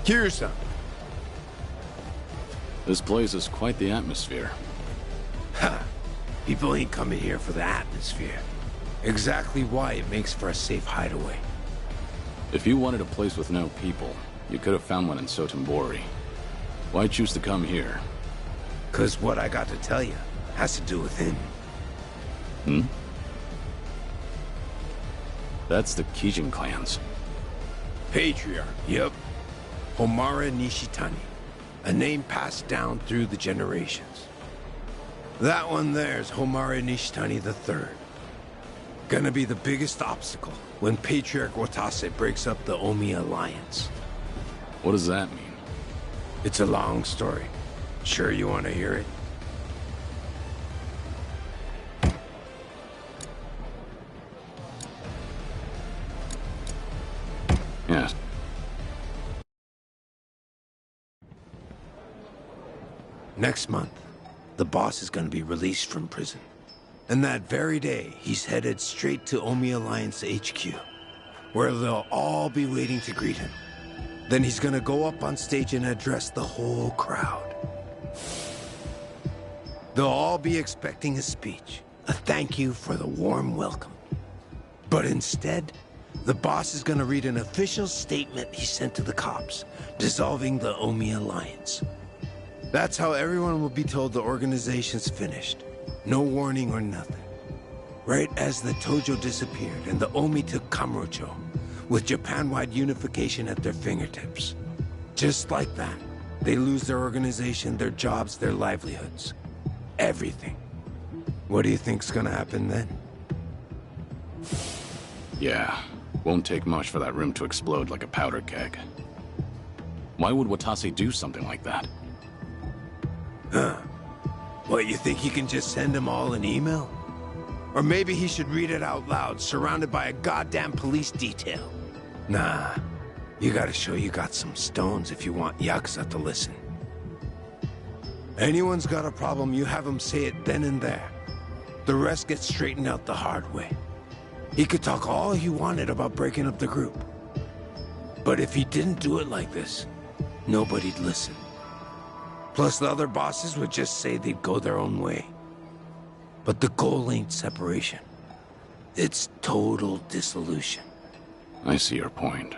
Kiryu-san. This place is quite the atmosphere. Ha! People ain't coming here for the atmosphere. Exactly why it makes for a safe hideaway. If you wanted a place with no people, you could have found one in Sotenbori. Why choose to come here? 'Cause what I got to tell you has to do with him. Hmm? That's the Kijin clans. Patriarch, yep. Homura Nishitani. A name passed down through the generations. That one there's Homura Nishitani III. Gonna be the biggest obstacle when Patriarch Watase breaks up the Omi Alliance. What does that mean? It's a long story. Sure you want to hear it? Yes. Next month, the boss is gonna be released from prison. And that very day, he's headed straight to Omi Alliance HQ, where they'll all be waiting to greet him. Then he's gonna go up on stage and address the whole crowd. They'll all be expecting a speech, a thank you for the warm welcome. But instead, the boss is gonna read an official statement he sent to the cops, dissolving the Omi Alliance. That's how everyone will be told the organization's finished. No warning or nothing. Right as the Tojo disappeared and the Omi took Kamurocho, with Japan-wide unification at their fingertips. Just like that, they lose their organization, their jobs, their livelihoods. Everything. What do you think's gonna happen then? Yeah, won't take much for that room to explode like a powder keg. Why would Watase do something like that? Huh. What, you think he can just send them all an email? Or maybe he should read it out loud, surrounded by a goddamn police detail. Nah, you gotta show you got some stones if you want Yakuza to listen. Anyone's got a problem, you have him say it then and there. The rest gets straightened out the hard way. He could talk all he wanted about breaking up the group. But if he didn't do it like this, nobody'd listen. Plus the other bosses would just say they'd go their own way. But the goal ain't separation. It's total dissolution. I see your point.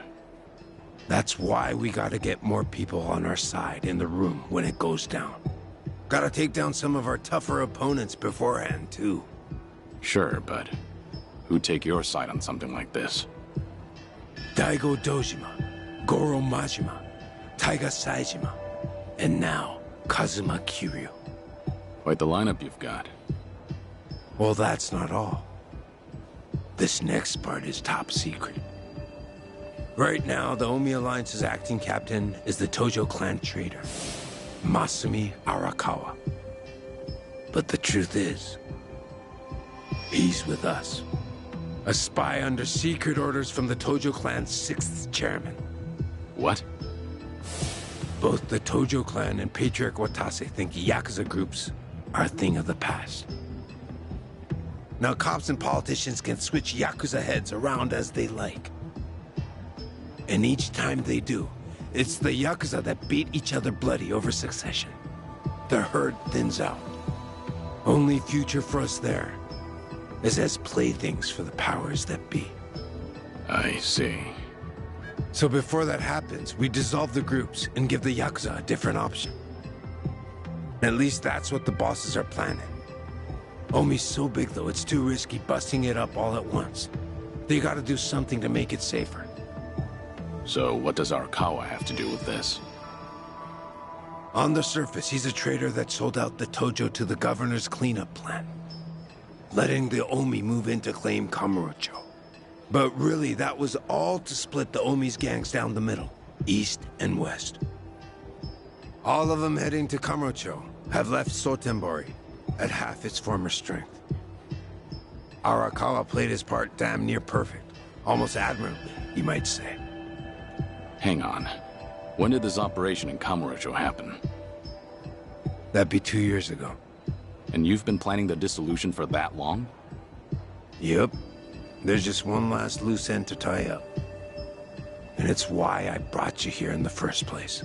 That's why we gotta get more people on our side in the room when it goes down. Gotta take down some of our tougher opponents beforehand, too. Sure, but who'd take your side on something like this? Daigo Dojima, Goro Majima, Taiga Saejima, and now Kazuma Kiryu. Quite the lineup you've got. Well, that's not all. This next part is top secret. Right now, the Omi Alliance's acting captain is the Tojo clan traitor, Masumi Arakawa. But the truth is, he's with us. A spy under secret orders from the Tojo clan's 6th chairman. What? Both the Tojo clan and Patriarch Watase think Yakuza groups are a thing of the past. Now cops and politicians can switch Yakuza heads around as they like. And each time they do, it's the Yakuza that beat each other bloody over succession. The herd thins out. Only future for us there is as playthings for the powers that be. I see. So before that happens, we dissolve the groups and give the Yakuza a different option. At least that's what the bosses are planning. Omi's so big though, it's too risky busting it up all at once. They gotta do something to make it safer. So what does Arakawa have to do with this? On the surface, he's a traitor that sold out the Tojo to the governor's cleanup plan, letting the Omi move in to claim Kamurocho. But really, that was all to split the Omi's gangs down the middle, east and west. All of them heading to Kamurocho have left Sotenbori at half its former strength. Arakawa played his part damn near perfect, almost admirably, you might say. Hang on. When did this operation in Kamurocho happen? That'd be 2 years ago. And you've been planning the dissolution for that long? Yep. There's just one last loose end to tie up. And it's why I brought you here in the first place.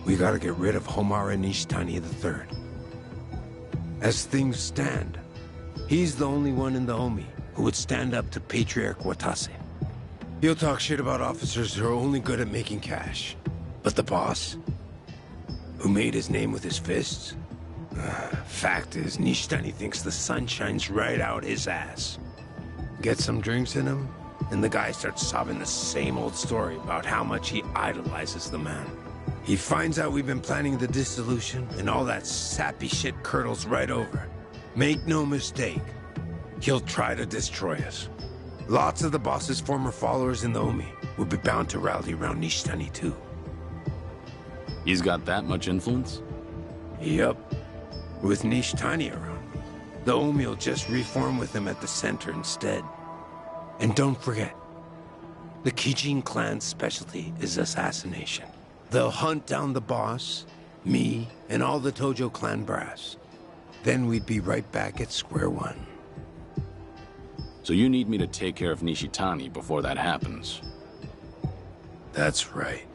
We gotta get rid of Homara Nishtani III. As things stand, he's the only one in the Omi who would stand up to Patriarch Watase. He'll talk shit about officers who are only good at making cash. But the boss, who made his name with his fists? Fact is, Nishtani thinks the sun shines right out his ass. Get some drinks in him, and the guy starts sobbing the same old story about how much he idolizes the man. He finds out we've been planning the dissolution, and all that sappy shit curdles right over. Make no mistake, he'll try to destroy us. Lots of the boss's former followers in the Omi will be bound to rally around Nishtani too. He's got that much influence? Yup. With Nishtani around, the Omi will just reform with him at the center instead. And don't forget, the Kijin clan's specialty is assassination. They'll hunt down the boss, me, and all the Tojo clan brass. Then we'd be right back at square one. So you need me to take care of Nishitani before that happens? That's right.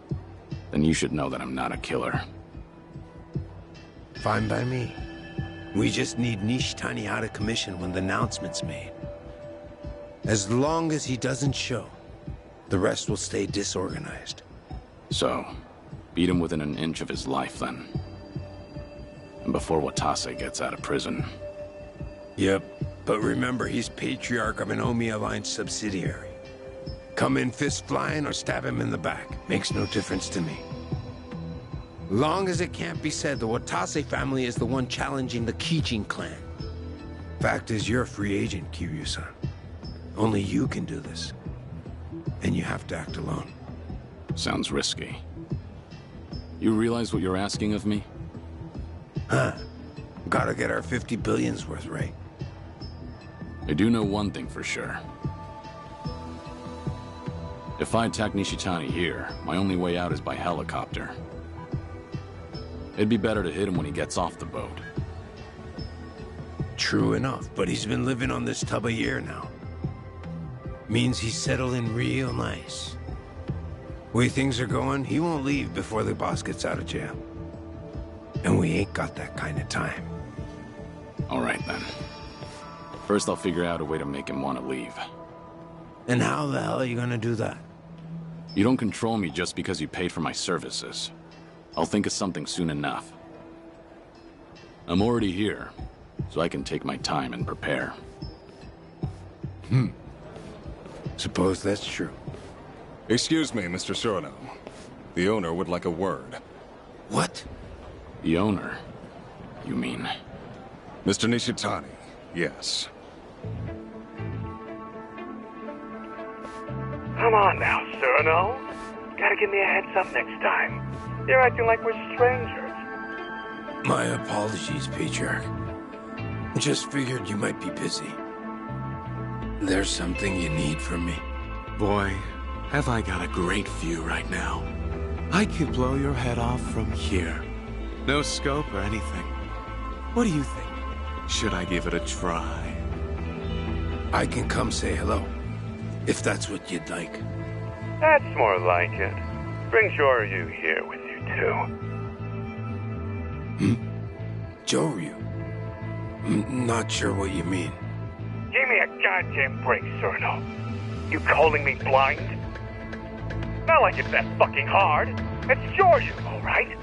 Then you should know that I'm not a killer. Fine by me. We just need Nishtani out of commission when the announcement's made. As long as he doesn't show, the rest will stay disorganized. So, beat him within an inch of his life, then. And before Watase gets out of prison. Yep, but remember, he's Patriarch of an Omi Alliance subsidiary. Come in fist flying or stab him in the back. Makes no difference to me. Long as it can't be said the Watase family is the one challenging the Kijin clan. Fact is, you're a free agent, Kiryu-san. Only you can do this. And you have to act alone. Sounds risky. You realize what you're asking of me? Huh. Gotta get our 50 billion's worth right. I do know one thing for sure. If I attack Nishitani here, my only way out is by helicopter. It'd be better to hit him when he gets off the boat. True enough, but he's been living on this tub a year now. Means he's settled in real nice. Way things are going, he won't leave before the boss gets out of jail. And we ain't got that kind of time. All right, then. First, I'll figure out a way to make him want to leave. And how the hell are you gonna do that? You don't control me just because you paid for my services. I'll think of something soon enough. I'm already here, so I can take my time and prepare. Suppose that's true. Excuse me, Mr. Surano. The owner would like a word. What? The owner, you mean? Mr. Nishitani, yes. Come on now, Surano. Gotta give me a heads up next time. You're acting like we're strangers. My apologies, Patriarch. Just figured you might be busy. There's something you need from me. Boy, have I got a great view right now. I could blow your head off from here. No scope or anything. What do you think? Should I give it a try? I can come say hello, if that's what you'd like. That's more like it. Bring Joryu here with you, too. Joryu? Not sure what you mean. Give me a goddamn break, Surano. You calling me blind? Not like it's that fucking hard. It's Joryu, all right?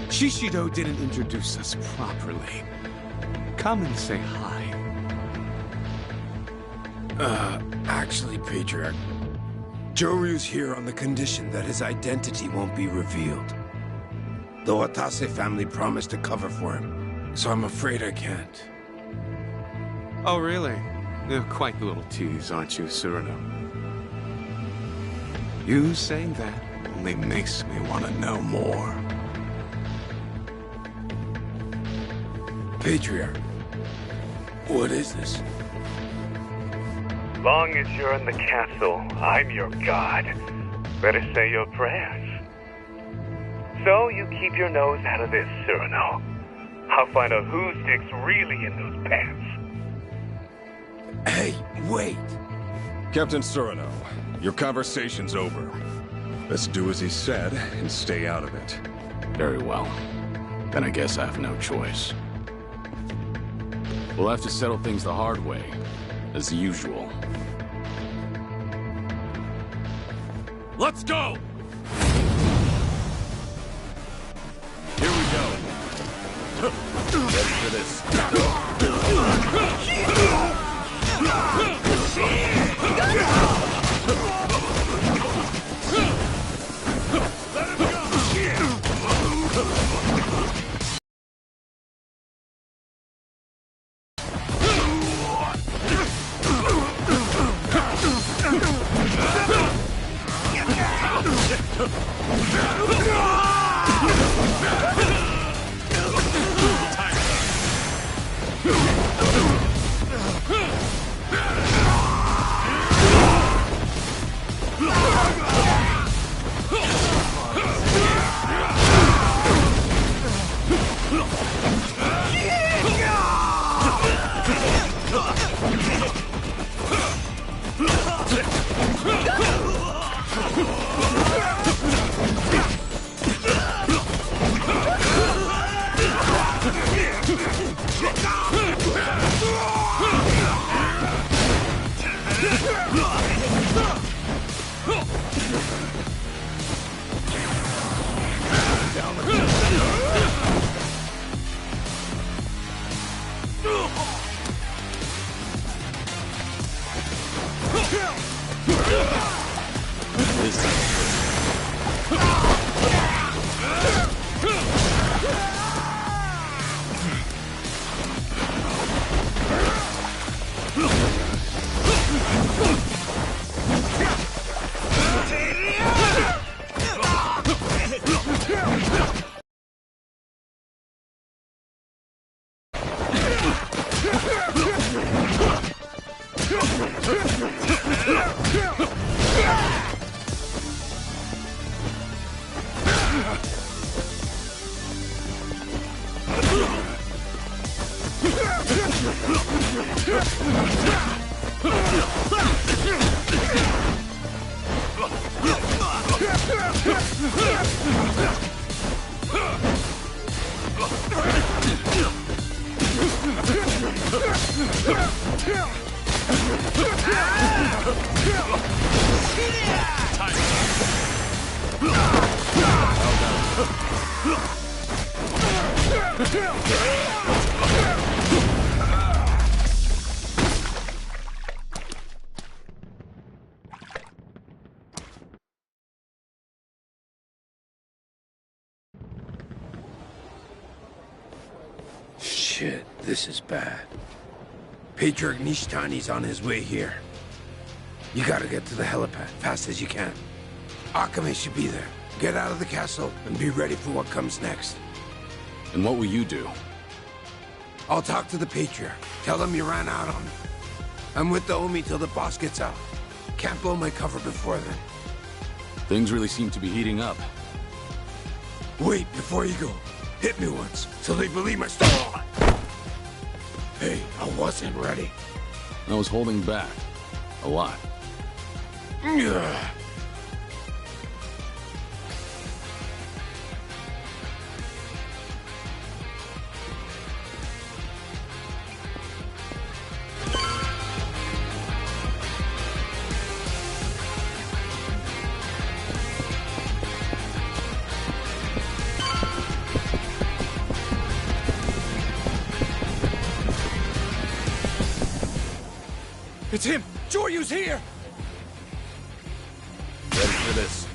Shishido didn't introduce us properly. Come and say hi. Actually, Patriarch, Joryu's here on the condition that his identity won't be revealed. The Watase family promised to cover for him, so I'm afraid I can't. Oh, really? You're quite the little tease, aren't you, Surano? You saying that only makes me want to know more. Patriarch, what is this? Long as you're in the castle, I'm your god. Better say your prayers. So you keep your nose out of this, Surano. I'll find out whose dick's really in those pants. Hey, wait. Captain Cyrano, your conversation's over. Let's do as he said and stay out of it. Very well. Then I guess I have no choice. We'll have to settle things the hard way, as usual. Let's go! Here we go. Ready for this. Shit, this is bad. Patriarch Nishtani's on his way here. You gotta get to the helipad, fast as you can. Akame should be there. Get out of the castle and be ready for what comes next. And what will you do? I'll talk to the Patriarch. Tell him you ran out on me. I'm with the Omi till the boss gets out. Can't blow my cover before then. Things really seem to be heating up. Wait, before you go. Hit me once, so they believe my story. Hey, I wasn't ready. I was holding back. A lot. Ugh. It's him! Joryu's here! Ready for this.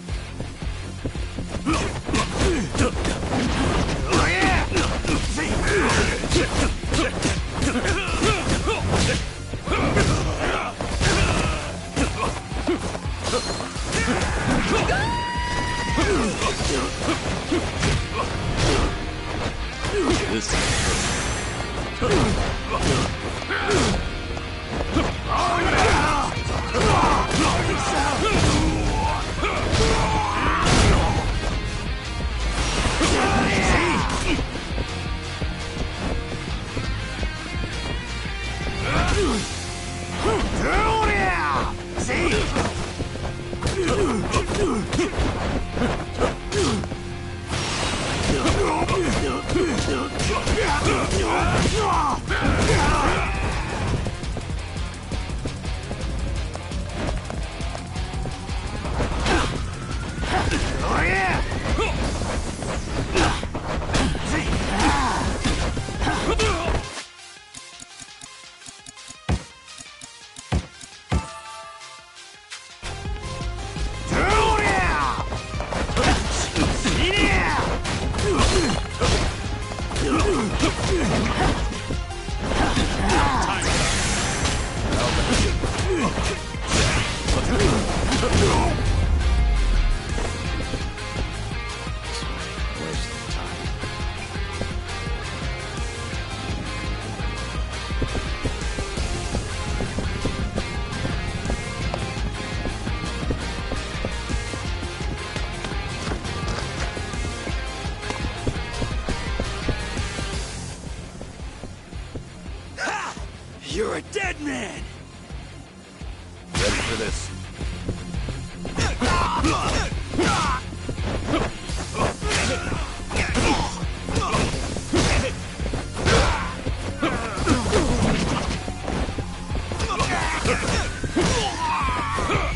You're a dead man! Ready for this?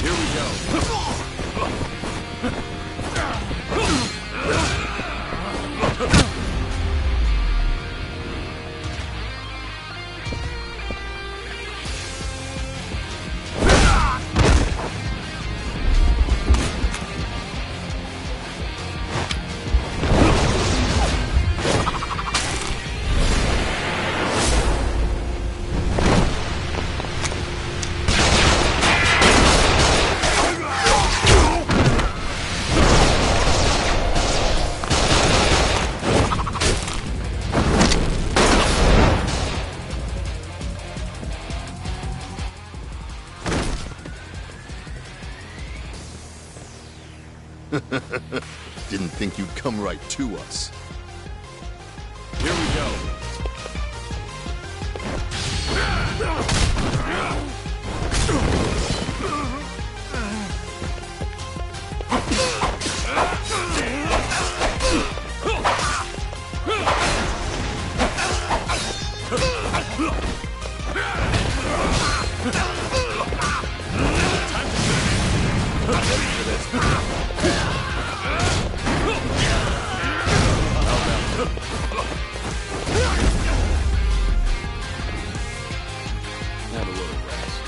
Here we go. Didn't think you'd come right to us. Here we go. Have a little rest.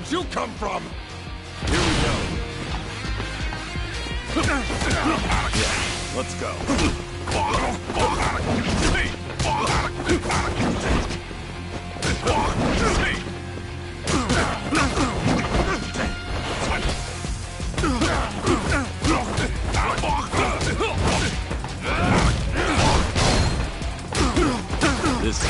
Where'd you come from? Here we go. Yeah, let's go. This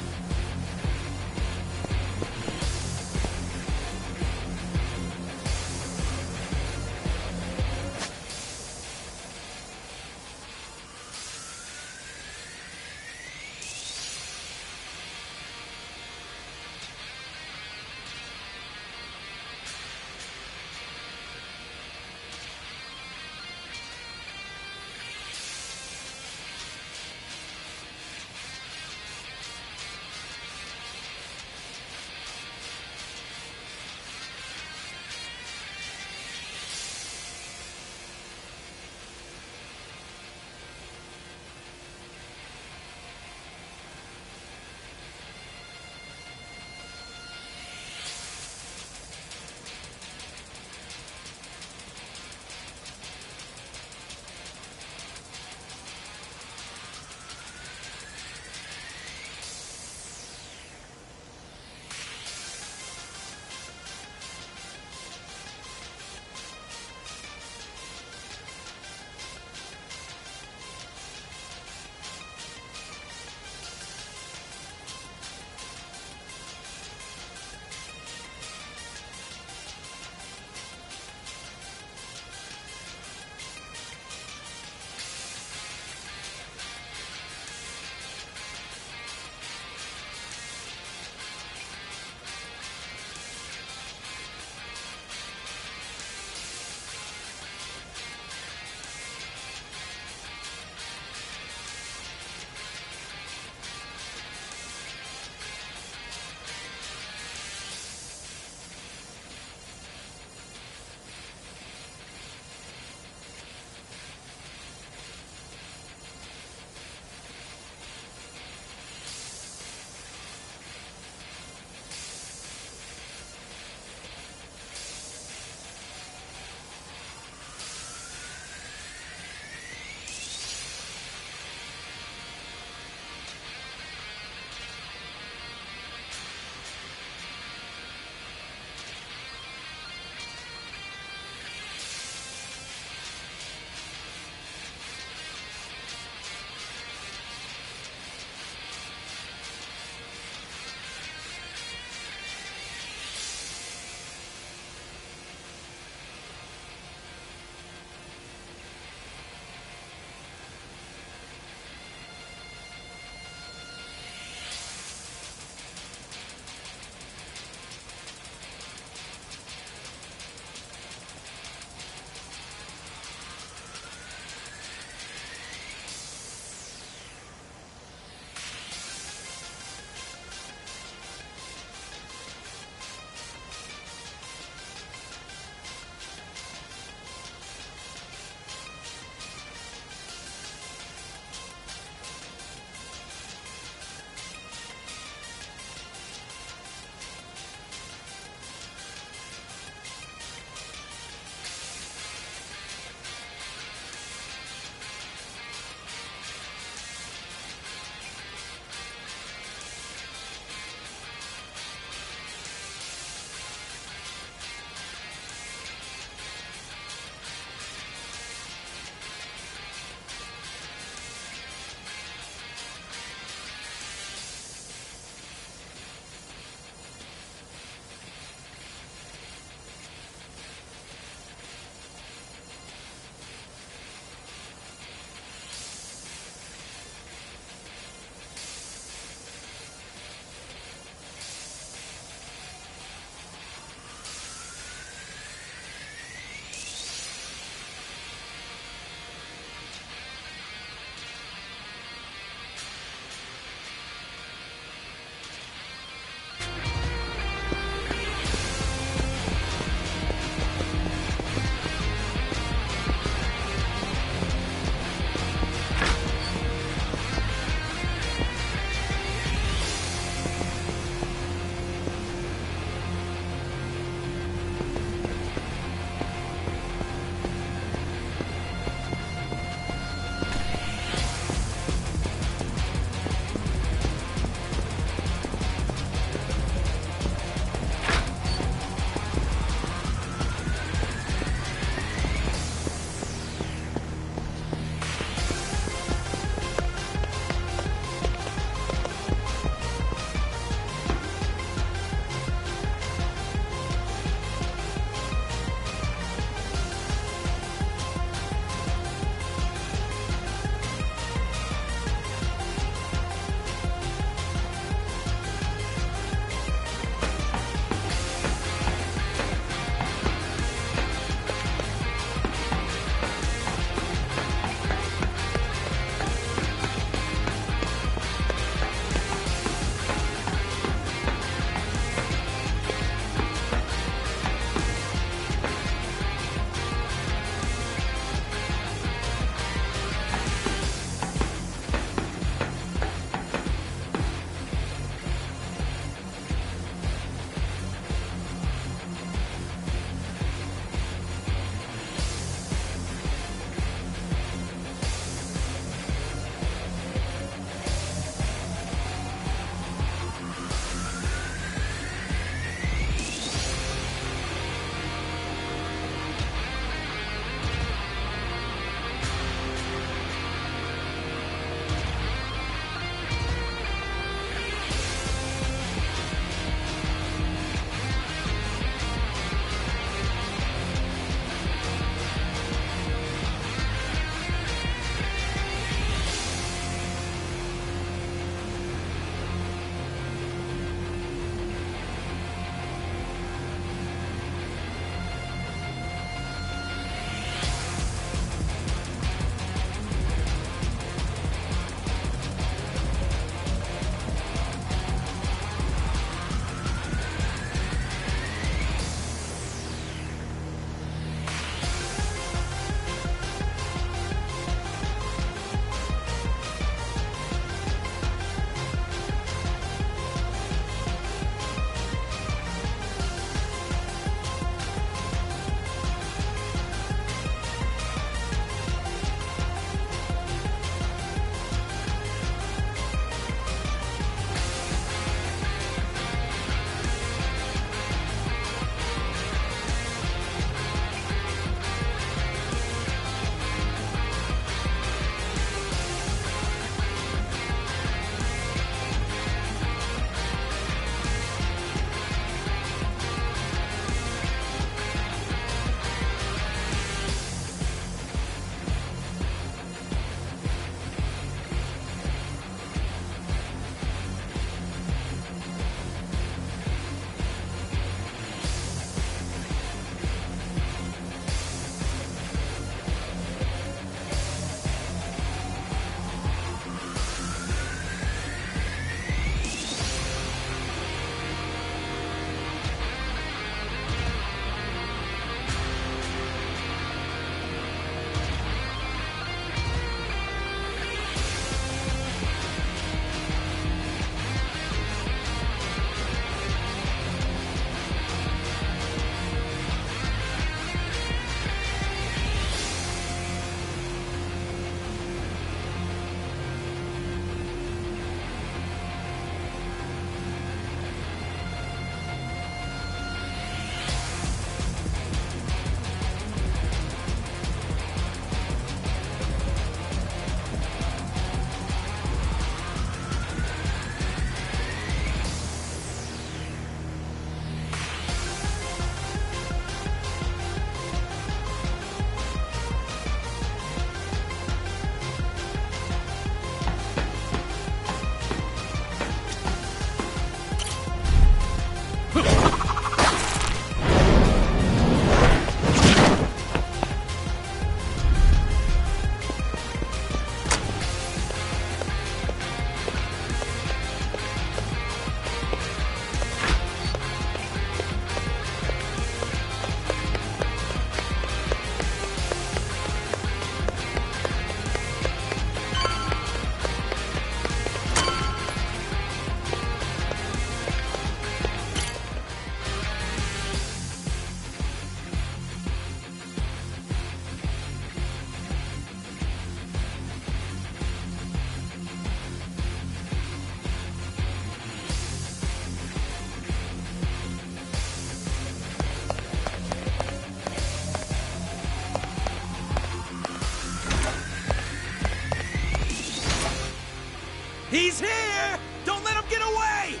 He's here! Don't let him get away!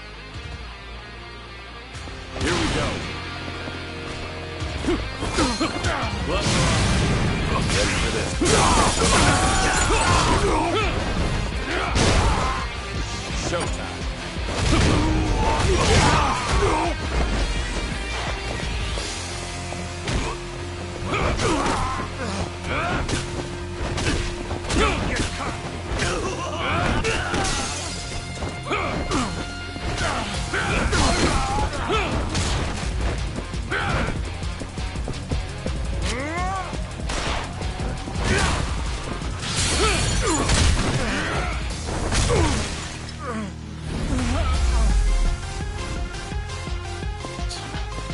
Here we go. Ready for this. Showtime.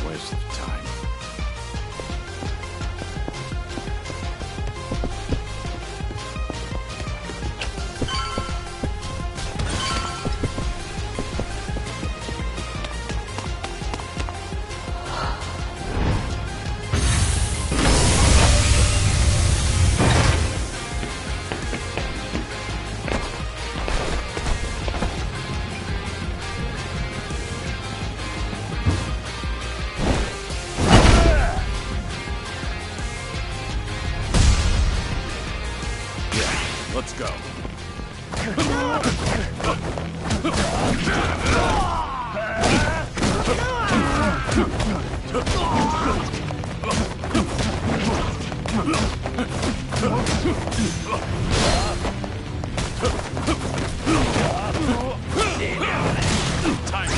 Waste of time. Let's go. Time.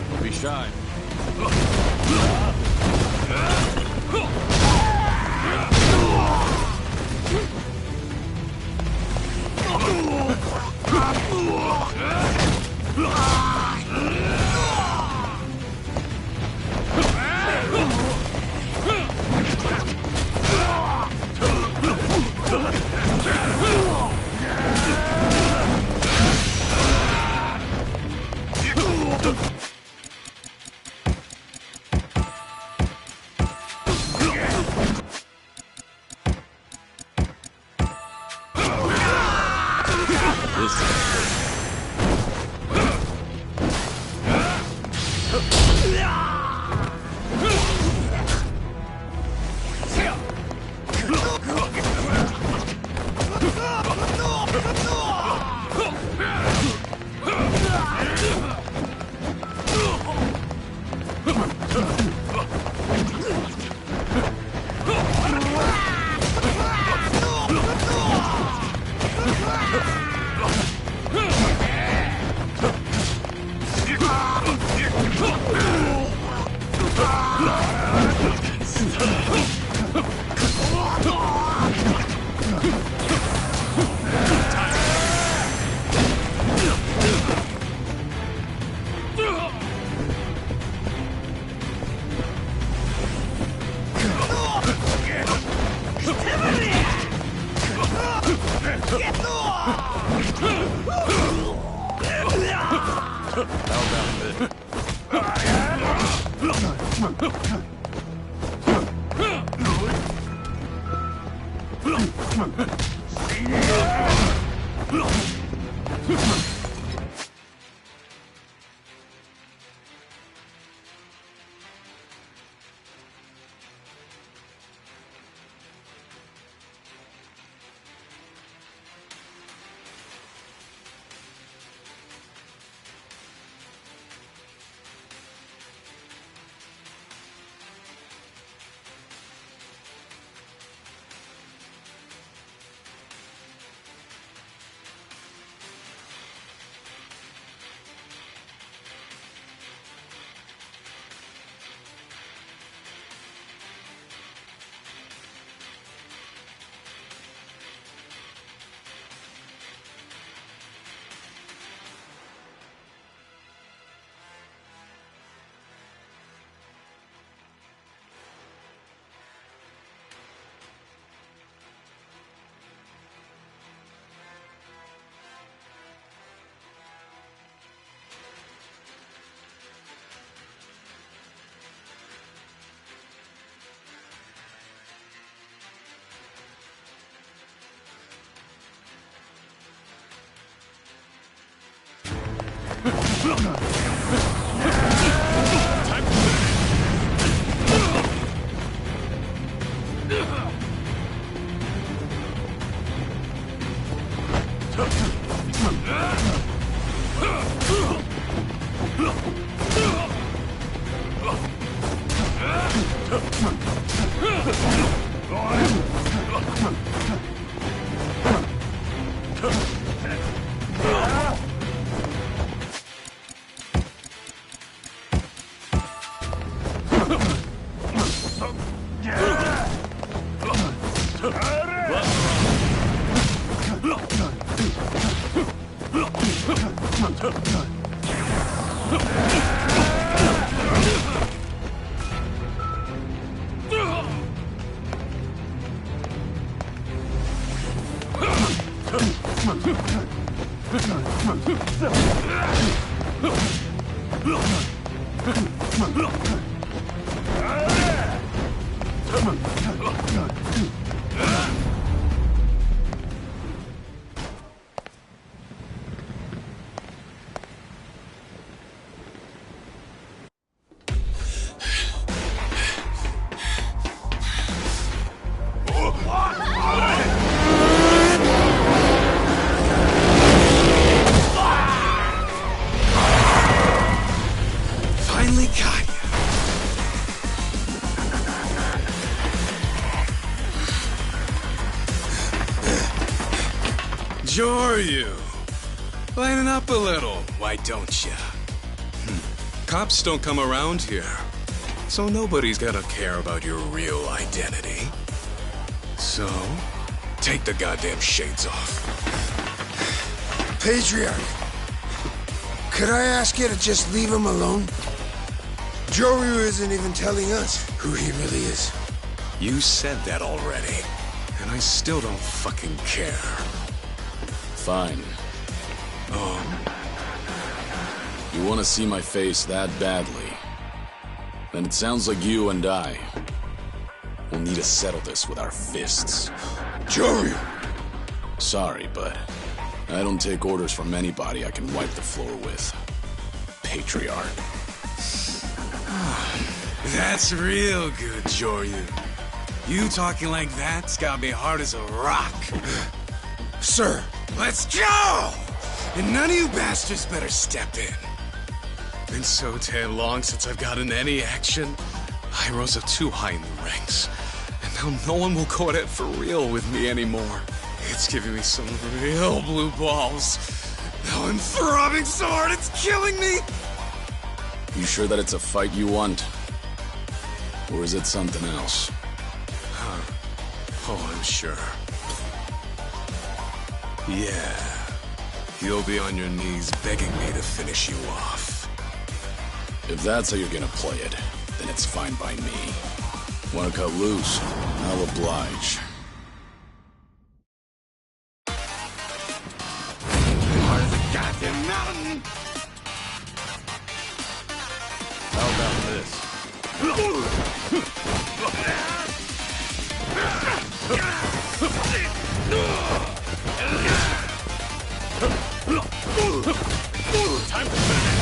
Don't be shy. Finally got you. Joryu, lighten up a little, why don't ya? Cops don't come around here, so nobody's gonna care about your real identity. So, take the goddamn shades off. Patriarch, could I ask you to just leave him alone? Joryu isn't even telling us who he really is. You said that already, and I still don't fucking care. Fine. You want to see my face that badly? Then it sounds like you and I will need to settle this with our fists. Joryu! Sorry, but I don't take orders from anybody I can wipe the floor with. Patriarch. That's real good, Joryu. You talking like that's got me hard as a rock. Sir! Let's go! And none of you bastards better step in. Been so damn long since I've gotten any action. I rose up too high in the ranks. And now no one will go at it for real with me anymore. It's giving me some real blue balls. Now I'm throbbing so hard it's killing me! You sure that it's a fight you want? Or is it something else? Oh, I'm sure. Yeah. You'll be on your knees begging me to finish you off. If that's how you're gonna play it, then it's fine by me. Wanna cut loose? I'll oblige. Part of the goddamn mountain! How about this? Time to finish!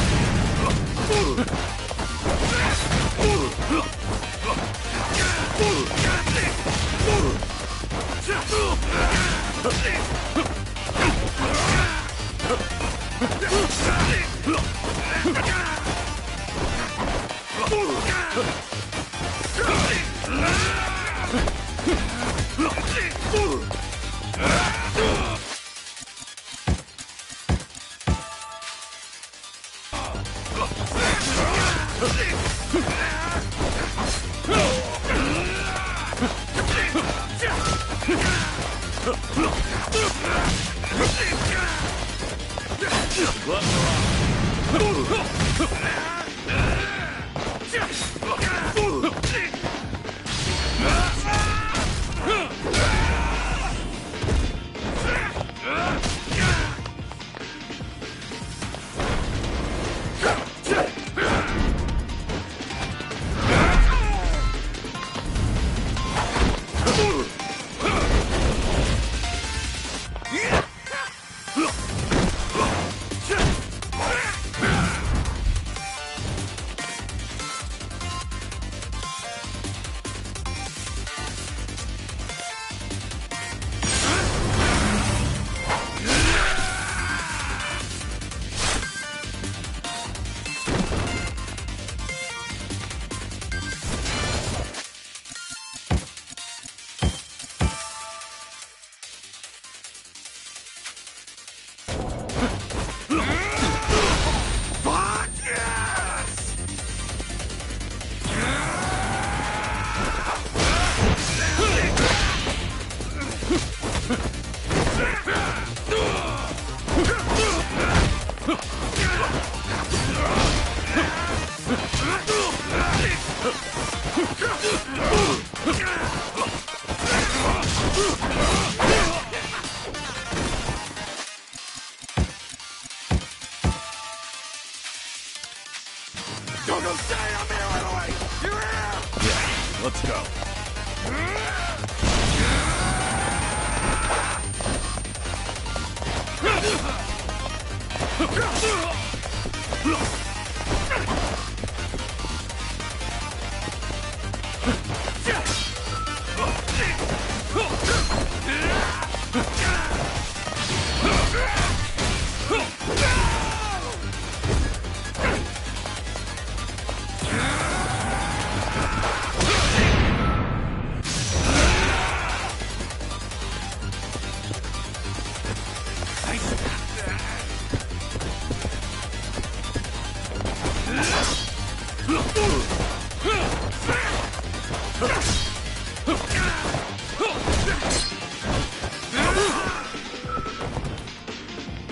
Don't go stay! I'm here right away! You here? Yeah, let's go.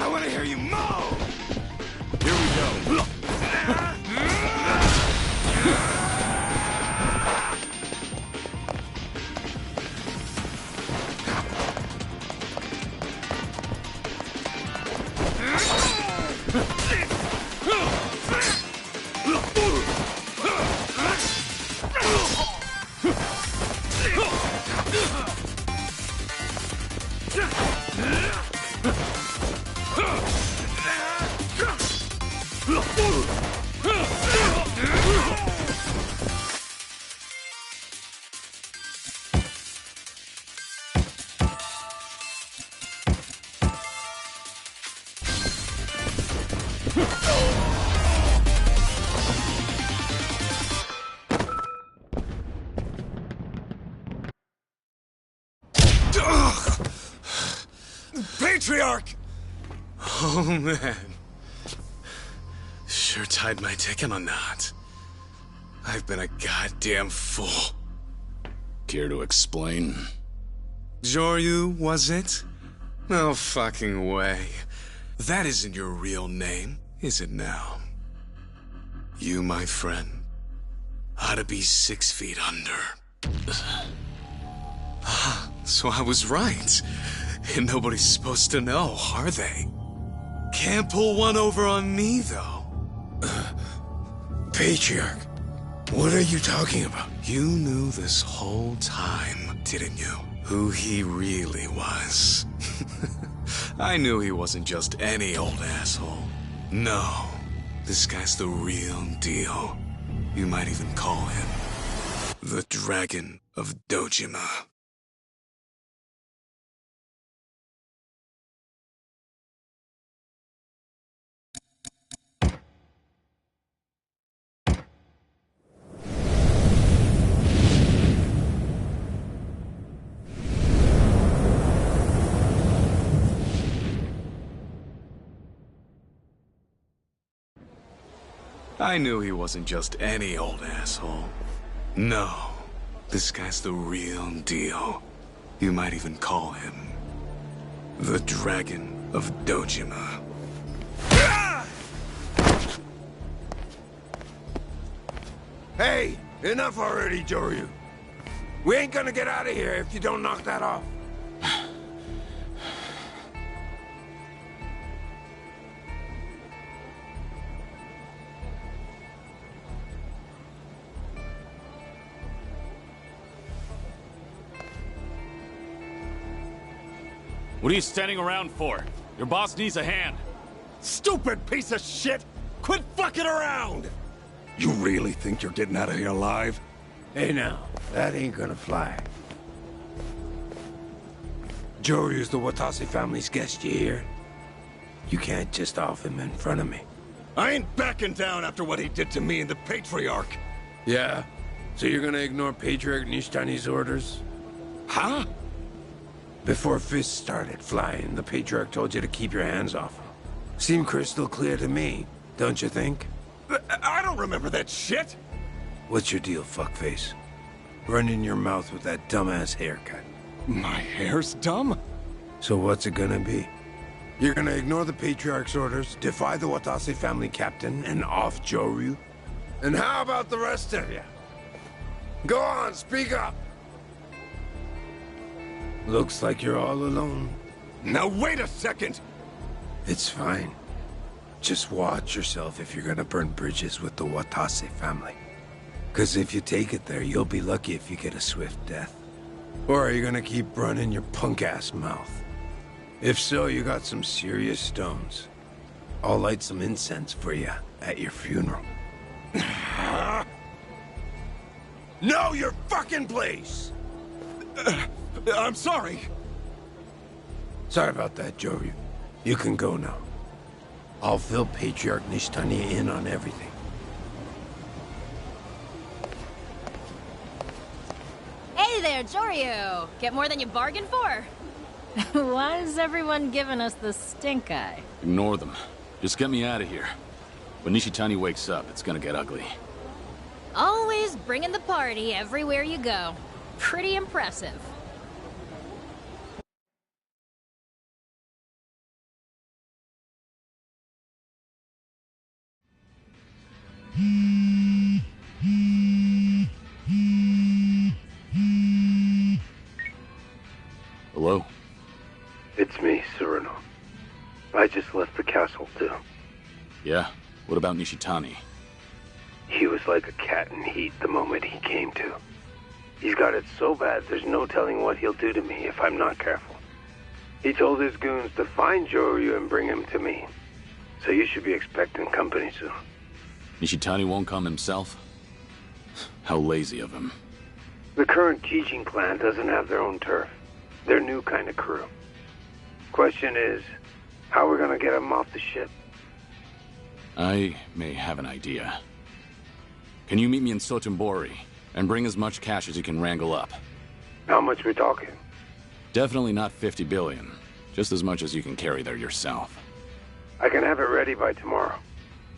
I want to hear you moan! Here we go. Patriarch! Oh, man. Sure tied my dick in a knot. I've been a goddamn fool. Care to explain? Joryu, was it? No fucking way. That isn't your real name, is it now? You, my friend, ought to be 6 feet under. So I was right. And nobody's supposed to know, are they? Can't pull one over on me, though. Patriarch, what are you talking about? You knew this whole time, didn't you? Who he really was. I knew he wasn't just any old asshole. No, this guy's the real deal. You might even call him the Dragon of Dojima. I knew he wasn't just any old asshole. No, this guy's the real deal. You might even call him the Dragon of Dojima. Hey, enough already, Joryu. We ain't gonna get out of here if you don't knock that off. What are you standing around for? Your boss needs a hand. Stupid piece of shit! Quit fucking around! You really think you're getting out of here alive? Hey now, that ain't gonna fly. Joryu's the Watase family's guest, you hear? You can't just off him in front of me. I ain't backing down after what he did to me and the Patriarch. Yeah? So you're gonna ignore Patriarch Nishtani's orders? Huh? Before fists started flying, the Patriarch told you to keep your hands off him. Seemed crystal clear to me, don't you think? I don't remember that shit! What's your deal, fuckface? Running your mouth with that dumbass haircut. My hair's dumb? So what's it gonna be? You're gonna ignore the Patriarch's orders, defy the Watase family captain, and off Joryu? And how about the rest of you? Go on, speak up! Looks like you're all alone. Now wait a second! It's fine. Just watch yourself if you're gonna burn bridges with the Watase family. Cause if you take it there, you'll be lucky if you get a swift death. Or are you gonna keep running your punk-ass mouth? If so, you got some serious stones. I'll light some incense for you at your funeral. Know your fucking place! I'm sorry. Sorry about that, Joryu. You can go now. I'll fill Patriarch Nishtani in on everything. Hey there, Joryu! Get more than you bargained for? Why is everyone giving us the stink eye? Ignore them. Just get me out of here. When Nishitani wakes up, it's gonna get ugly. Always bringing the party everywhere you go. Pretty impressive. Hello? It's me, Sereno. I just left the castle, too. Yeah? What about Nishitani? He was like a cat in heat the moment he came to. He's got it so bad, there's no telling what he'll do to me if I'm not careful. He told his goons to find Joryu and bring him to me. So you should be expecting company soon. Nishitani won't come himself? How lazy of him. The current Kijin clan doesn't have their own turf. They're new kind of crew. Question is, how we're gonna get him off the ship? I may have an idea. Can you meet me in Sotenbori and bring as much cash as you can wrangle up? How much we talking? Definitely not 50 billion. Just as much as you can carry there yourself. I can have it ready by tomorrow.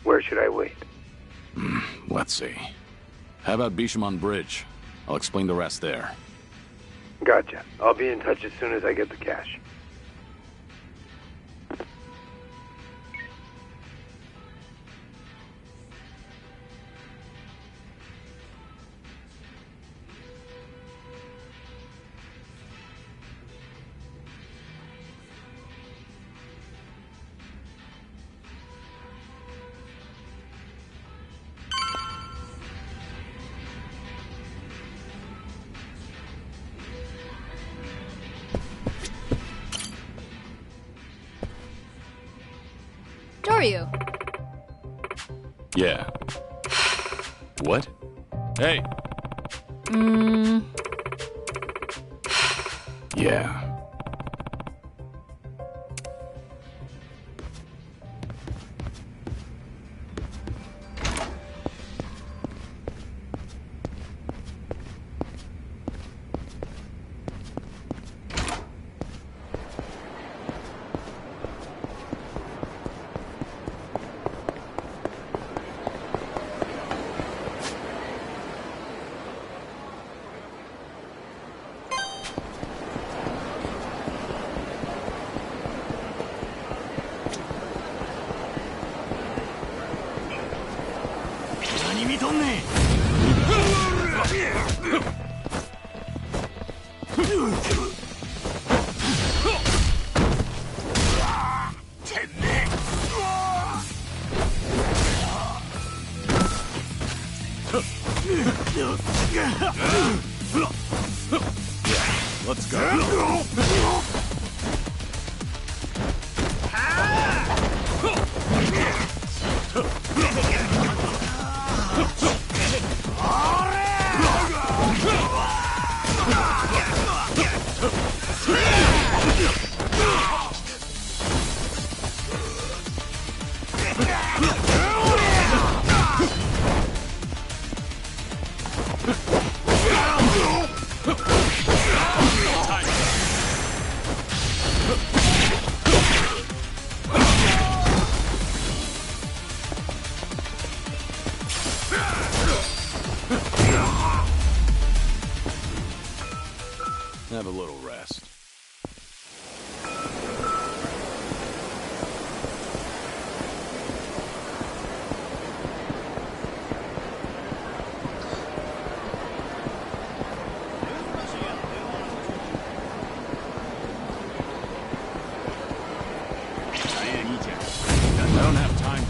Where should I wait? Let's see. How about Bishamon Bridge? I'll explain the rest there. Gotcha. I'll be in touch as soon as I get the cash. Joryu! Yeah. What? Hey! Yeah. Let's go. Have a little rest. I don't have time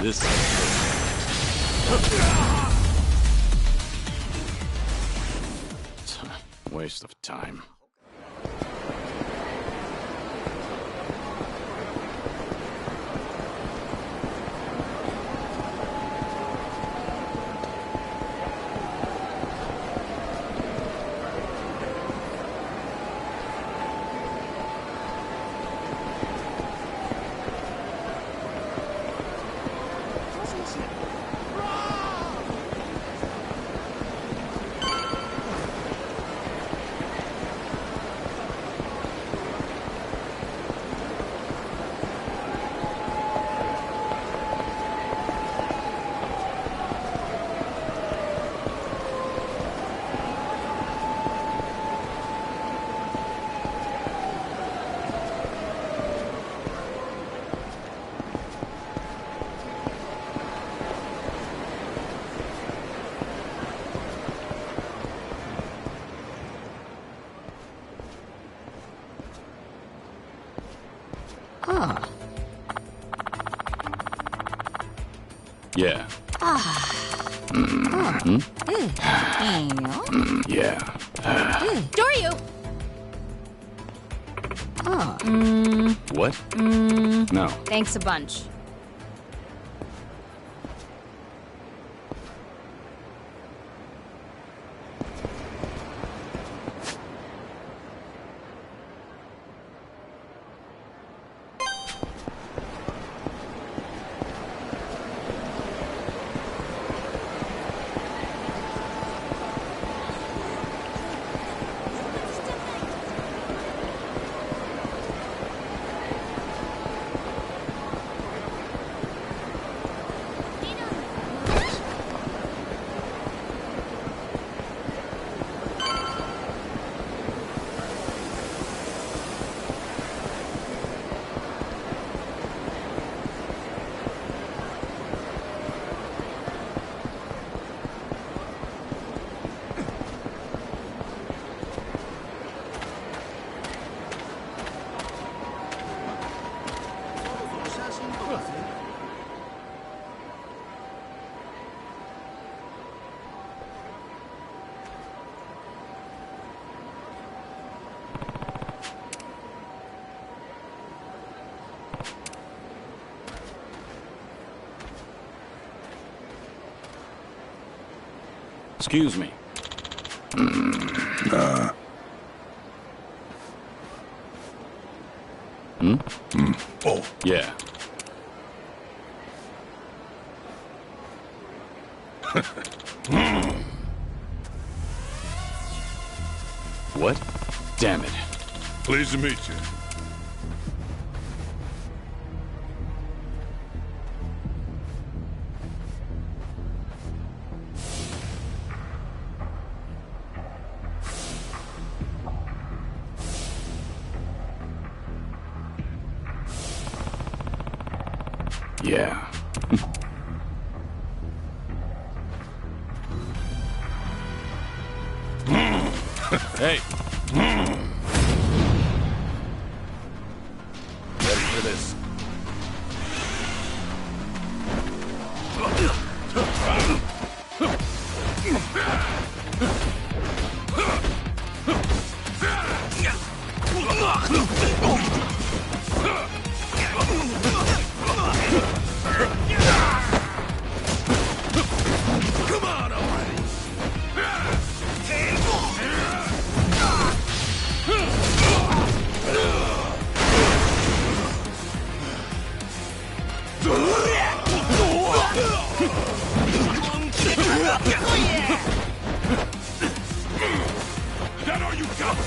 This... Waste of time. Yeah. Yeah. Doryu! What? No. Thanks a bunch. Excuse me. Oh. Yeah. What? Damn it. Pleased to meet you. Yeah. Hey. Ready for this? Come on already! That all you got?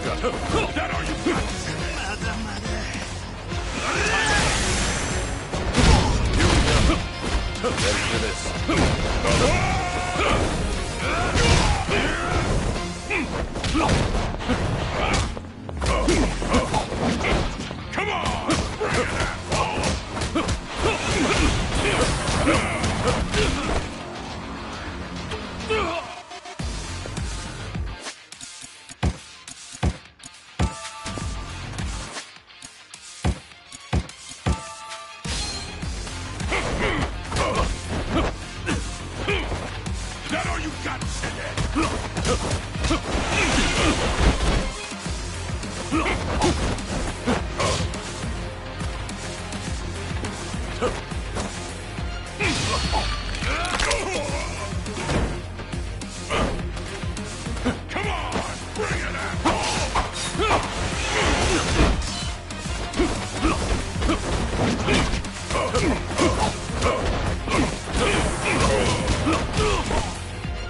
got that all you got? Ready for this? Come on! Bring it that all you got, shithead? Come on, bring it out!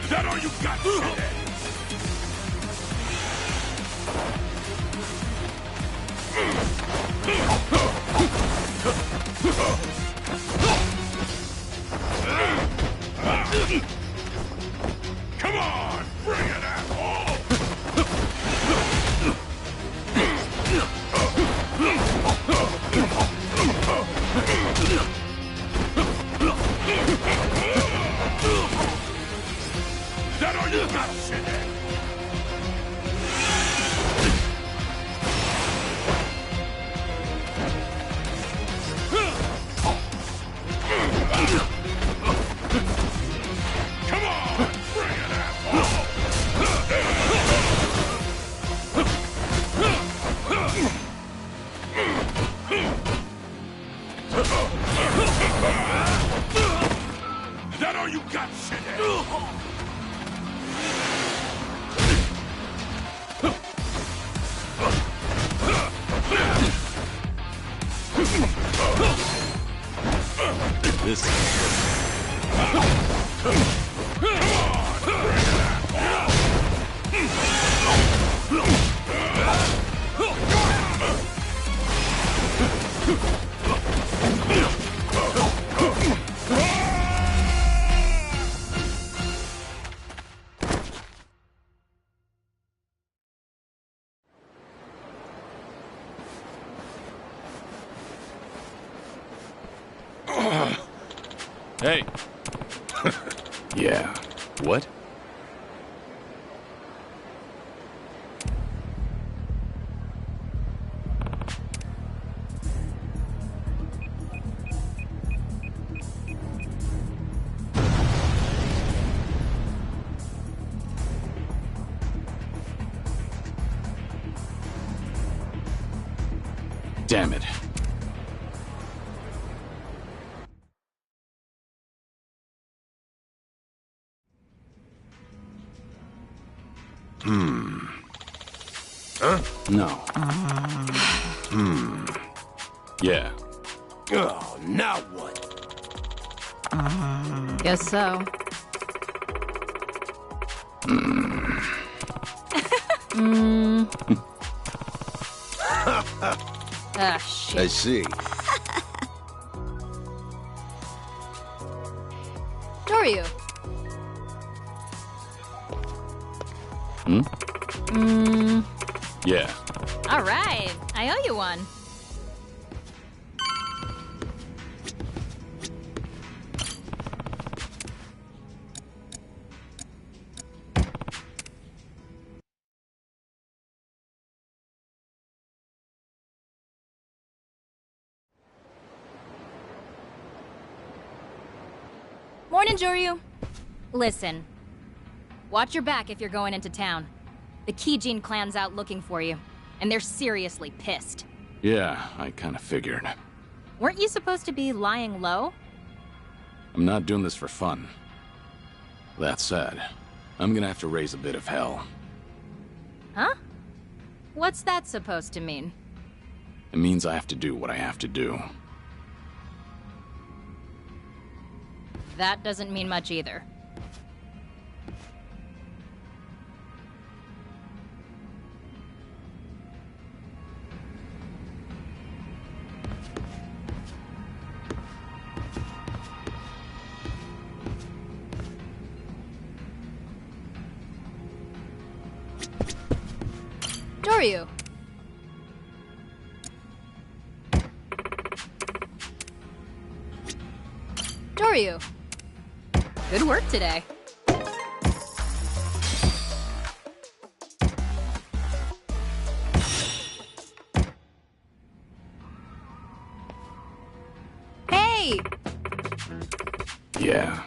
That all you got, shithead? Come on, bring it out! That all you got, shithead? Come on, bring it out! That all you got, shithead? This Hey. Yeah. What? Damn it. Huh? No. Yeah. Oh, now what? Guess so. Ah, shit. I see. Doryu. Yeah. All right. I owe you one. Morning, Joryu. Listen. Watch your back if you're going into town. The Kijin clan's out looking for you, and they're seriously pissed. Yeah, I kind of figured. Weren't you supposed to be lying low? I'm not doing this for fun. That said, I'm gonna have to raise a bit of hell. Huh? What's that supposed to mean? It means I have to do what I have to do. That doesn't mean much either. Joryu! Joryu! Good work today. Hey! Yeah.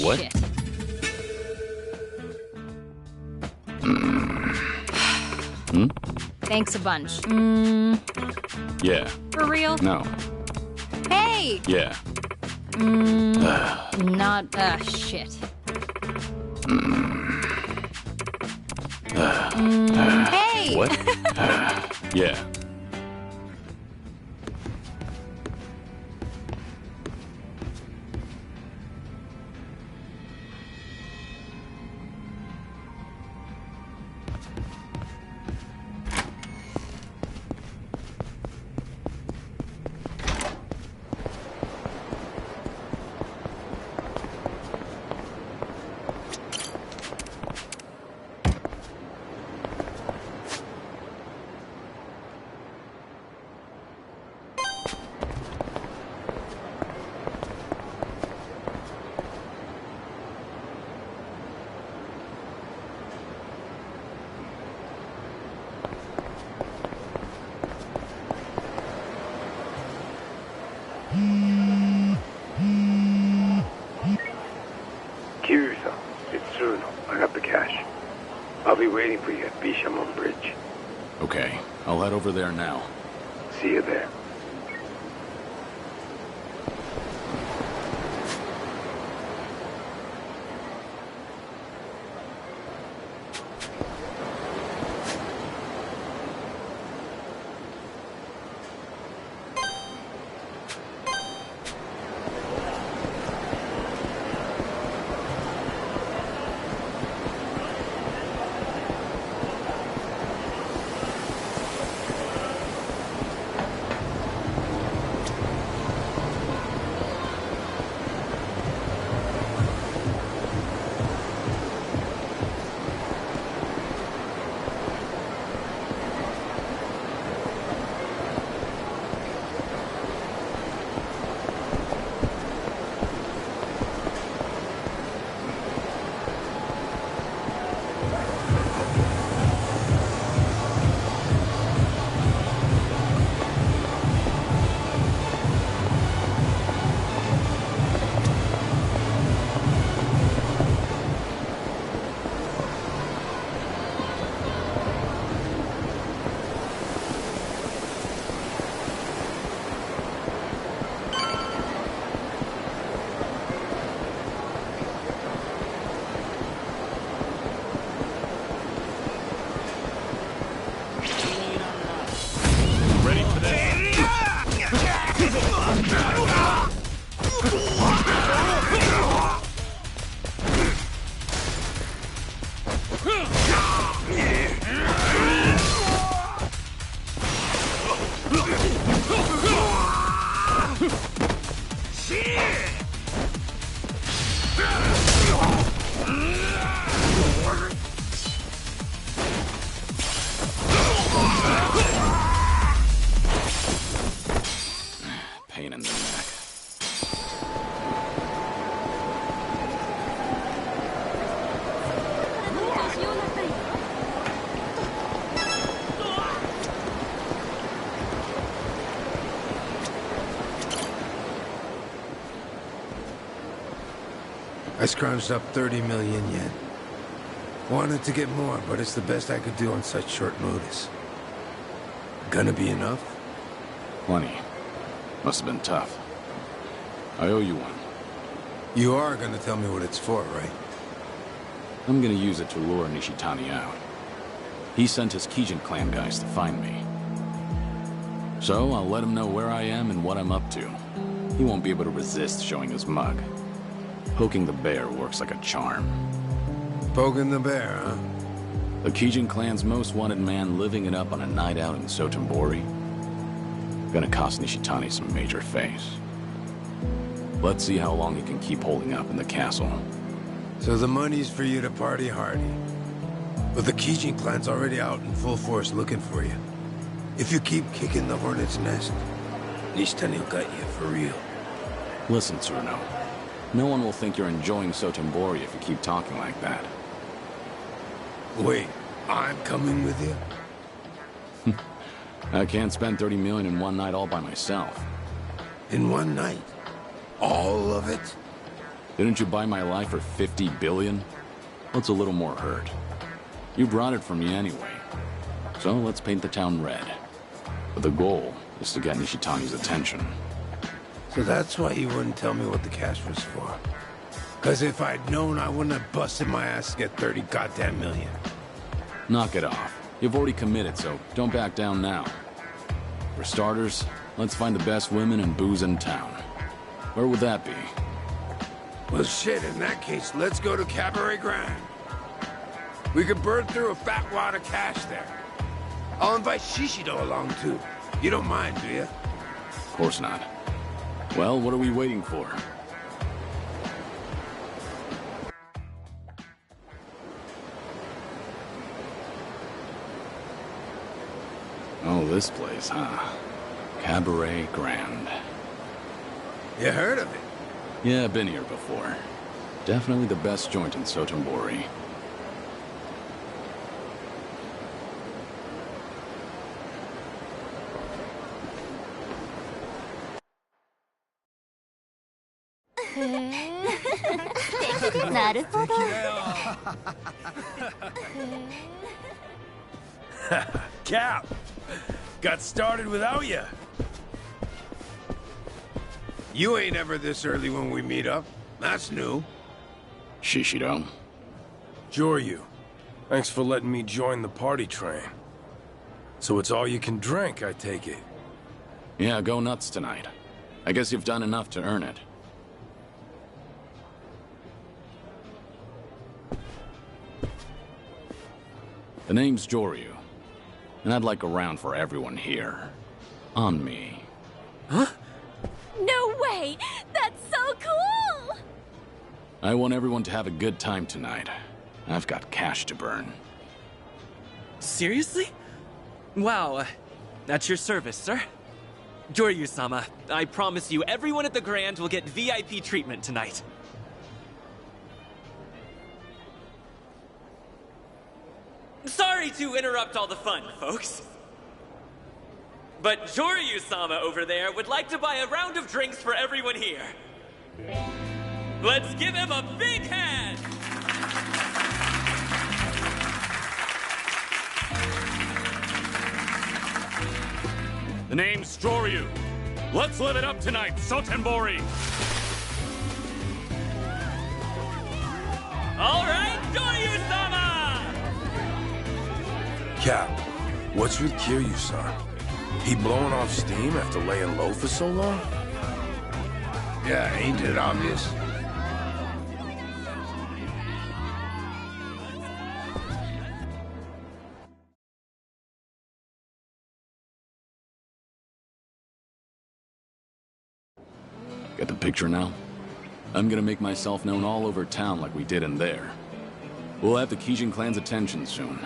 What? Shit. Thanks a bunch. Yeah. For real? No. Hey! Yeah. Not, shit. Hey! What? Yeah. Kiryu-san, it's Tsuruno. I got the cash. I'll be waiting for you at Bishamon Bridge. Okay. I'll head over there now. See you there. Pain in the neck. I scrounged up 30 million yen. Wanted to get more, but it's the best I could do on such short notice. Gonna be enough? Plenty. Must have been tough. I owe you one. You are gonna tell me what it's for, right? I'm gonna use it to lure Nishitani out. He sent his Kijin clan guys to find me. So I'll let him know where I am and what I'm up to. He won't be able to resist showing his mug. Poking the bear works like a charm. Poking the bear, huh? The Kijin clan's most wanted man living it up on a night out in Sotenbori. Gonna cost Nishitani some major face. Let's see how long he can keep holding up in the castle. So the money's for you to party hardy. But the Kijin clan's already out in full force looking for you. If you keep kicking the hornet's nest, Nishitani will got you for real. Listen, Tsuruno. No one will think you're enjoying Sotenbori if you keep talking like that. Wait, I'm coming with you? I can't spend 30 million in one night all by myself. In one night? All of it? Didn't you buy my life for 50 billion? What's a little more hurt? You brought it for me anyway. So let's paint the town red. But the goal is to get Nishitani's attention. So that's why you wouldn't tell me what the cash was for. Because if I'd known, I wouldn't have busted my ass to get 30 goddamn million. Knock it off. You've already committed, so don't back down now. For starters, let's find the best women and booze in town. Where would that be? Well, shit, in that case, let's go to Cabaret Grand. We could burn through a fat wad of cash there. I'll invite Shishido along, too. You don't mind, do you? Of course not. Well, what are we waiting for? Oh, this place, huh? Cabaret Grand. You heard of it? Yeah, I've been here before. Definitely the best joint in Sotenbori. Cap! Got started without you. You ain't ever this early when we meet up. That's new. Shishido. Joryu, thanks for letting me join the party train. So it's all you can drink, I take it? Yeah, go nuts tonight. I guess you've done enough to earn it. The name's Joryu, and I'd like a round for everyone here. On me. Huh? No way! That's so cool! I want everyone to have a good time tonight. I've got cash to burn. Seriously? Wow, at your service, sir. Joryu-sama, I promise you everyone at the Grand will get VIP treatment tonight. Sorry to interrupt all the fun, folks. But Joryu-sama over there would like to buy a round of drinks for everyone here. Let's give him a big hand! The name's Joryu. Let's live it up tonight, Sotenbori! All right, Joryu-sama! Cap, what's with Kiryu-san? He blowing off steam after laying low for so long? Yeah, ain't it obvious? Get the picture now? I'm gonna make myself known all over town like we did in there. We'll have the Kijin clan's attention soon.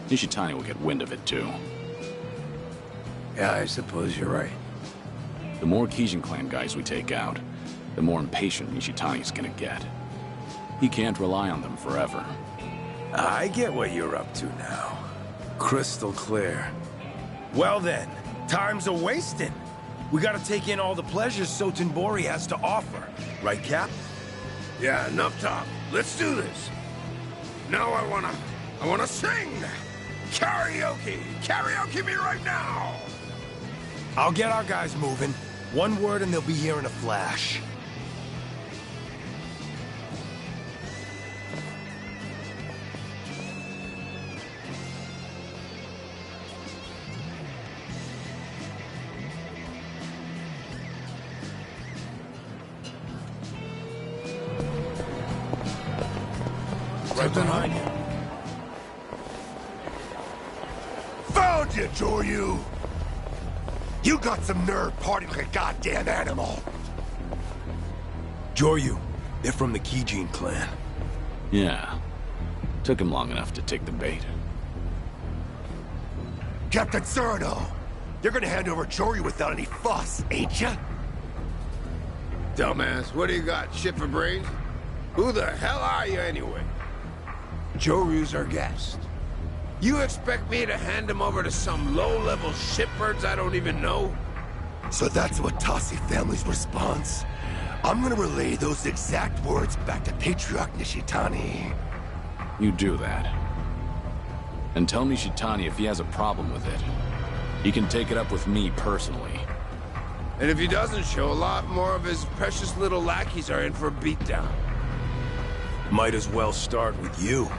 Nishitani will get wind of it too. Yeah, I suppose you're right. The more Kijin clan guys we take out, the more impatient Nishitani's gonna get. He can't rely on them forever. I get what you're up to now. Crystal clear. Well then, time's a-wasting. We gotta take in all the pleasures Sotenbori has to offer. Right, Cap? Yeah, enough talk. Let's do this. Now I wanna sing! Karaoke! Karaoke me right now! I'll get our guys moving. One word and they'll be here in a flash. Right behind you. Found you, Joryu! You got some nerve partying like a goddamn animal! Joryu, they're from the Kijin clan. Yeah. Took him long enough to take the bait. Captain Cyrano, you're gonna hand over Jory without any fuss, ain't ya? Dumbass, what do you got? Shit for brains? Who the hell are you anyway? Jory's our guest. You expect me to hand him over to some low-level shitbirds I don't even know? So that's what Tassi family's response. I'm gonna relay those exact words back to Patriarch Nishitani. You do that. And tell Nishitani if he has a problem with it. He can take it up with me personally. And if he doesn't show, a lot more of his precious little lackeys are in for a beatdown. Might as well start with you.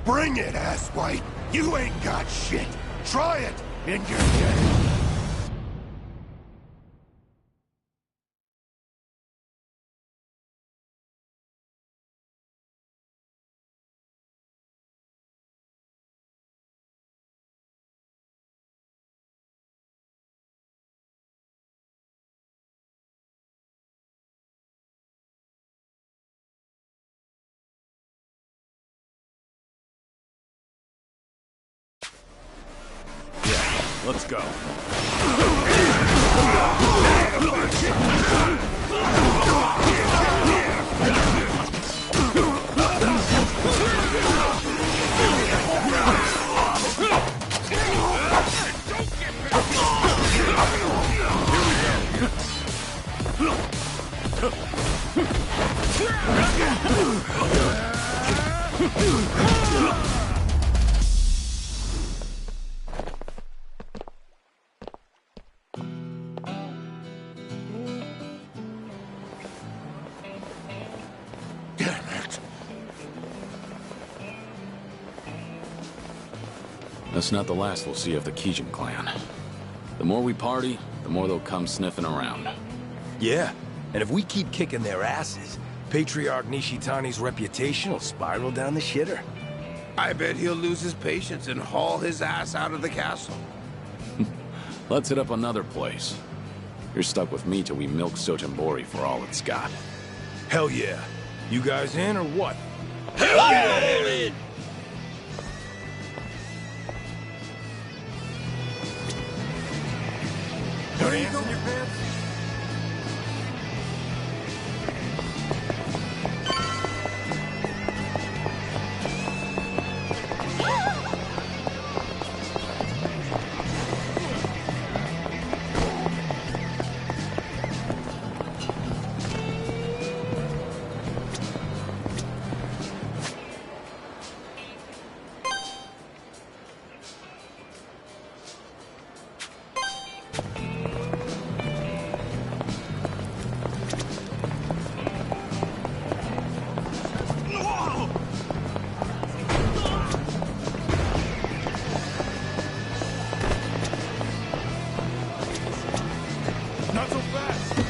Bring it, asswipe! You ain't got shit! Try it, and you're dead! Let's go. That's not the last we'll see of the Kijin clan. The more we party, the more they'll come sniffing around. Yeah, and if we keep kicking their asses, Patriarch Nishitani's reputation will spiral down the shitter. I bet he'll lose his patience and haul his ass out of the castle. Let's hit up another place. You're stuck with me till we milk Sotenbori for all it's got. Hell yeah. You guys in or what? Hell yeah! Hands in your pants? Not so fast!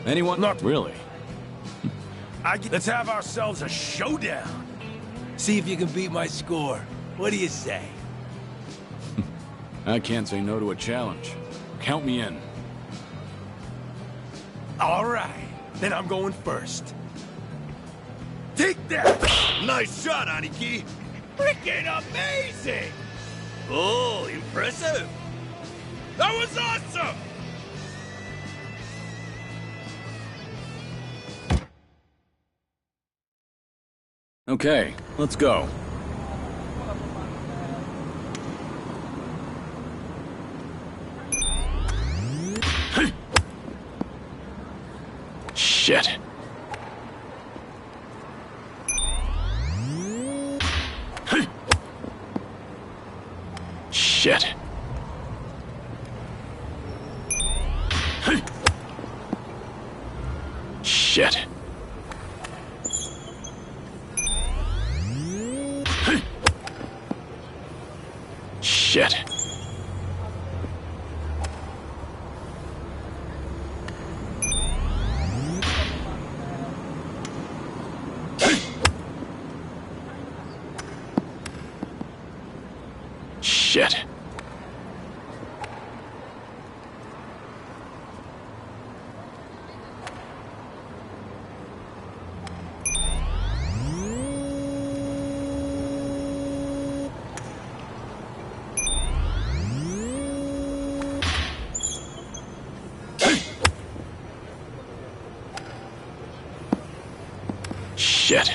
Anyone? Not really. Let's have ourselves a showdown. See if you can beat my score. What do you say? I can't say no to a challenge. Count me in. All right, then I'm going first. Take that! Nice shot, Aniki! Freaking amazing! Oh, impressive! That was awesome! Okay, let's go. Shit. Shit. Shit. Shit. Shit. Shit.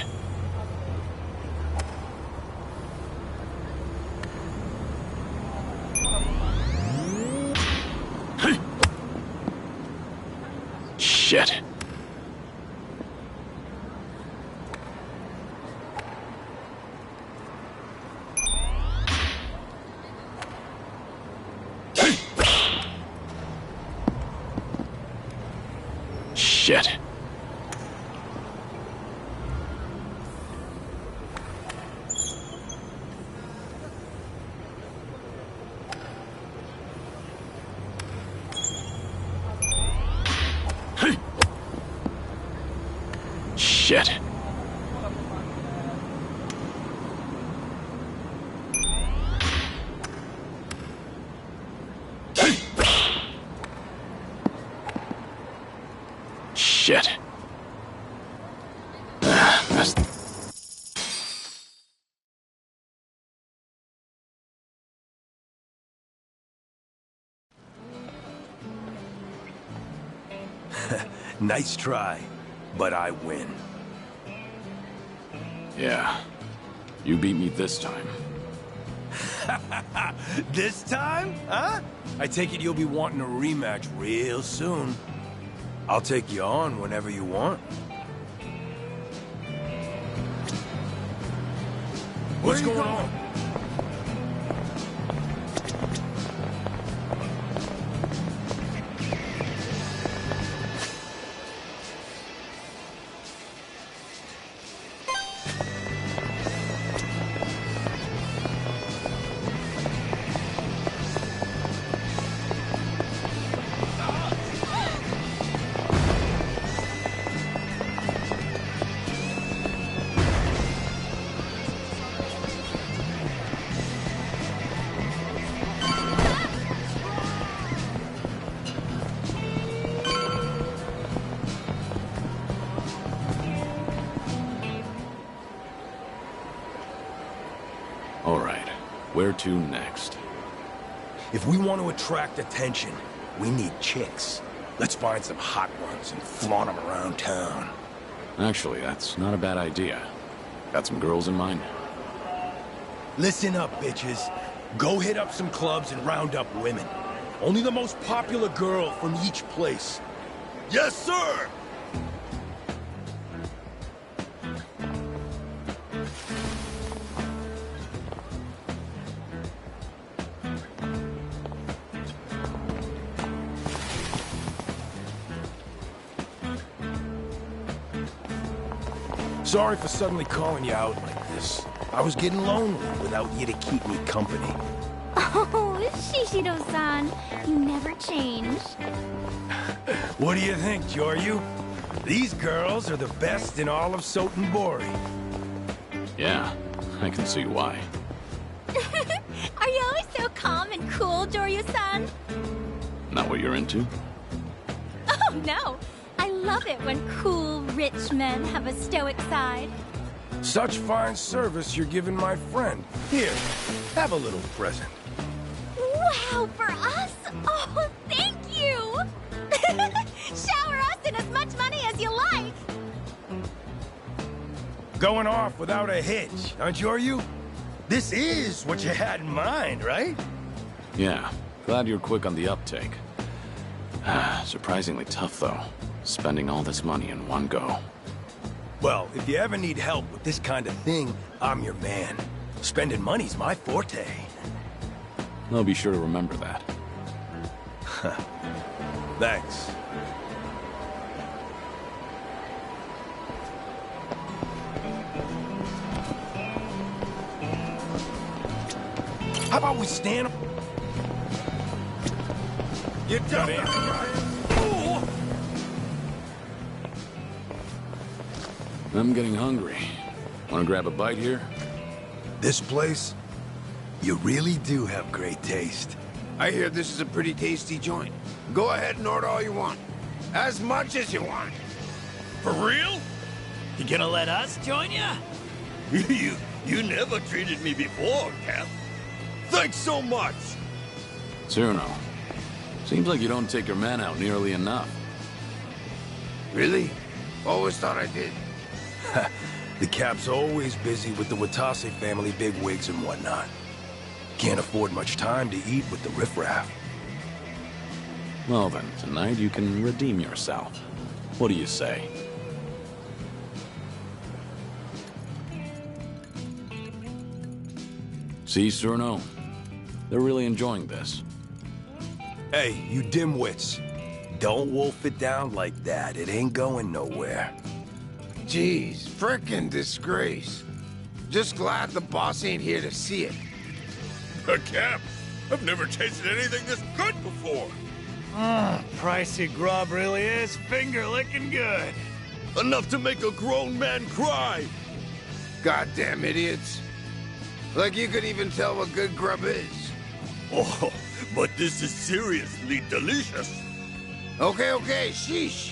Shit. Shit. Shit. Shit. That's... Nice try, but I win. Yeah. You beat me this time. This time? Huh? I take it you'll be wanting a rematch real soon. I'll take you on whenever you want. What's going on? All right. Where to next? If we want to attract attention, we need chicks. Let's find some hot ones and flaunt them around town. Actually, that's not a bad idea. Got some girls in mind? Listen up, bitches. Go hit up some clubs and round up women. Only the most popular girl from each place. Yes, sir! Sorry for suddenly calling you out like this. I was getting lonely without you to keep me company. Oh, Shishido-san, you never change. What do you think, Joryu? These girls are the best in all of Sotenbori. Yeah, I can see why. Are you always so calm and cool, Joryu-san? Not what you're into? Oh, no. I love it when cool, rich men have a stoic side. Such fine service you're giving my friend. Here, have a little present. Wow, for us? Oh, thank you! Shower us in as much money as you like! Going off without a hitch, aren't you? This is what you had in mind, right? Yeah, glad you're quick on the uptake. Surprisingly tough, though. Spending all this money in one go. Well, if you ever need help with this kind of thing, I'm your man. Spending money's my forte. I'll be sure to remember that. Thanks. How about we stand... You got it. I'm getting hungry. Want to grab a bite here? This place? You really do have great taste. I hear this is a pretty tasty joint. Go ahead and order all you want. As much as you want. For real? You gonna let us join ya? You never treated me before, Cap. Thanks so much! Cyrano, seems like you don't take your men out nearly enough. Really? Always thought I did. The Cap's always busy with the Watase family bigwigs and whatnot. Can't afford much time to eat with the riffraff. Well then, tonight you can redeem yourself. What do you say? See, Cyrano? They're really enjoying this. Hey, you dimwits. Don't wolf it down like that. It ain't going nowhere. Jeez, frickin' disgrace. Just glad the boss ain't here to see it. Cap, I've never tasted anything this good before. Pricey grub really is finger-licking good. Enough to make a grown man cry. Goddamn idiots. Like you could even tell what good grub is. Oh, but this is seriously delicious. Okay, sheesh.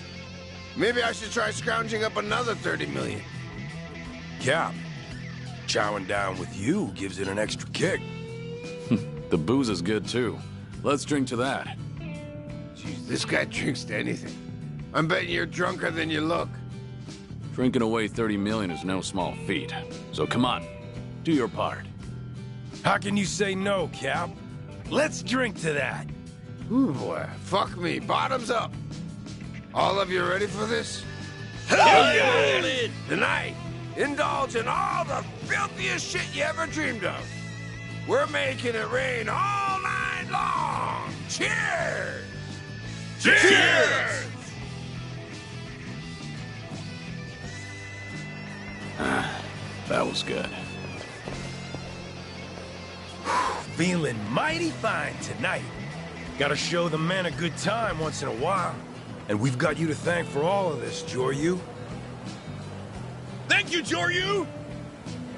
Maybe I should try scrounging up another 30 million. Cap, chowing down with you gives it an extra kick. The booze is good too. Let's drink to that. Jeez, this guy drinks to anything. I'm betting you're drunker than you look. Drinking away 30 million is no small feat. So come on, do your part. How can you say no, Cap? Let's drink to that. Ooh, boy. Fuck me. Bottoms up. All of you ready for this? Hell yeah! Tonight, indulge in all the filthiest shit you ever dreamed of. We're making it rain all night long. Cheers! Cheers! That was good. Feeling mighty fine tonight. Gotta show the men a good time once in a while. And we've got you to thank for all of this, Joryu. Thank you, Joryu!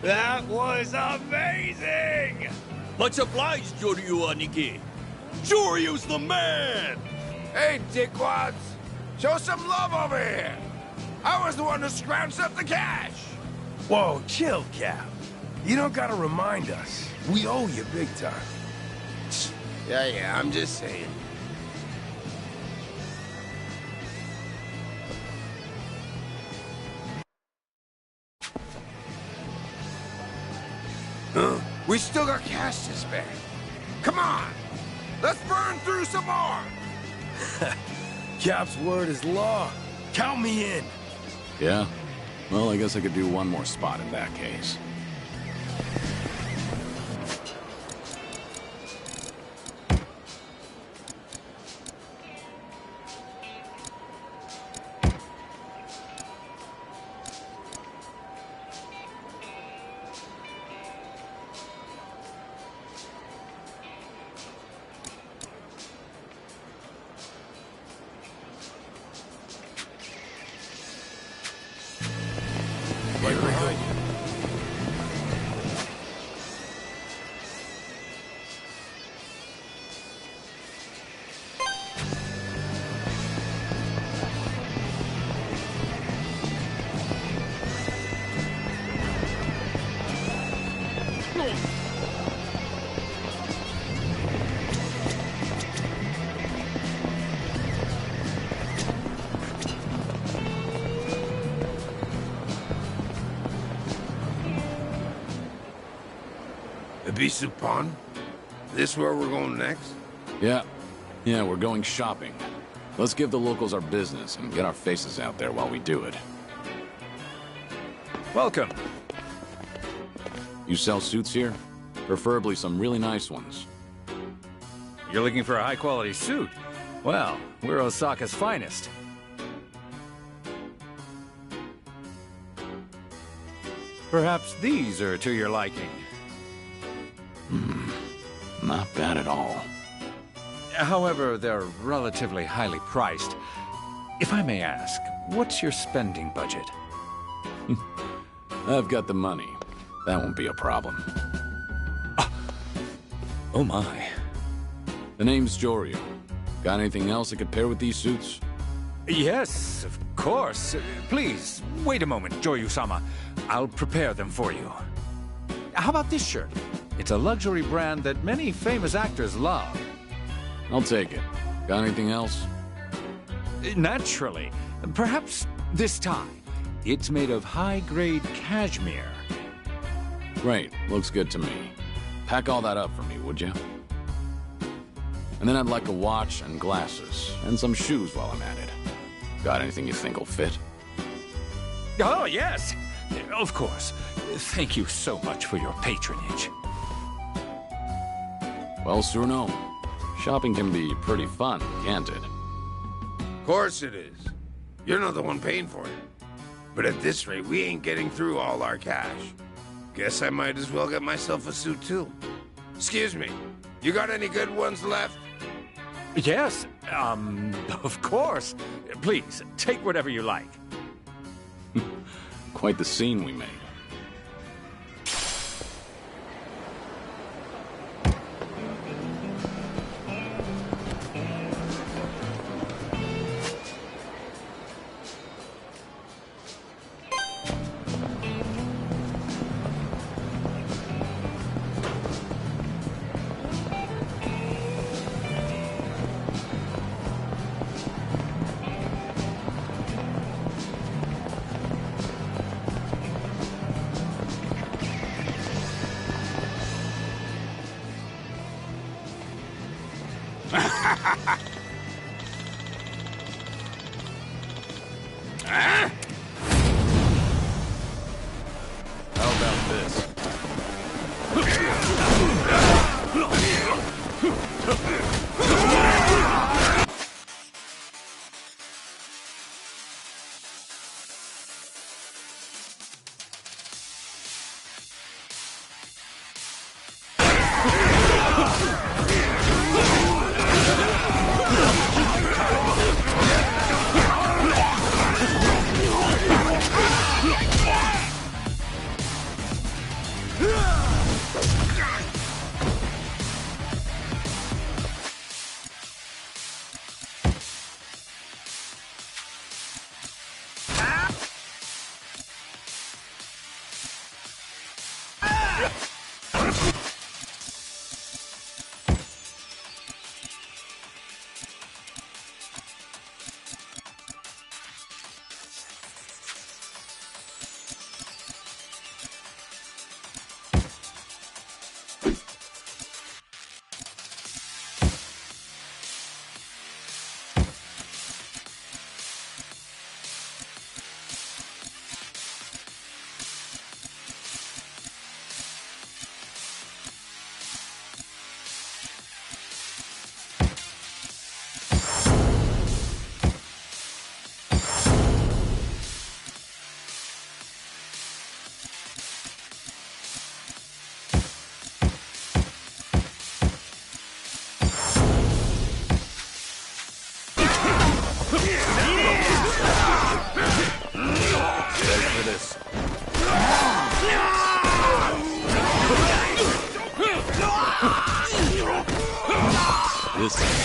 That was amazing! Much obliged, Joryu Aniki. Joryu's the man! Hey, dickwads. Show some love over here. I was the one who scrounged up the cash. Whoa, chill, Cap. You don't gotta remind us. We owe you big time. Yeah, I'm just saying. Huh? We still got cash to spare. Come on! Let's burn through some more! Cap's word is law. Count me in. Yeah? Well, I guess I could do one more spot in that case. Right behind you. Ibisupan? This where we're going next? Yeah, we're going shopping. Let's give the locals our business and get our faces out there while we do it. Welcome. You sell suits here? Preferably some really nice ones. You're looking for a high-quality suit? Well, we're Osaka's finest. Perhaps these are to your liking. Not bad at all. However, they're relatively highly priced. If I may ask, what's your spending budget? I've got the money. That won't be a problem. Oh my. The name's Joryu. Got anything else that could pair with these suits? Yes, of course. Please, wait a moment, Joryu-sama. I'll prepare them for you. How about this shirt? It's a luxury brand that many famous actors love. I'll take it. Got anything else? Naturally. Perhaps this tie. It's made of high-grade cashmere. Great. Looks good to me. Pack all that up for me, would you? And then I'd like a watch and glasses, and some shoes while I'm at it. Got anything you think will fit? Oh, yes! Of course. Thank you so much for your patronage. Well, Surno, shopping can be pretty fun, can't it? Of course it is. You're not the one paying for it. But at this rate, we ain't getting through all our cash. Guess I might as well get myself a suit, too. Excuse me, you got any good ones left? Yes, of course. Please, take whatever you like. Quite the scene we made. How about this? This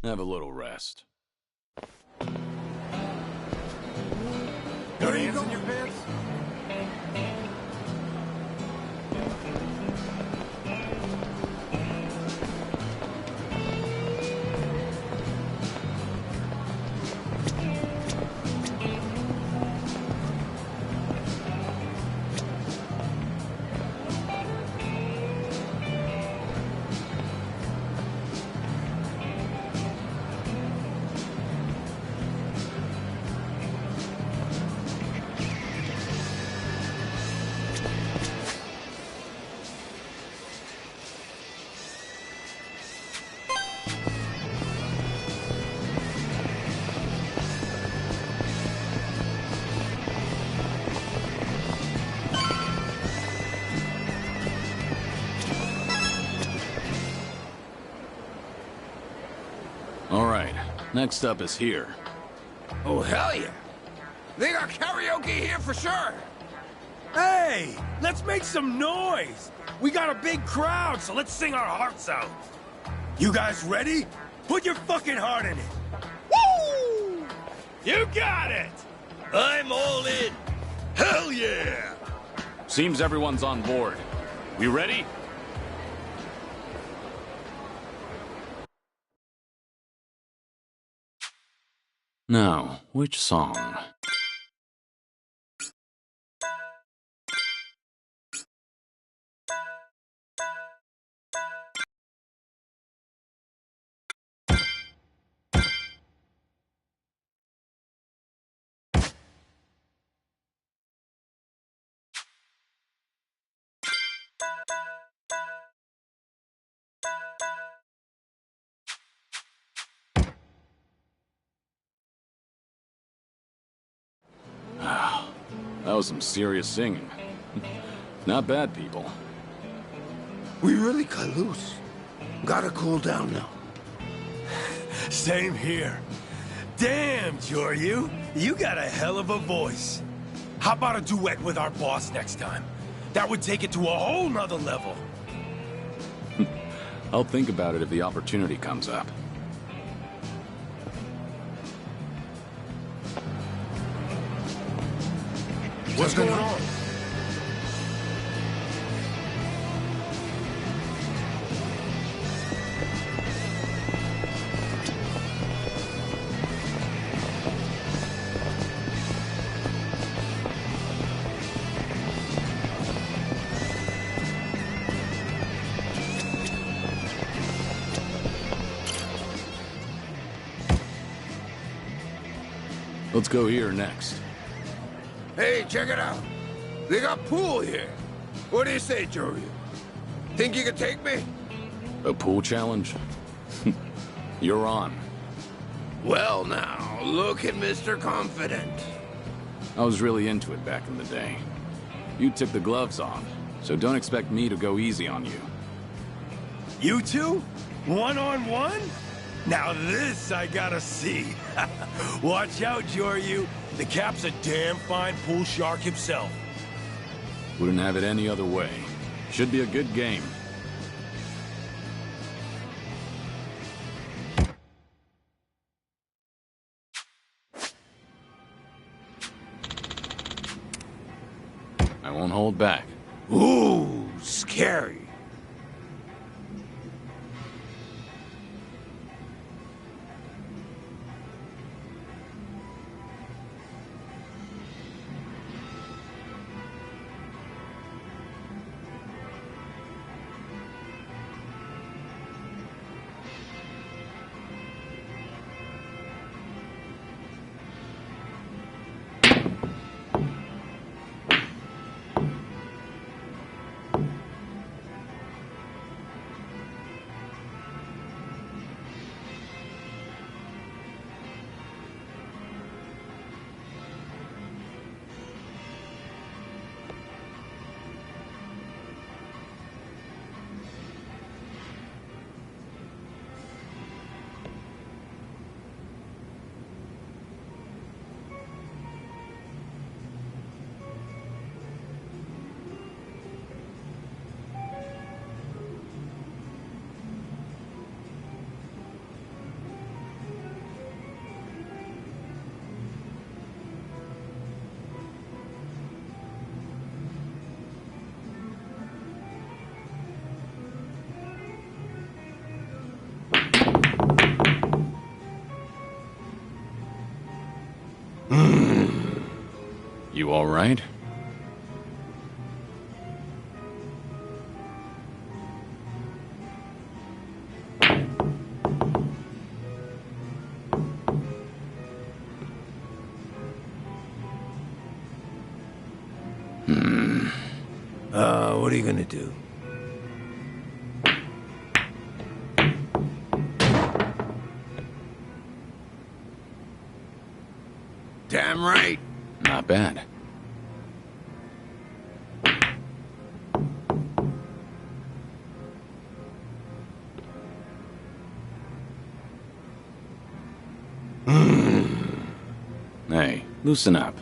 Let's have a little rest. Got hands in your pants? Next up is here. Oh, hell yeah. They got karaoke here for sure. Hey, let's make some noise. We got a big crowd, so let's sing our hearts out. You guys ready? Put your fucking heart in it. Woo! You got it! I'm all in. Hell yeah! Seems everyone's on board. We ready? Now, which song? That was some serious singing. Not bad, people. We really cut loose. Gotta cool down now. Same here. Damn, Joryu. You got a hell of a voice. How about a duet with our boss next time? That would take it to a whole nother level. I'll think about it if the opportunity comes up. What's going on? Let's go here next. Hey, check it out. They got pool here. What do you say, Joryu? Think you can take me? A pool challenge? You're on. Well now, look at Mr. Confident. I was really into it back in the day. You took the gloves off, so don't expect me to go easy on you. You two? One-on-one? Now this I gotta see. Watch out, Joryu. The Cap's a damn fine pool shark himself. Wouldn't have it any other way. Should be a good game. I won't hold back. Ooh, scary. You all right? What are you gonna do? Damn right. Not bad. Hey, loosen up.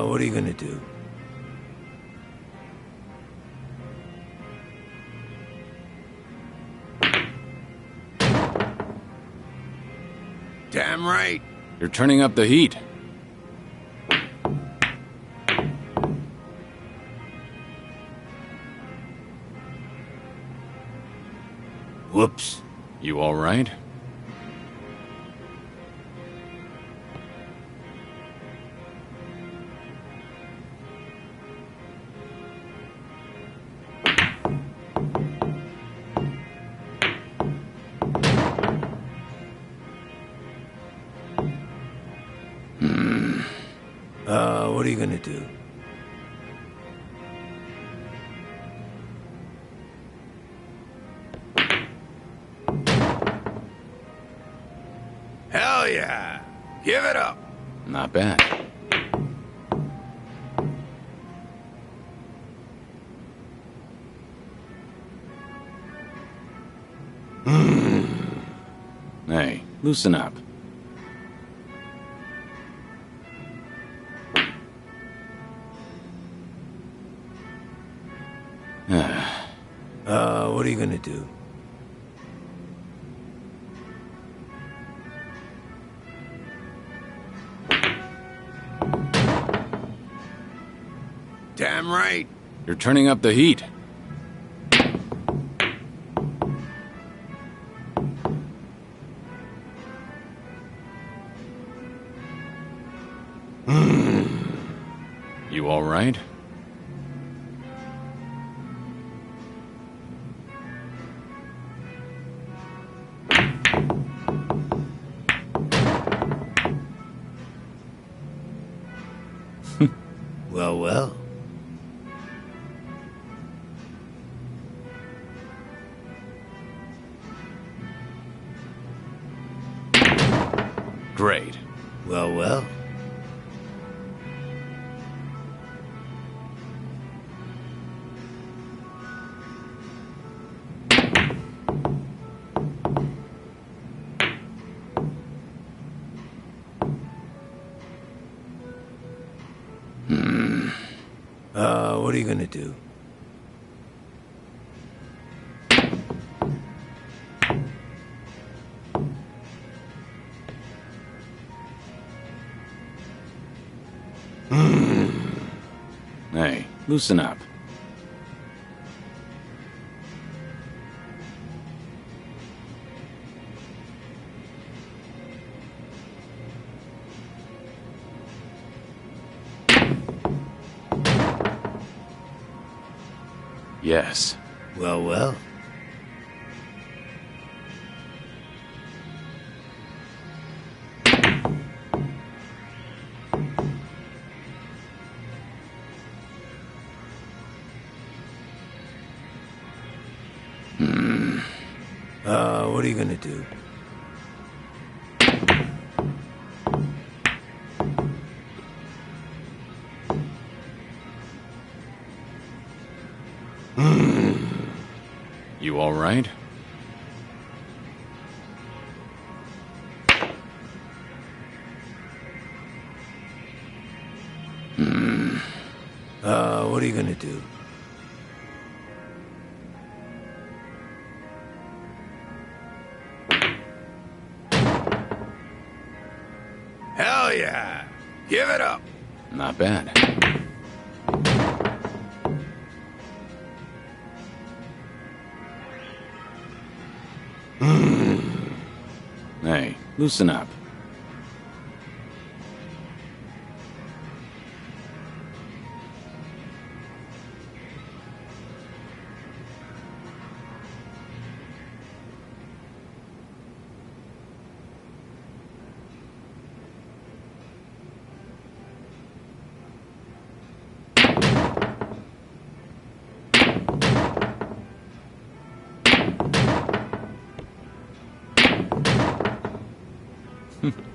What are you gonna do? Damn right. You're turning up the heat. Whoops. You all right? What are you gonna do? Hell yeah! Give it up! Not bad. Hey, loosen up. What are you gonna do? Damn right. You're turning up the heat. You all right? Well. Great. Well. What are you gonna do? Hey, loosen up. Yes. Well. What are you gonna do? You all right? What are you gonna do? Hell yeah! Give it up! Not bad. Hey, loosen up.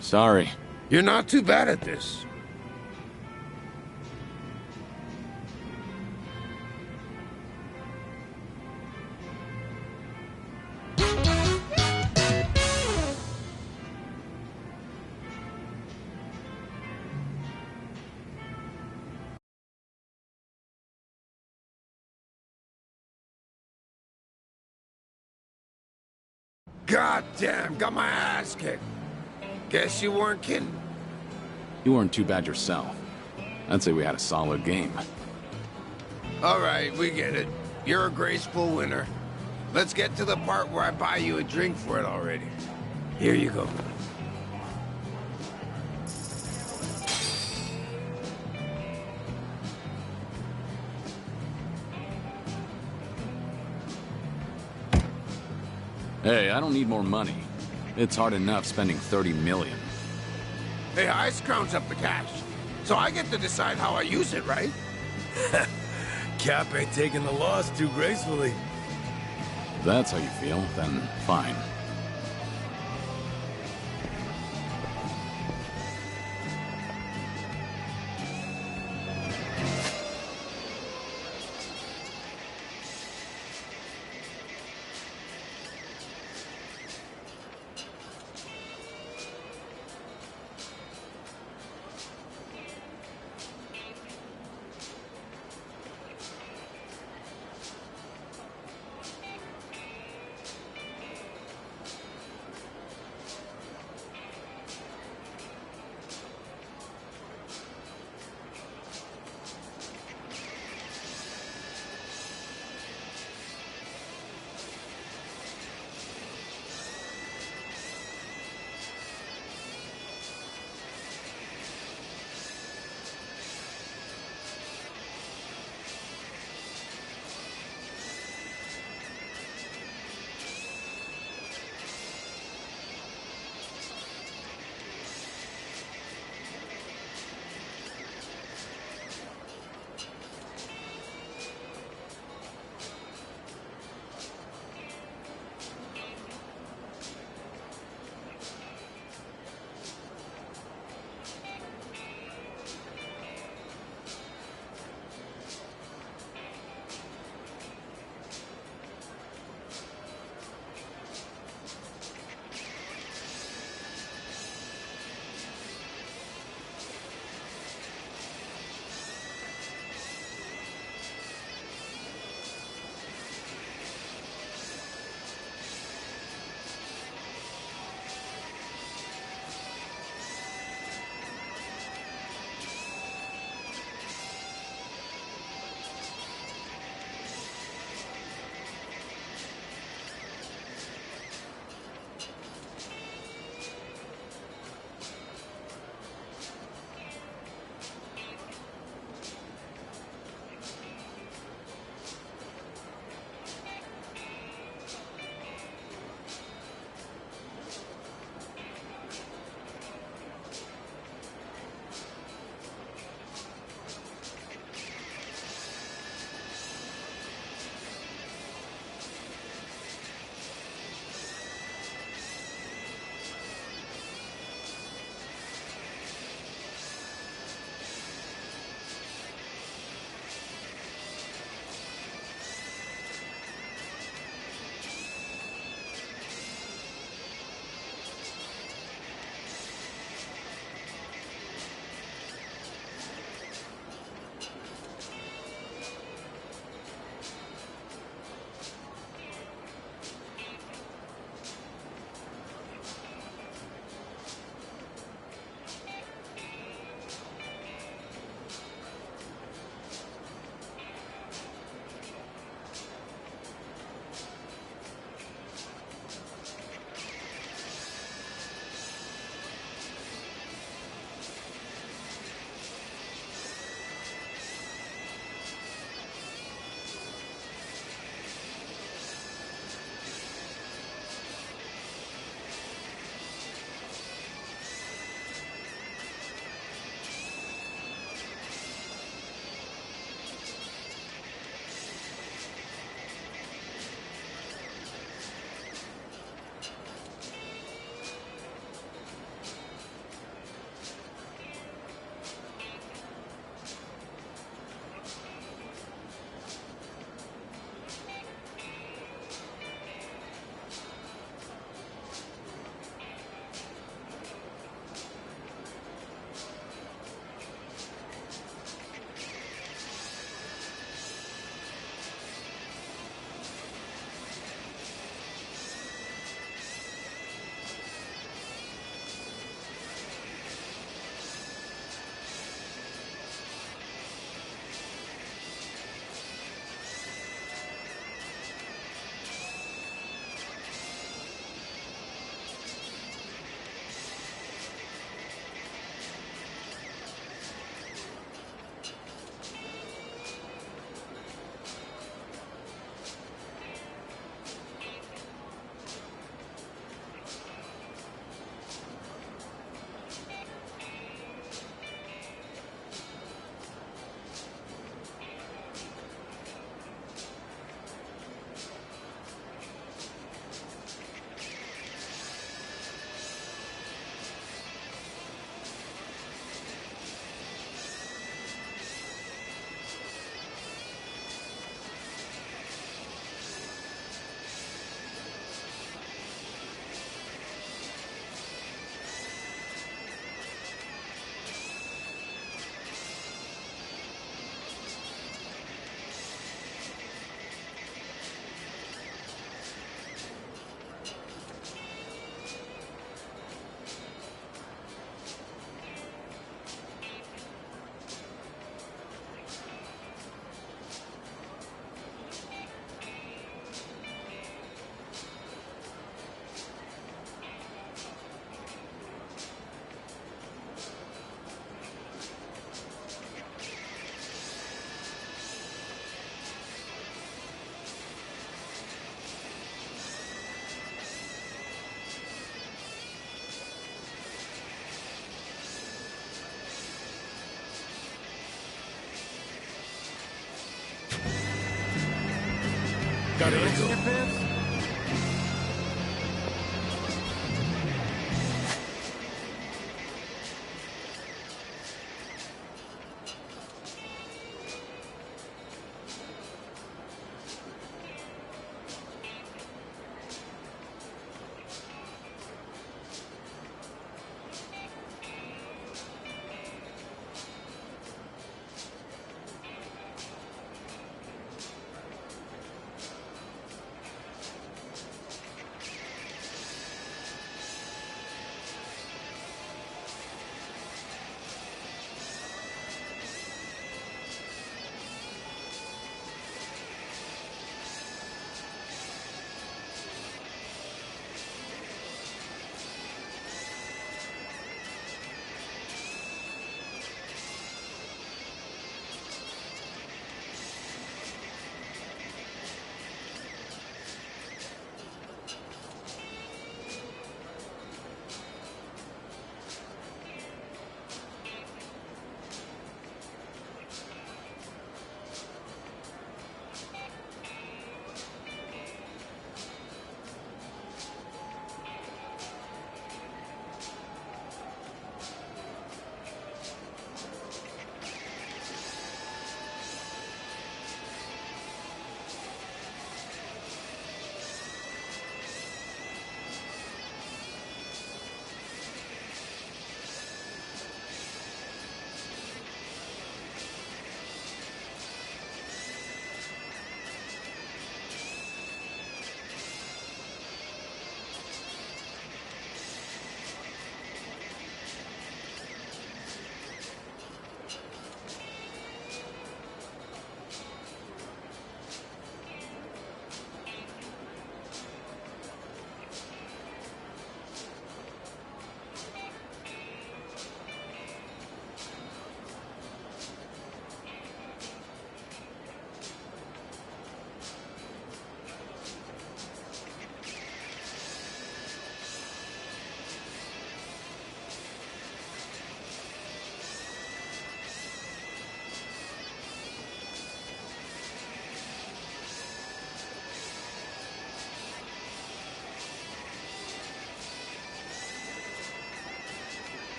Sorry. You're not too bad at this. God damn, got my ass kicked. Guess you weren't kidding. You weren't too bad yourself. I'd say we had a solid game. All right, we get it. You're a graceful winner. Let's get to the part where I buy you a drink for it already. Here you go. Hey, I don't need more money. It's hard enough spending 30 million. Hey, I scrounge up the cash, so I get to decide how I use it, right? Cap ain't taking the loss too gracefully. If that's how you feel, then fine. Got ants in your pants?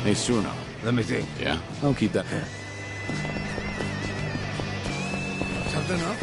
Hey, Surno. Let me think. Yeah? I'll keep that. Something up?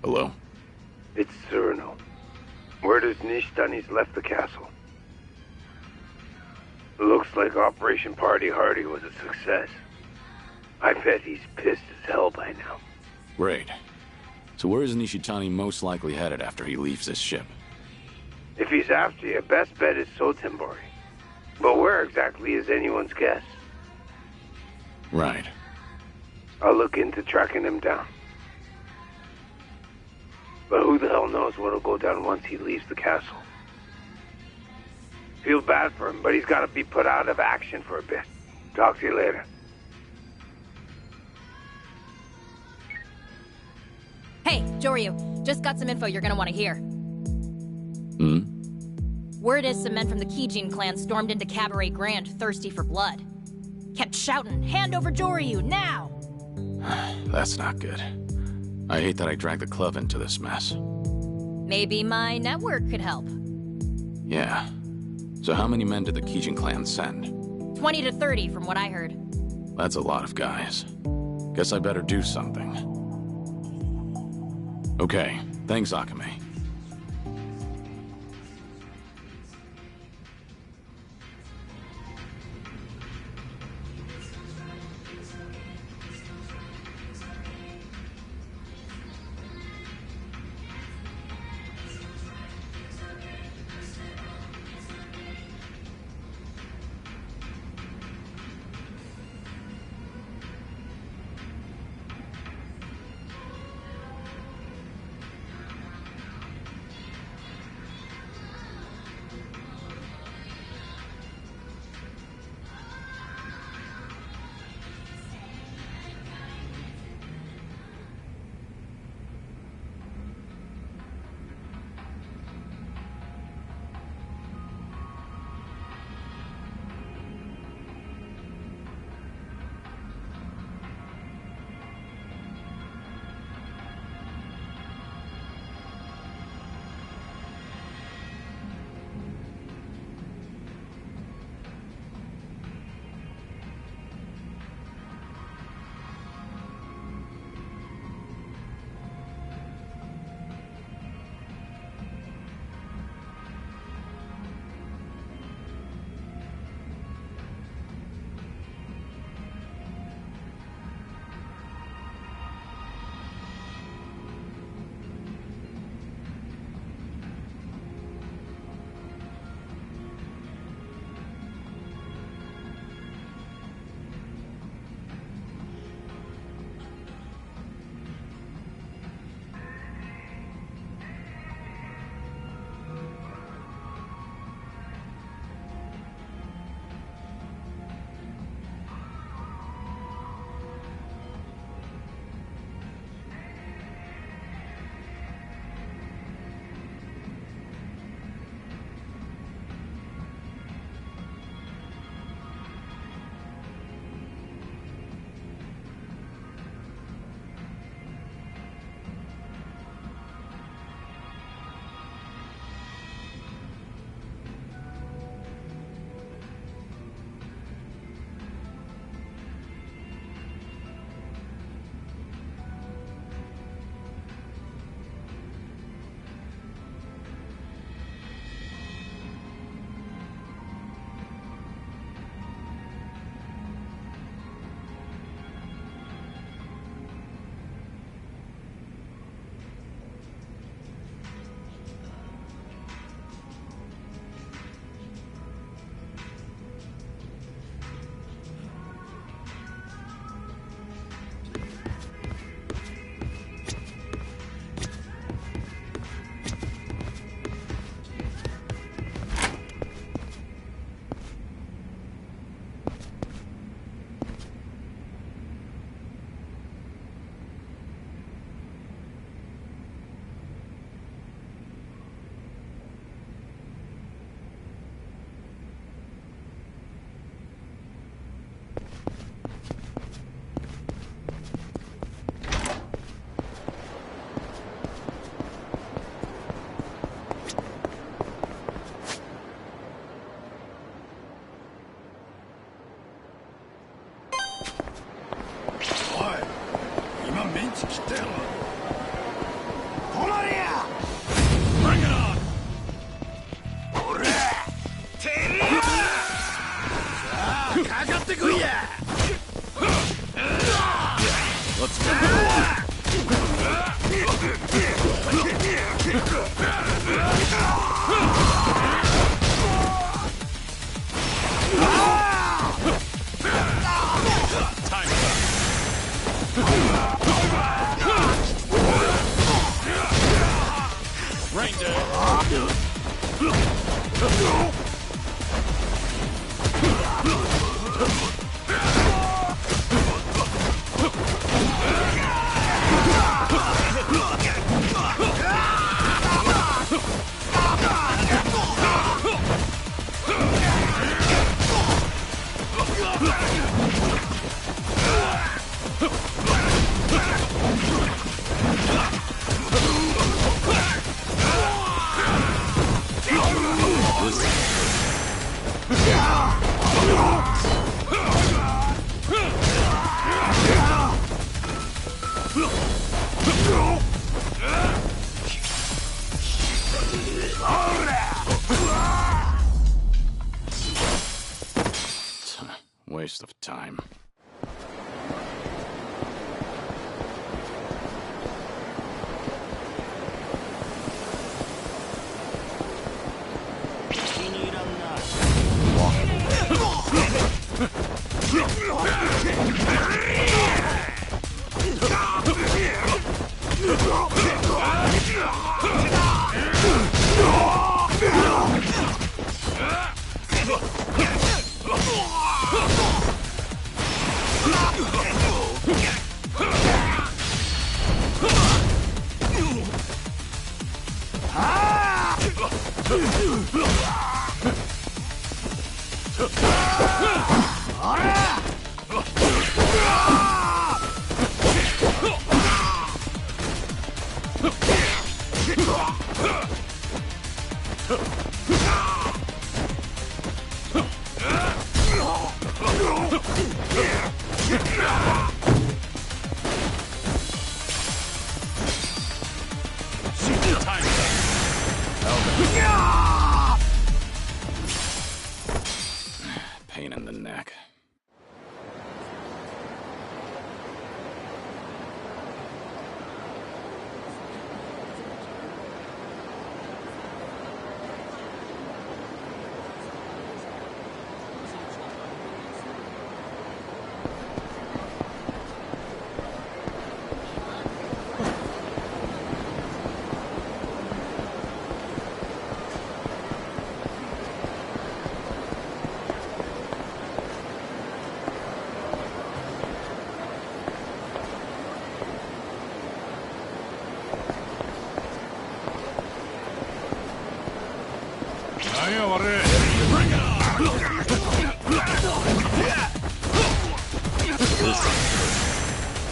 Hello? It's Cyrano. Word is Nishitani's left the castle. Looks like Operation Party Hardy was a success. I bet he's pissed as hell by now. Great. So where is Nishitani most likely headed after he leaves this ship? If he's after you, best bet is Sotenbori. But where exactly is anyone's guess? Right. I'll look into tracking him down. But who the hell knows what'll go down once he leaves the castle. Feel bad for him, but he's gotta be put out of action for a bit. Talk to you later. Hey, Joryu, just got some info you're gonna want to hear. Hmm? Word is some men from the Kijin clan stormed into Cabaret Grand thirsty for blood. Kept shouting, "Hand over Joryu, now!" That's not good. I hate that I dragged the club into this mess. Maybe my network could help. Yeah. So how many men did the Kijin clan send? 20 to 30 from what I heard. That's a lot of guys. Guess I better do something. Okay, thanks, Akame. Still. Bring it on! Let's go. Waste of time. Pain in the neck.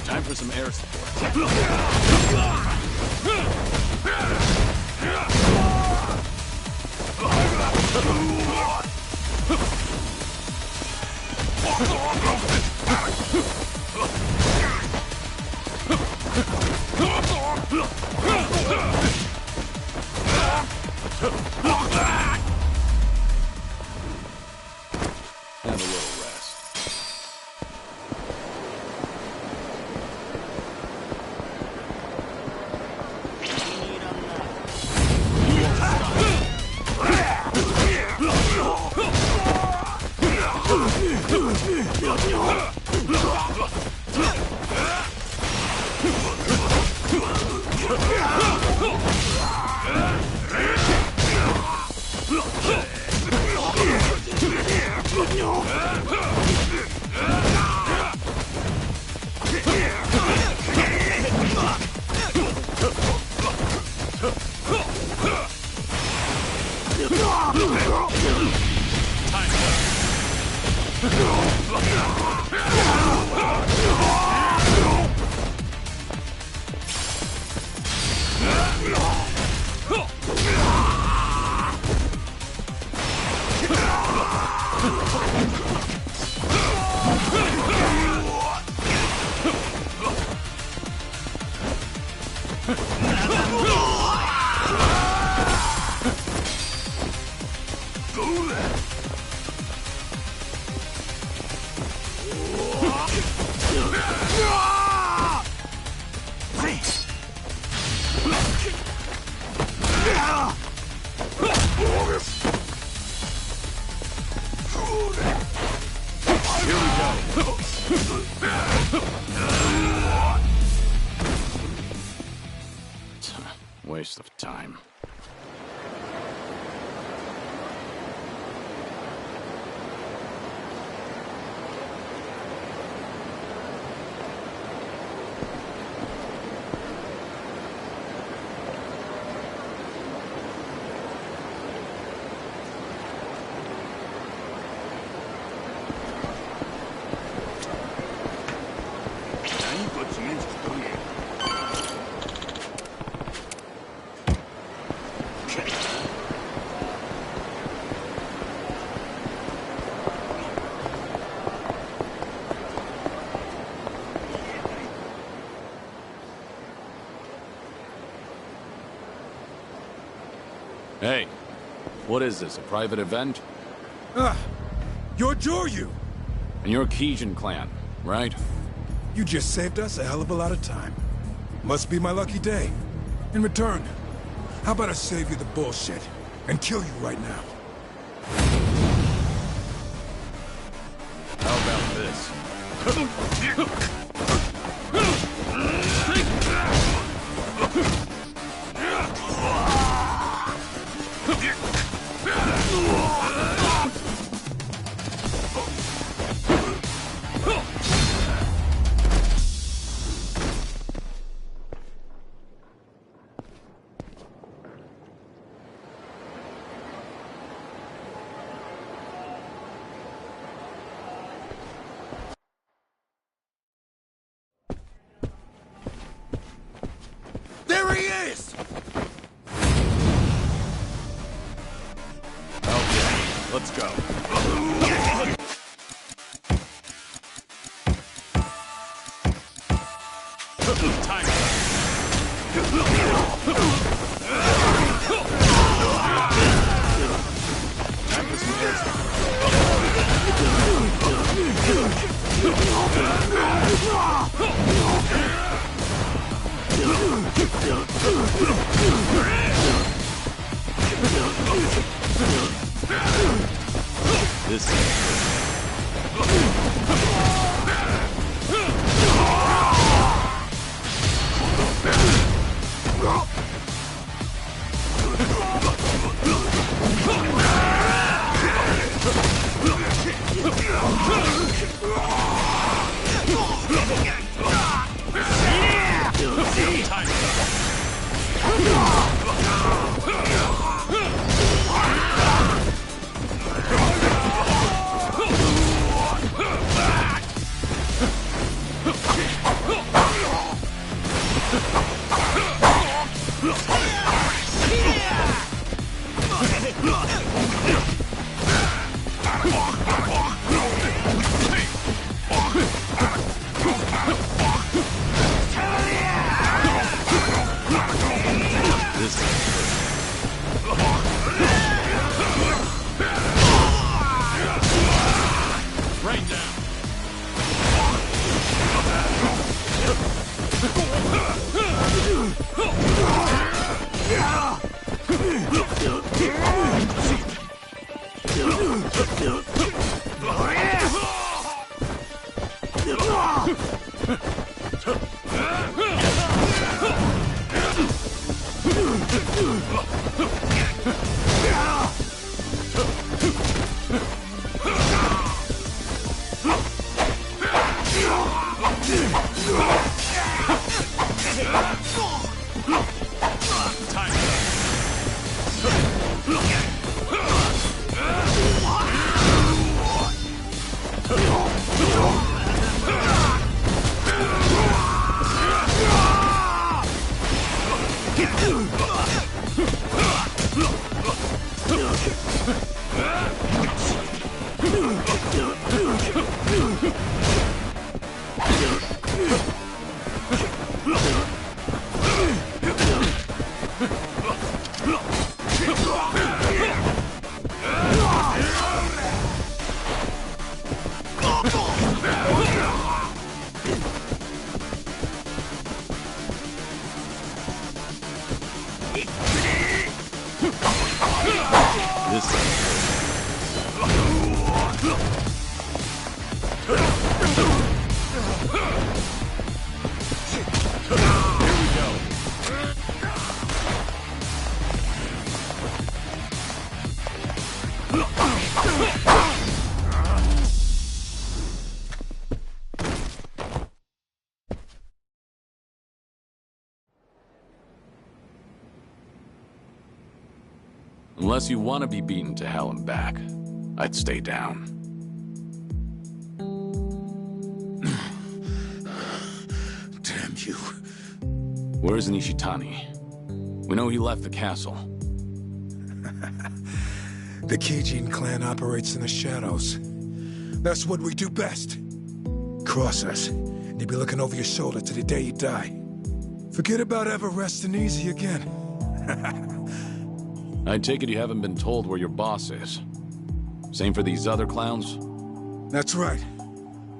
Time for some air support. And a little rest. Waste of time. Hey, what is this, a private event? You're Joryu! And you're Kijin clan, right? You just saved us a hell of a lot of time. Must be my lucky day. In return, how about I save you the bullshit and kill you right now? How about this? There he is! Okay, let's go. Time. This Unless you want to be beaten to hell and back, I'd stay down. Damn you. Where's Nishitani? We know he left the castle. The Kijin clan operates in the shadows. That's what we do best. Cross us, and you'll be looking over your shoulder to the day you die. Forget about ever resting easy again. I take it you haven't been told where your boss is. Same for these other clowns? That's right.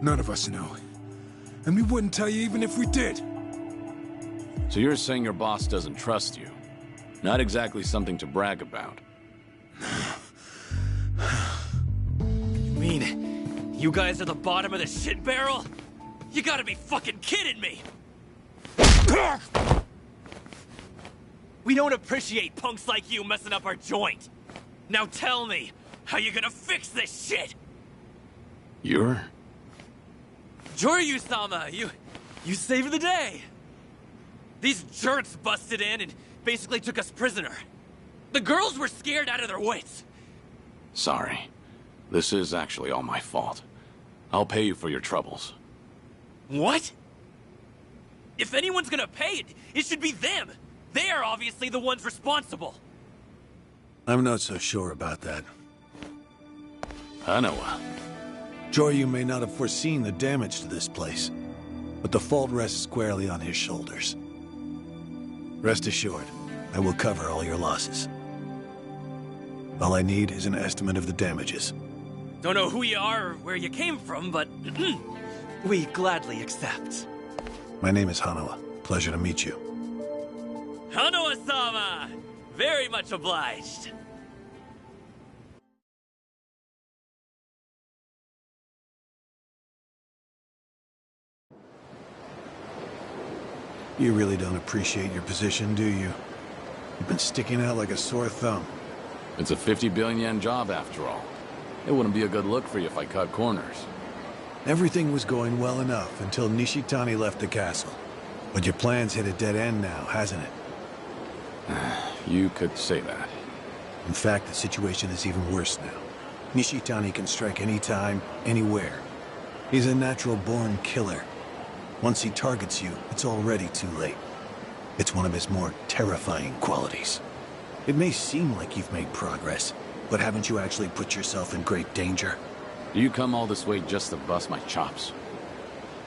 None of us know. And we wouldn't tell you even if we did. So you're saying your boss doesn't trust you? Not exactly something to brag about. You mean you guys are the bottom of the shit barrel? You gotta be fucking kidding me! We don't appreciate punks like you messing up our joint. Now tell me, how you gonna fix this shit? You're? Joryu-sama, you saved the day. These jerks busted in and basically took us prisoner. The girls were scared out of their wits. Sorry. This is actually all my fault. I'll pay you for your troubles. What? If anyone's gonna pay it, it should be them. They are obviously the ones responsible. I'm not so sure about that. Hanawa. Joryu may not have foreseen the damage to this place, but the fault rests squarely on his shoulders. Rest assured, I will cover all your losses. All I need is an estimate of the damages. Don't know who you are or where you came from, but we gladly accept. My name is Hanawa. Pleasure to meet you. Hanawa-sama! Very much obliged. You really don't appreciate your position, do you? You've been sticking out like a sore thumb. It's a 50 billion yen job after all. It wouldn't be a good look for you if I cut corners. Everything was going well enough until Nishitani left the castle. But your plan's hit a dead end now, hasn't it? You could say that. In fact, the situation is even worse now. Nishitani can strike anytime, anywhere. He's a natural-born killer. Once he targets you, it's already too late. It's one of his more terrifying qualities. It may seem like you've made progress, but haven't you actually put yourself in great danger? Do you come all this way just to bust my chops?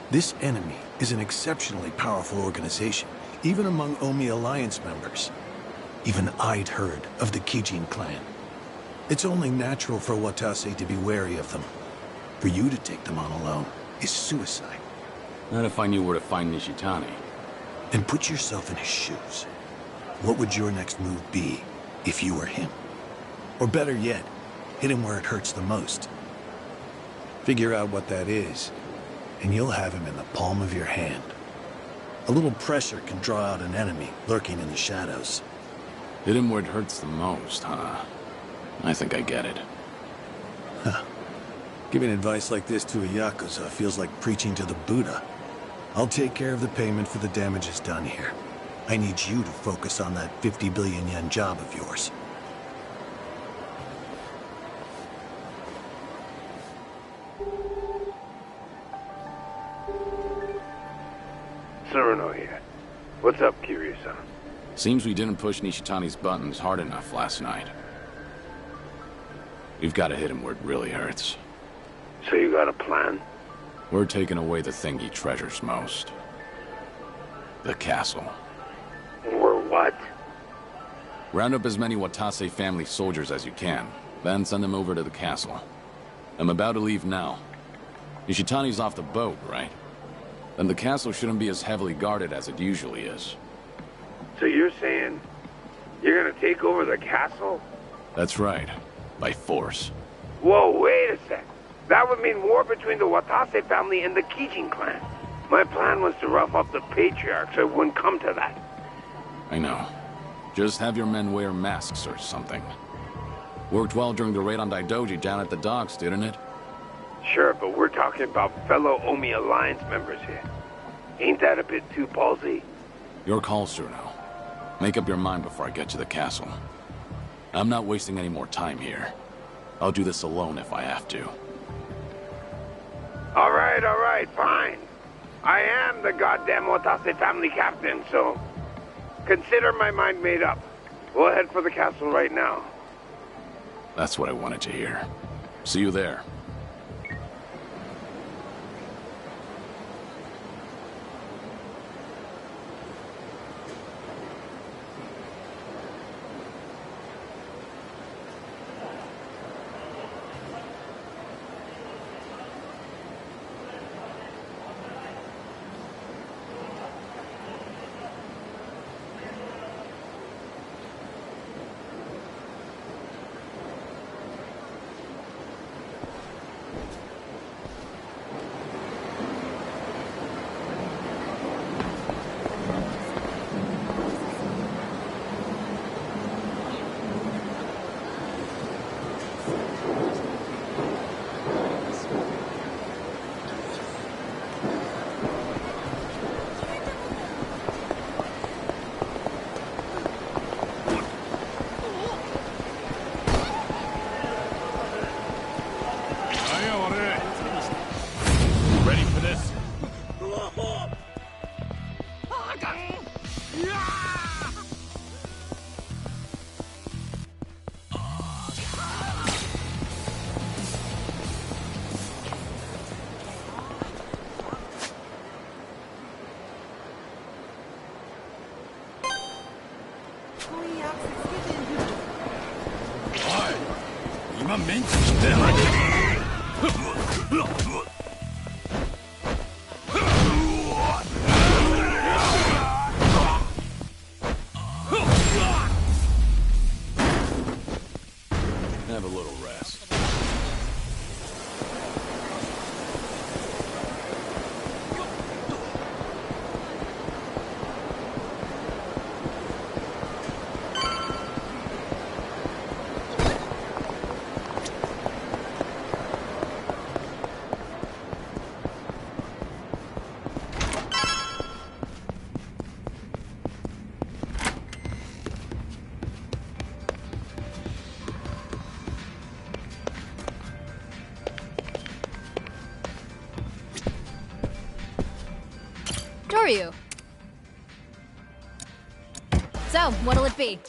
This enemy is an exceptionally powerful organization, even among Omi Alliance members. Even I'd heard of the Kijin clan. It's only natural for Watase to be wary of them. For you to take them on alone is suicide. Not if I knew where to find Nishitani. Then put yourself in his shoes. What would your next move be if you were him? Or better yet, hit him where it hurts the most. Figure out what that is, and you'll have him in the palm of your hand. A little pressure can draw out an enemy lurking in the shadows. Hit him where it hurts the most, huh? I think I get it. Huh. Giving advice like this to a Yakuza feels like preaching to the Buddha. I'll take care of the payment for the damages done here. I need you to focus on that 50 billion yen job of yours. Tsuruno here. What's up, Kiryu-san? Seems we didn't push Nishitani's buttons hard enough last night. We've got to hit him where it really hurts. So you got a plan? We're taking away the thing he treasures most. The castle. Or what? Round up as many Watase family soldiers as you can, then send them over to the castle. I'm about to leave now. Nishitani's off the boat, right? Then the castle shouldn't be as heavily guarded as it usually is. So you're saying you're gonna take over the castle? That's right. By force. Whoa, wait a sec. That would mean war between the Watase family and the Kijin clan. My plan was to rough up the patriarch so it wouldn't come to that. I know. Just have your men wear masks or something. Worked well during the raid on Daidoji down at the docks, didn't it? Sure, but we're talking about fellow Omi Alliance members here. Ain't that a bit too ballsy? Your call, Tsuruno. Make up your mind before I get to the castle. I'm not wasting any more time here. I'll do this alone if I have to. All right, fine. I am the goddamn Watase family captain, so consider my mind made up. We'll head for the castle right now. That's what I wanted to hear. See you there. Ready for this? Have a little rest. Doryu. So, what'll it be?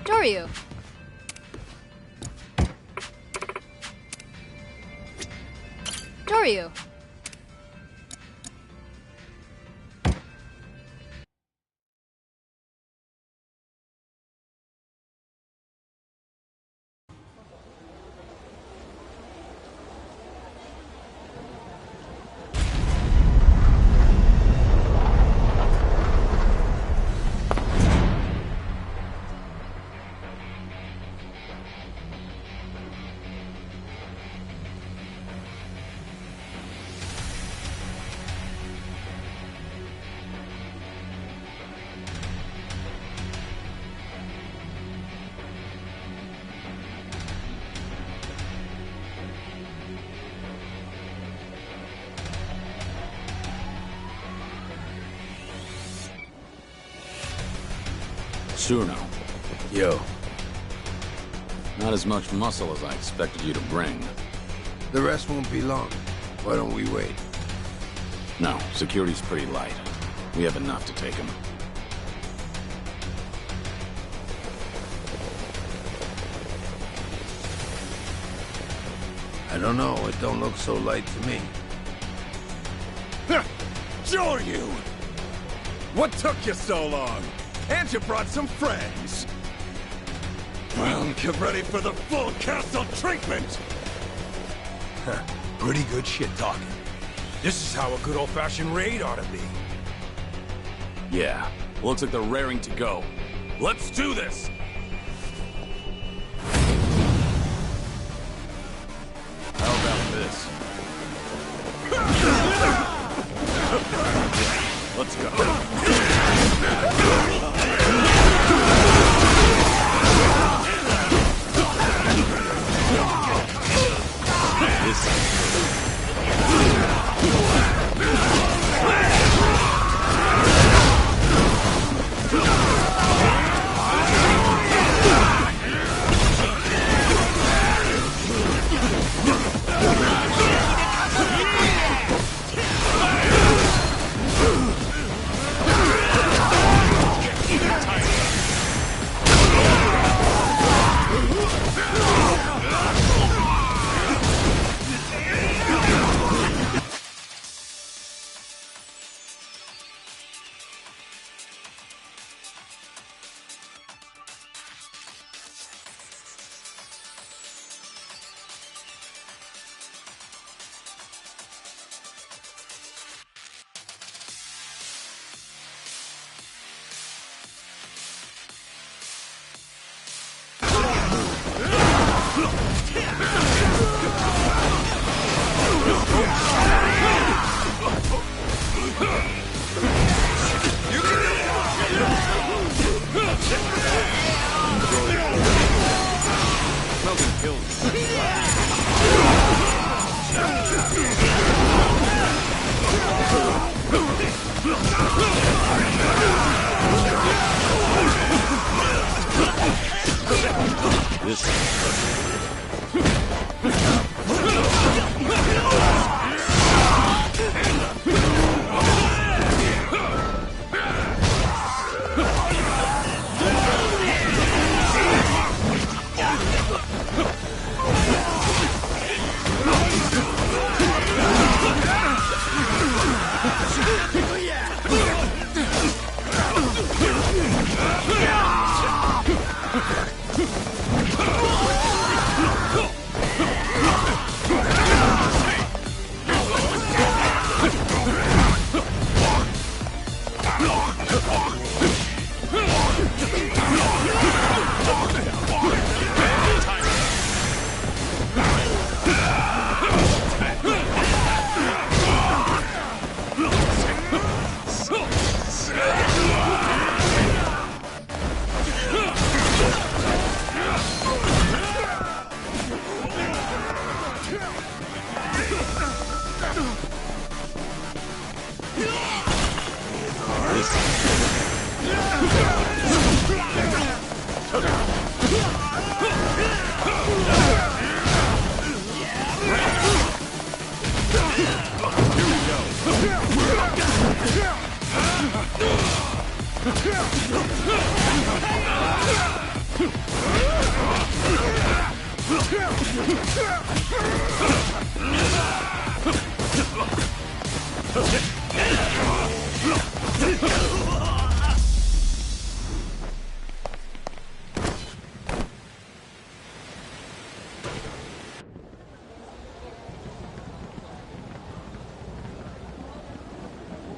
Doryu. Doryu. Surno. Yo. Not as much muscle as I expected you to bring. The rest won't be long. Why don't we wait? No, security's pretty light. We have enough to take him. I don't know. It don't look so light to me. Joryu! What took you so long? And you brought some friends. Well, get ready for the full castle treatment! Pretty good shit talking. This is how a good old-fashioned raid ought to be. Yeah, looks like they're raring to go. Let's do this! How about this? Let's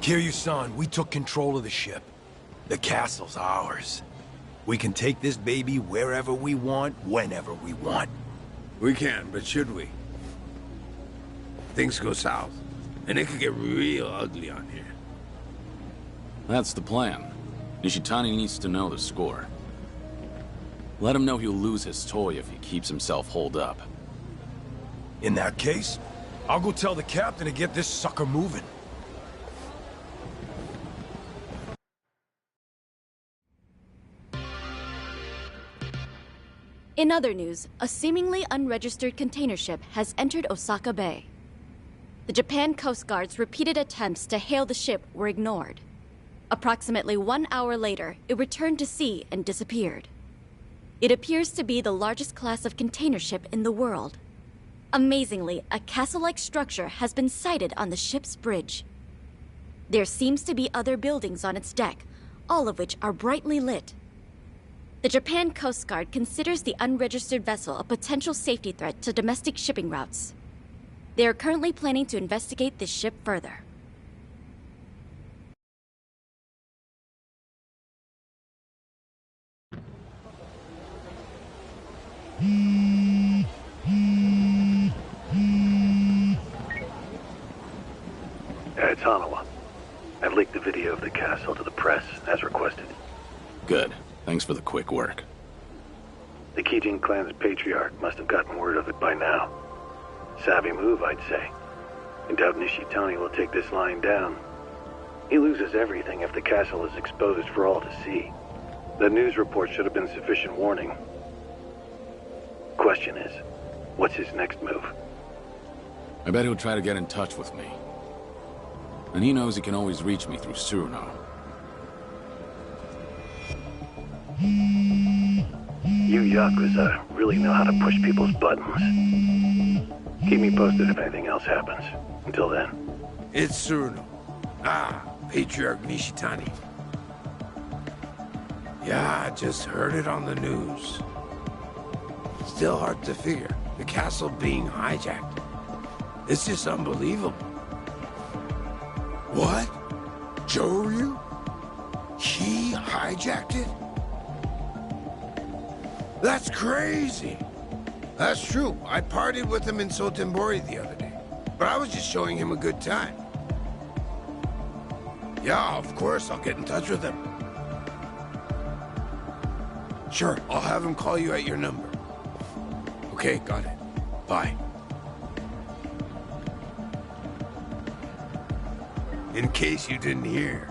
Kiryu-san, we took control of the ship. The castle's ours. We can take this baby wherever we want, whenever we want. We can, but should we? Things go south, and it could get real ugly on here. That's the plan. Nishitani needs to know the score. Let him know he'll lose his toy if he keeps himself holed up. In that case, I'll go tell the captain to get this sucker moving. In other news, a seemingly unregistered container ship has entered Osaka Bay. The Japan Coast Guard's repeated attempts to hail the ship were ignored. Approximately 1 hour later, it returned to sea and disappeared. It appears to be the largest class of container ship in the world. Amazingly, a castle-like structure has been sighted on the ship's bridge. There seems to be other buildings on its deck, all of which are brightly lit. The Japan Coast Guard considers the unregistered vessel a potential safety threat to domestic shipping routes. They are currently planning to investigate this ship further. It's Hanawa. I've leaked the video of the castle to the press, as requested. Good. Thanks for the quick work. The Kijin clan's patriarch must have gotten word of it by now. Savvy move, I'd say. I doubt Nishitani will take this lying down. He loses everything if the castle is exposed for all to see. The news report should have been sufficient warning. Question is, what's his next move? I bet he'll try to get in touch with me. And he knows he can always reach me through Suruno. You Yakuza really know how to push people's buttons. Keep me posted if anything else happens. Until then. It's Suruno. Patriarch Nishitani. Yeah, I just heard it on the news. Still hard to figure. The castle being hijacked. It's just unbelievable. What? Joryu? He hijacked it? That's crazy! That's true. I partied with him in Sotenbori the other day. But I was just showing him a good time. Yeah, of course, I'll get in touch with him. Sure, I'll have him call you at your number. Okay, got it. Bye. In case you didn't hear,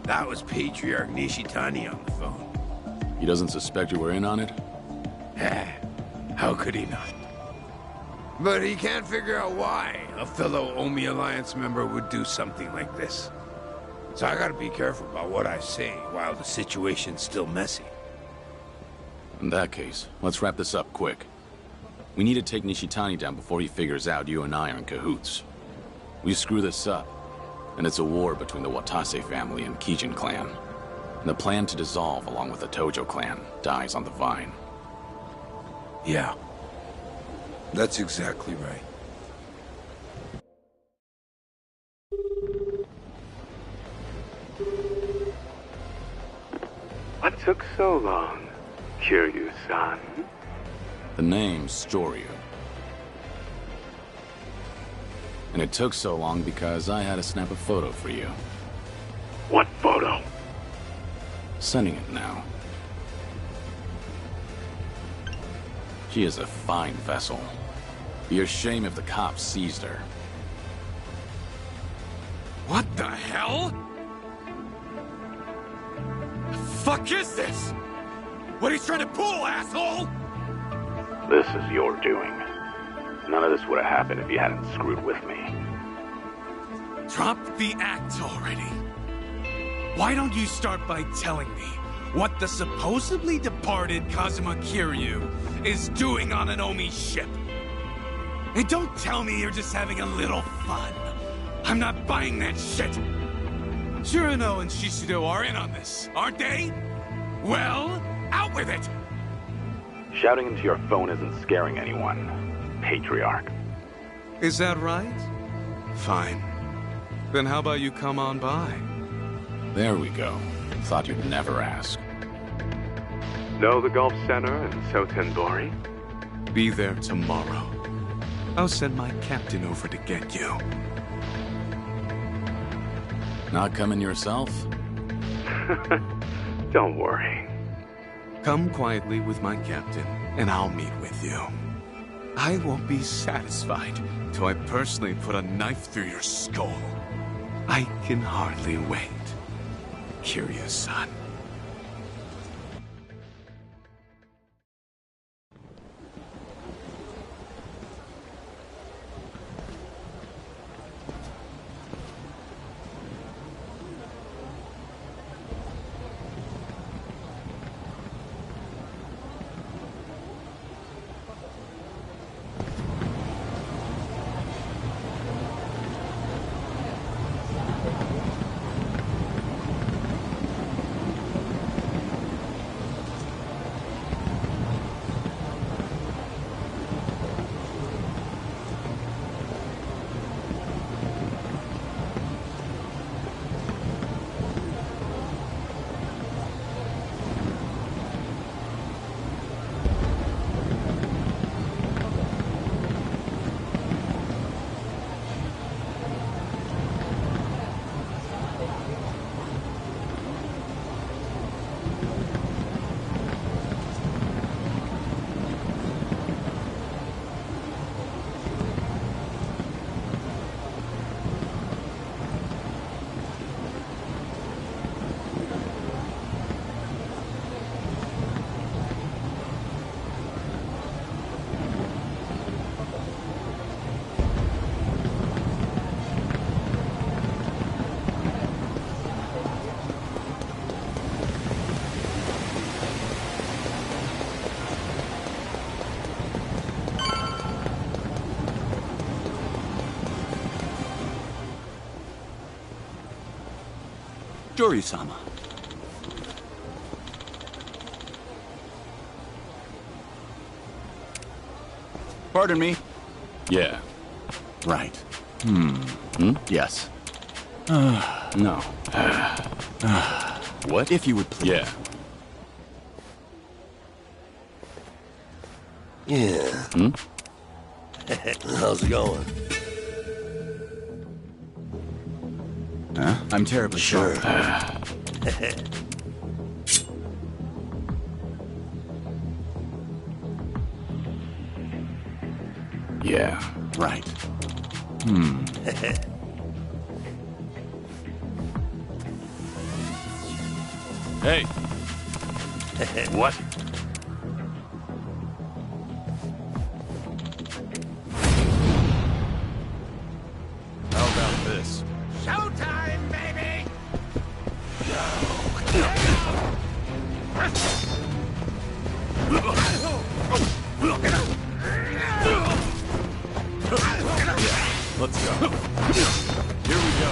that was Patriarch Nishitani on the phone. He doesn't suspect you were in on it? How could he not? But he can't figure out why a fellow Omi Alliance member would do something like this. So I gotta be careful about what I say while the situation's still messy. In that case, let's wrap this up quick. We need to take Nishitani down before he figures out you and I are in cahoots. We screw this up, and it's a war between the Watase family and Kijin clan. And the plan to dissolve along with the Tojo clan dies on the vine. Yeah. That's exactly right. What took so long, Kiryu-san? The name's Storyu. And it took so long because I had to snap a photo for you. What photo? Sending it now. She is a fine vessel. Be a shame if the cops seized her. What the hell? The fuck is this? What are you trying to pull, asshole? This is your doing. None of this would have happened if you hadn't screwed with me. Drop the act already. Why don't you start by telling me what the supposedly departed Kazuma Kiryu is doing on an Omi ship? And don't tell me you're just having a little fun. I'm not buying that shit. Shirano and Shishido are in on this, aren't they? Well, out with it! Shouting into your phone isn't scaring anyone, Patriarch. Is that right? Fine. Then how about you come on by? There we go. Thought you'd never ask. Know the Golf Center in Sotenbori? Be there tomorrow. I'll send my captain over to get you. Not coming yourself? Don't worry. Come quietly with my captain, and I'll meet with you. I won't be satisfied till I personally put a knife through your skull. I can hardly wait. Kiryu-san. Jori-sama. Pardon me? Yeah. Right. Yes. No. What? If you would please. Yeah. Yeah. Hmm? How's it going? Huh? I'm terribly Sure. sorry. Yeah. Right. Hey. What? How about this? Showtime, baby! Let's go. Here we go.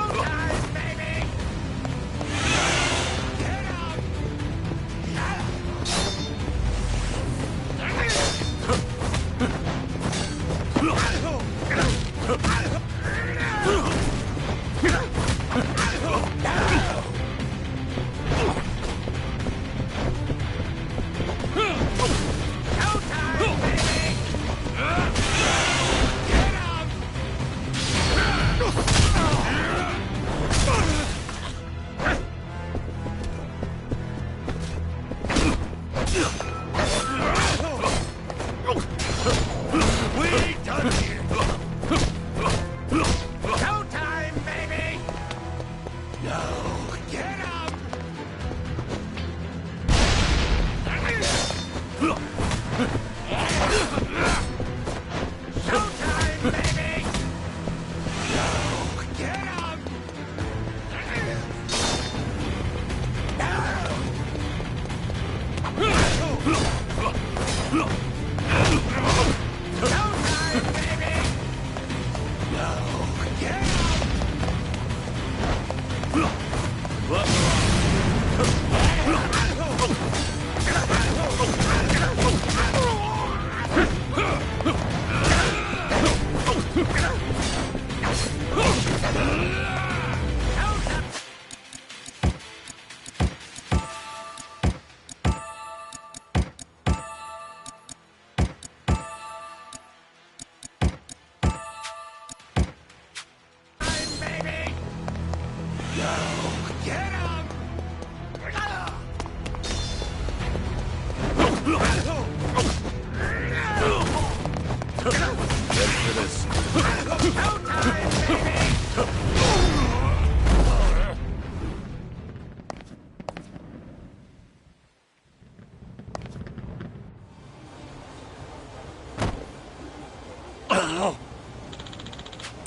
Showtime, baby! Showtime, baby! No, get up! Showtime, baby! No, get up! Showtime, baby! No, get baby! No, get up! Ready for this? Showtime, baby!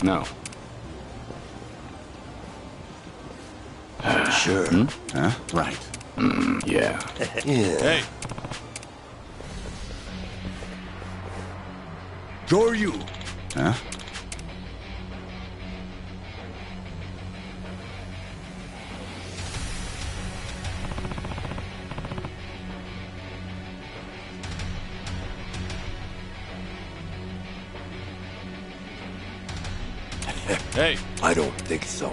No. Sure. Huh? Right. Yeah. Yeah. Hey. Joryu. Huh? Hey. I don't think so.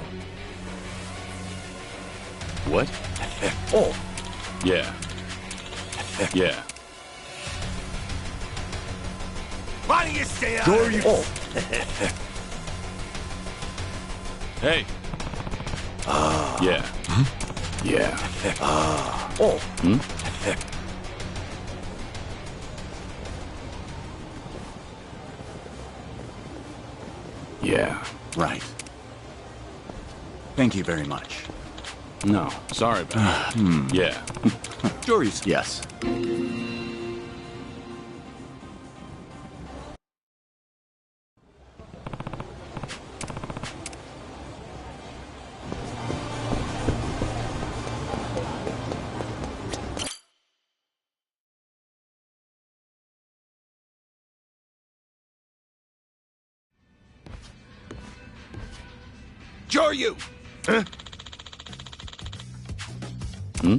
What? Oh. Yeah. Yeah. Why don't you stay out Joryu. Oh. Hey. Yeah. Yeah. Oh. Hmm? Yeah. Right. Thank you very much. No. Sorry about that. Yeah. Jory's. Yes. Joryu! Huh? Hmm?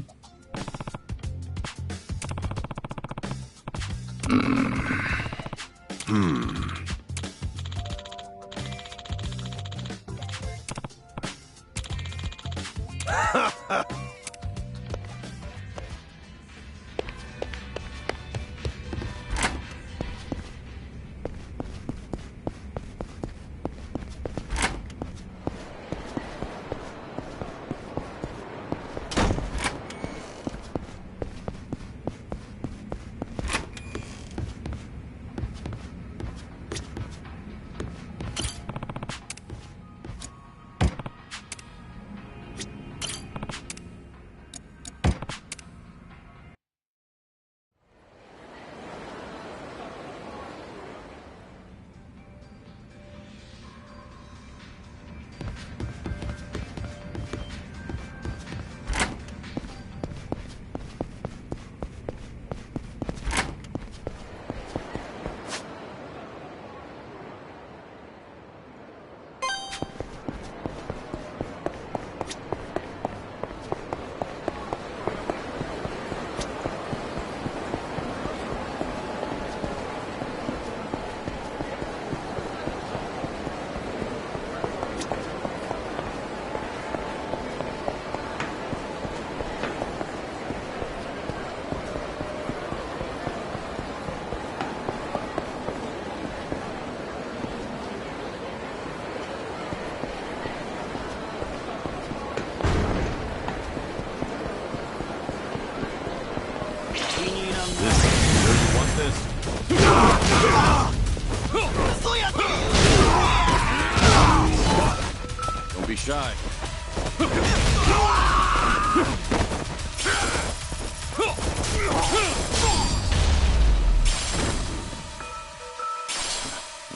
Don't be shy.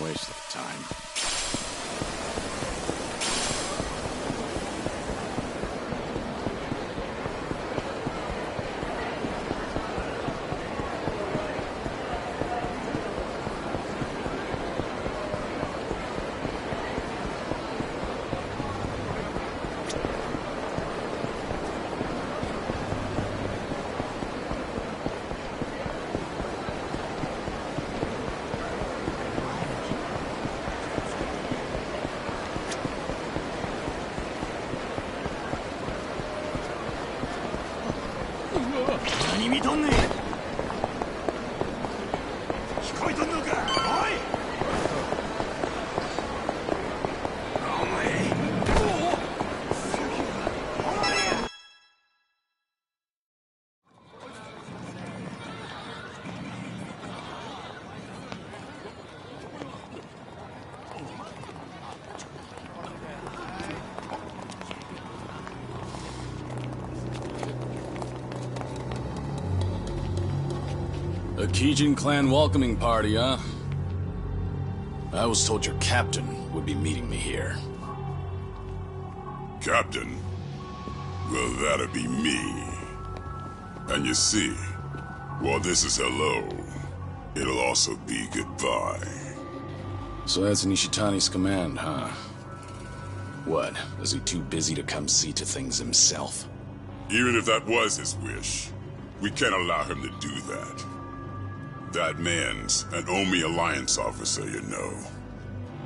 Waste of time. A Kijin clan welcoming party, huh? I was told your captain would be meeting me here. Captain? Well, that'd be me. And you see, while this is hello, it'll also be goodbye. So that's Nishitani's command, huh? What, is he too busy to come see to things himself? Even if that was his wish, we can't allow him to do that. That man's an Omi Alliance officer, you know.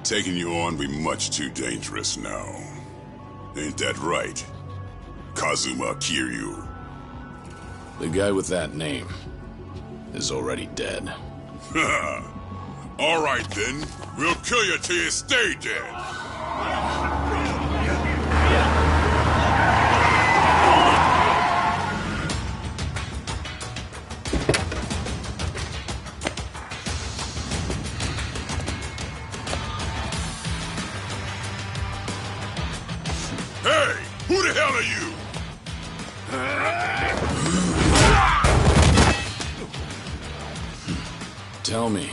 Taking you on be much too dangerous now. Ain't that right, Kazuma Kiryu? The guy with that name is already dead. All right then, we'll kill you till you stay dead. Hey, who the hell are you? Tell me,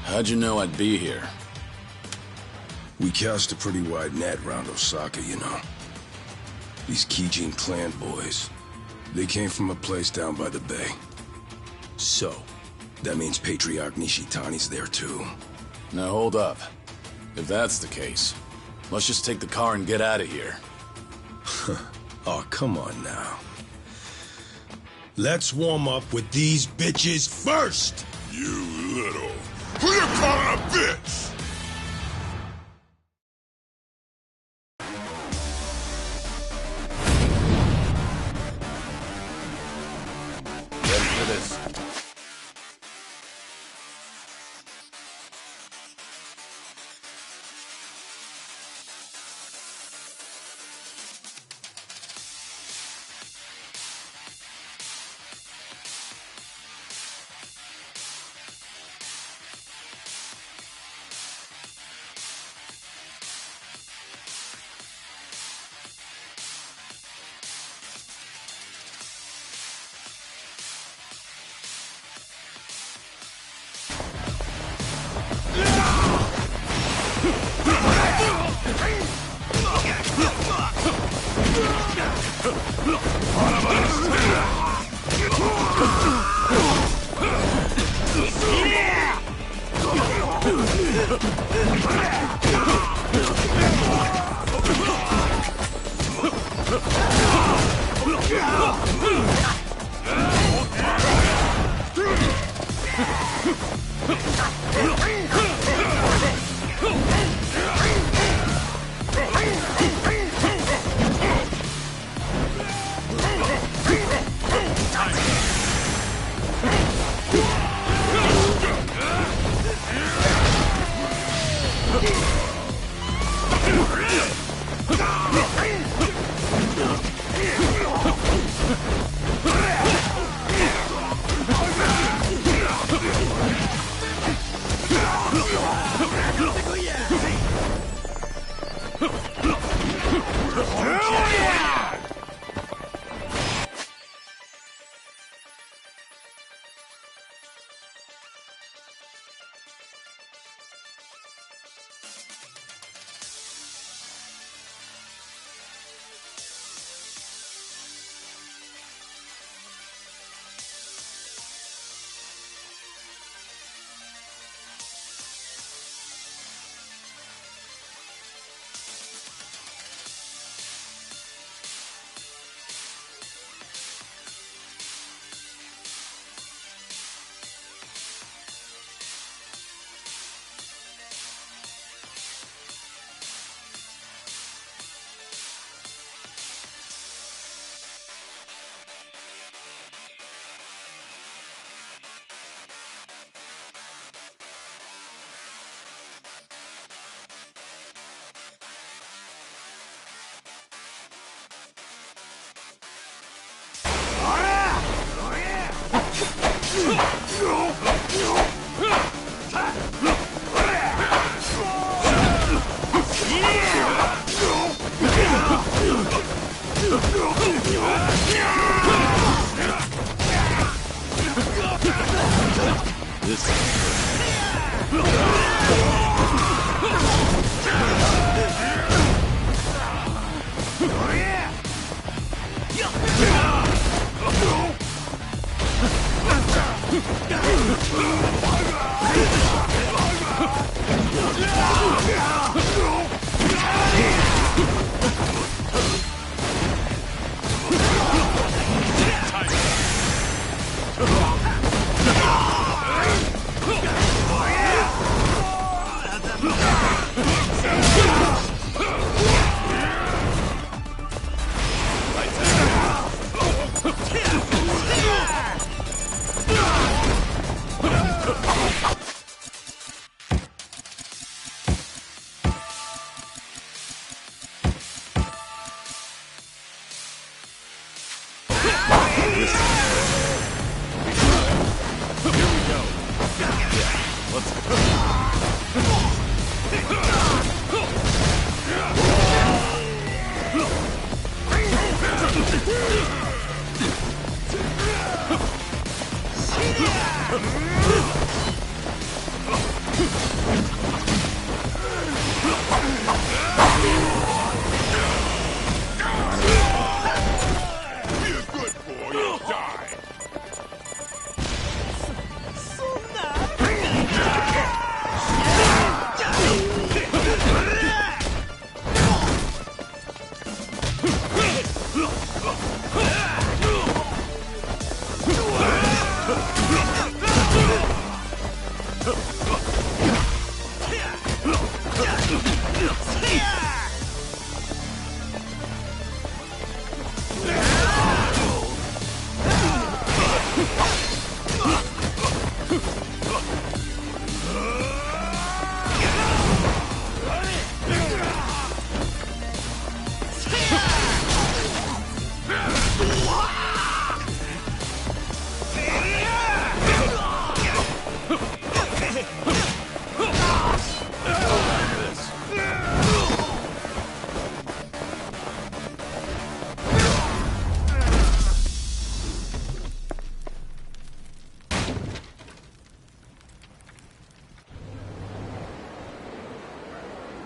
how'd you know I'd be here? We cast a pretty wide net around Osaka, you know. These Kijin clan boys, they came from a place down by the bay. So, that means Patriarch Nishitani's there too. Now hold up. If that's the case, let's just take the car and get out of here. Oh, come on now. Let's warm up with these bitches first! You little... Who you calling a bitch? this.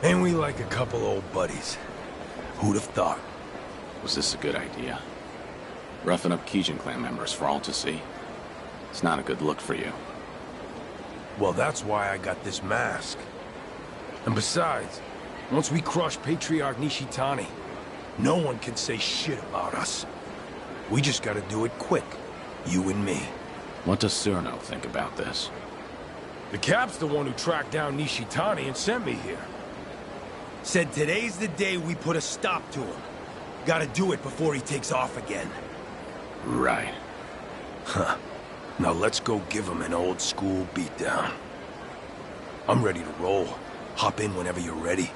Ain't we like a couple old buddies? Who'd have thought? Was this a good idea? Roughing up Kijin clan members for all to see? It's not a good look for you. Well, that's why I got this mask. And besides, once we crush Patriarch Nishitani, no one can say shit about us. We just gotta do it quick, you and me. What does Cyrano think about this? The Cap's the one who tracked down Nishitani and sent me here. Said today's the day we put a stop to him. Gotta do it before he takes off again. Right. Huh. Now let's go give him an old school beatdown. I'm ready to roll. Hop in whenever you're ready.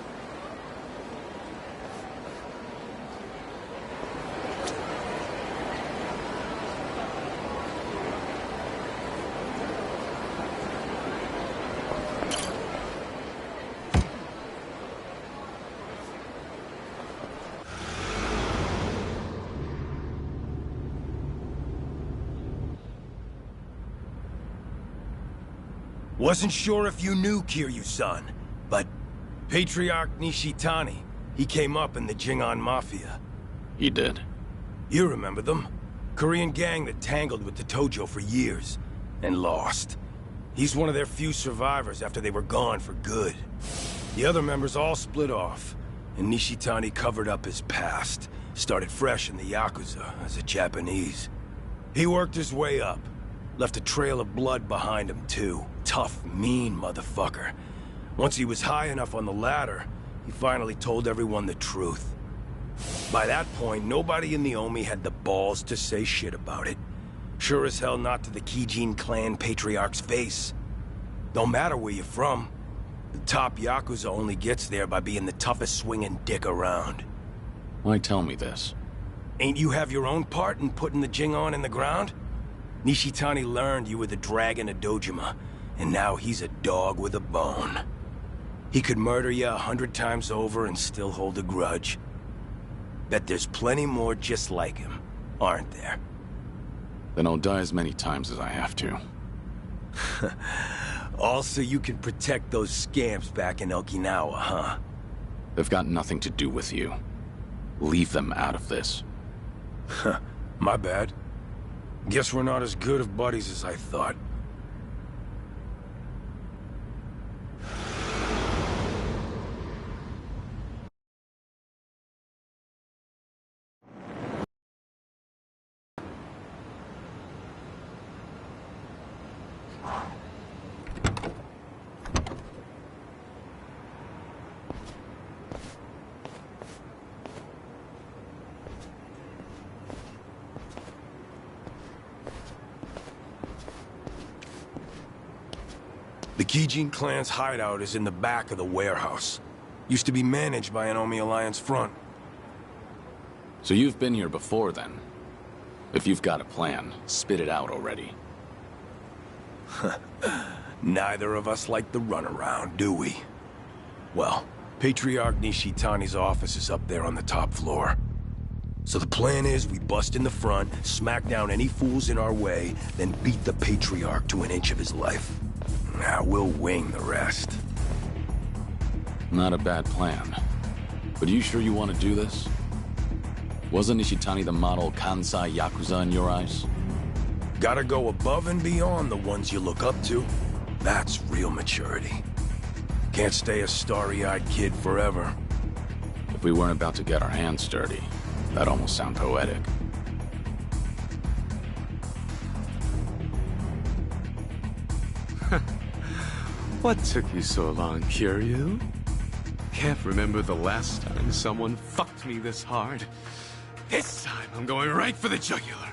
Wasn't sure if you knew Kiryu-san, but Patriarch Nishitani, he came up in the Jingan Mafia. He did? You remember them? Korean gang that tangled with the Tojo for years, and lost. He's one of their few survivors after they were gone for good. The other members all split off, and Nishitani covered up his past, started fresh in the Yakuza as a Japanese. He worked his way up. Left a trail of blood behind him, too. Tough, mean motherfucker. Once he was high enough on the ladder, he finally told everyone the truth. By that point, nobody in the Omi had the balls to say shit about it. Sure as hell not to the Kijin clan patriarch's face. Don't matter where you're from. The top Yakuza only gets there by being the toughest swinging dick around. Why tell me this? Ain't you have your own part in putting the Jingon in the ground? Nishitani learned you were the dragon of Dojima, and now he's a dog with a bone. He could murder you 100 times over and still hold a grudge. Bet there's plenty more just like him, aren't there? Then I'll die as many times as I have to. All so you can protect those scamps back in Okinawa, huh? They've got nothing to do with you. Leave them out of this. My bad. Guess we're not as good of buddies as I thought. The Kijin clan's hideout is in the back of the warehouse. Used to be managed by an Omi Alliance front. So you've been here before, then? If you've got a plan, spit it out already. Neither of us like the runaround, do we? Well, Patriarch Nishitani's office is up there on the top floor. So the plan is we bust in the front, smack down any fools in our way, then beat the Patriarch to an inch of his life. Now we'll wing the rest. Not a bad plan. But are you sure you want to do this? Wasn't Nishitani the model Kansai Yakuza in your eyes? Gotta go above and beyond the ones you look up to. That's real maturity. Can't stay a starry-eyed kid forever. If we weren't about to get our hands dirty, that'd almost sound poetic. What took you so long, Kiryu? Can't remember the last time someone fucked me this hard. This time I'm going right for the jugular.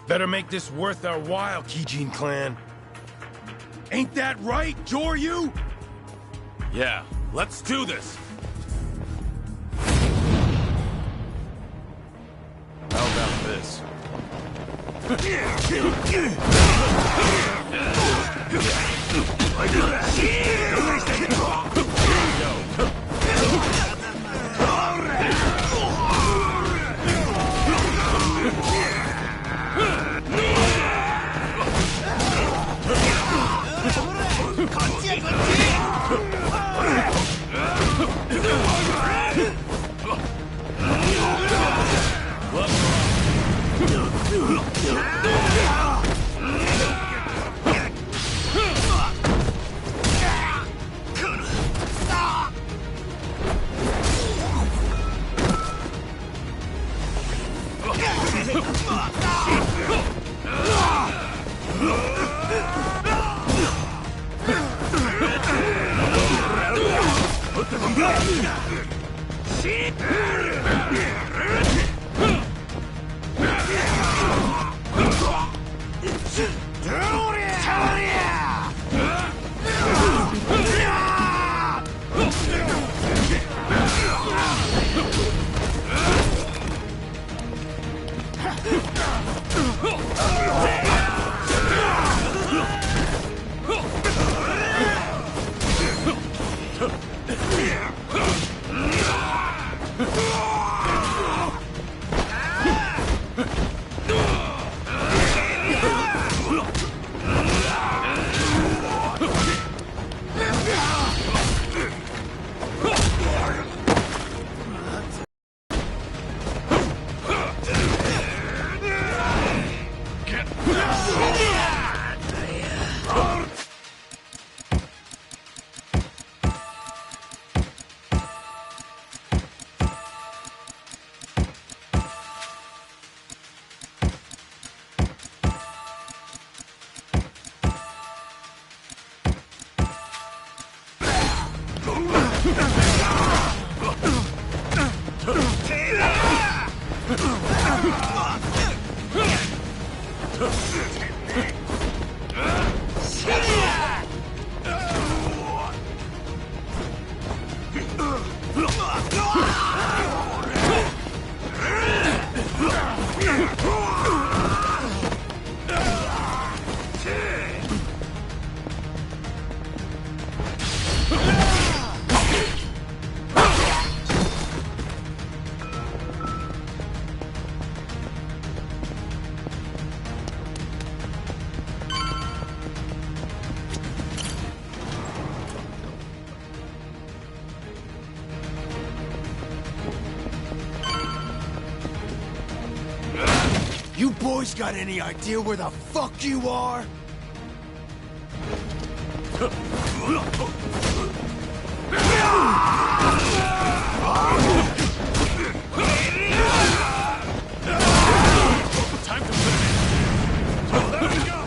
Better make this worth our while, Kijin clan. Ain't that right, Joryu? Yeah, let's do this. You boys got any idea where the fuck you are? Time to put it in. There we go.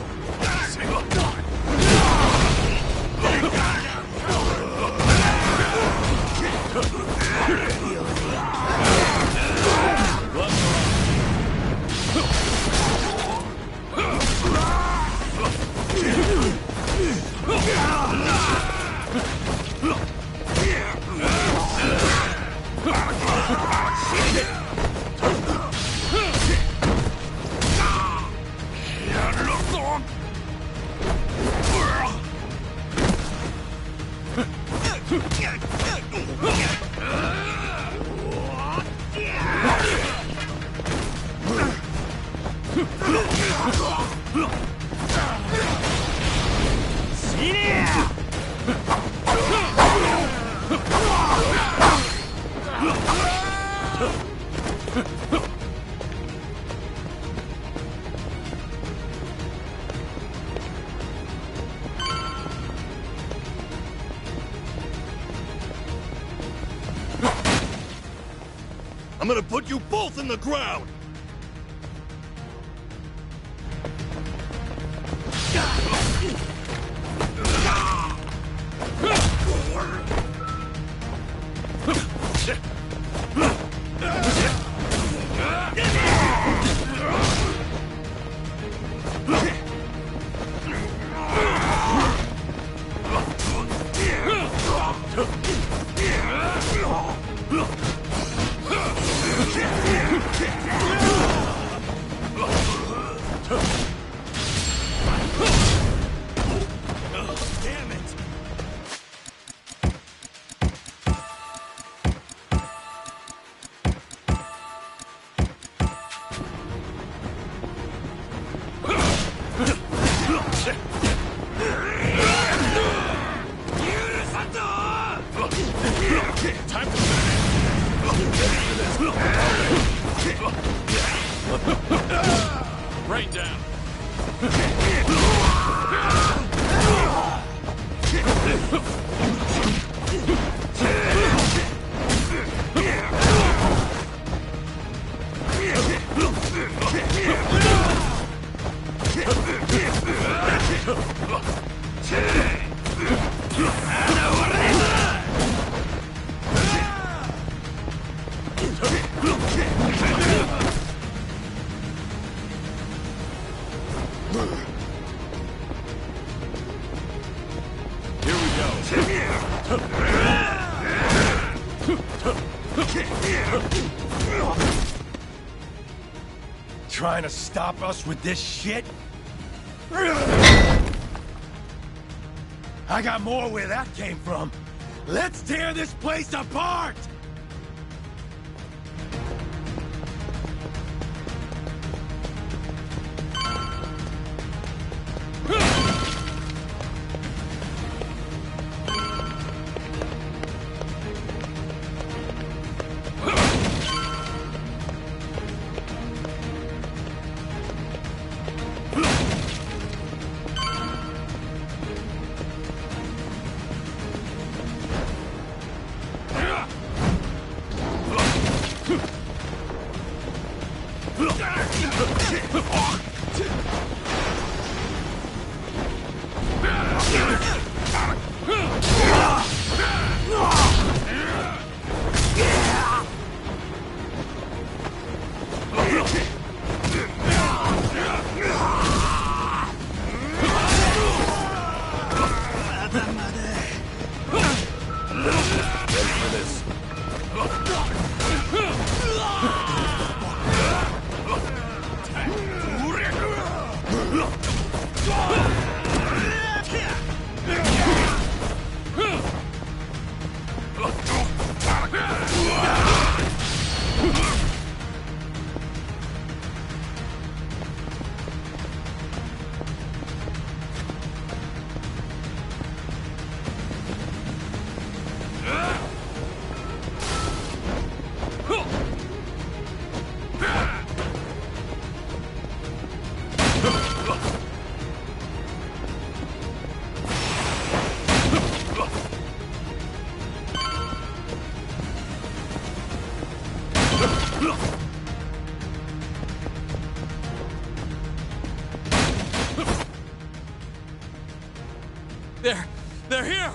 I'm gonna put you both in the ground! Rain down. Trying to stop us with this shit? I got more where that came from. Let's tear this place apart! They're here!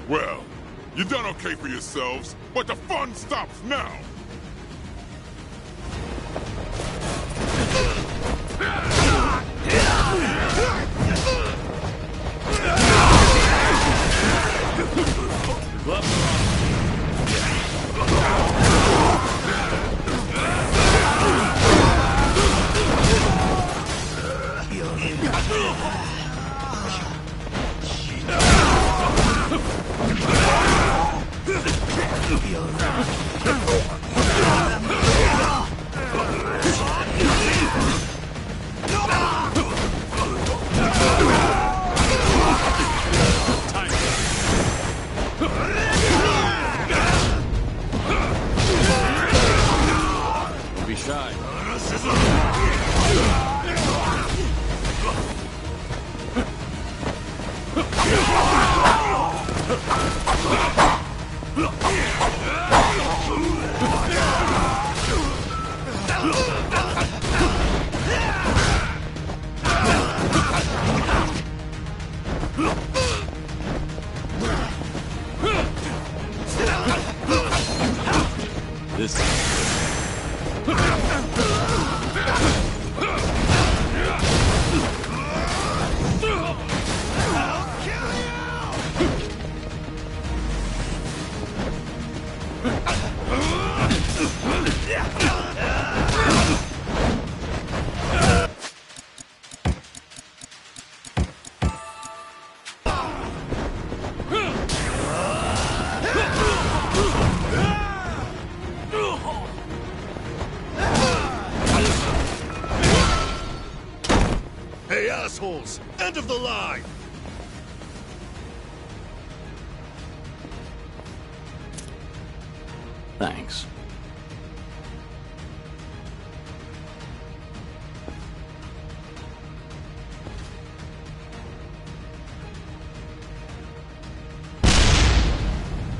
Well, you done okay for yourselves, but the fun stops now! Don't be shy. Hey, assholes! End of the line! Thanks.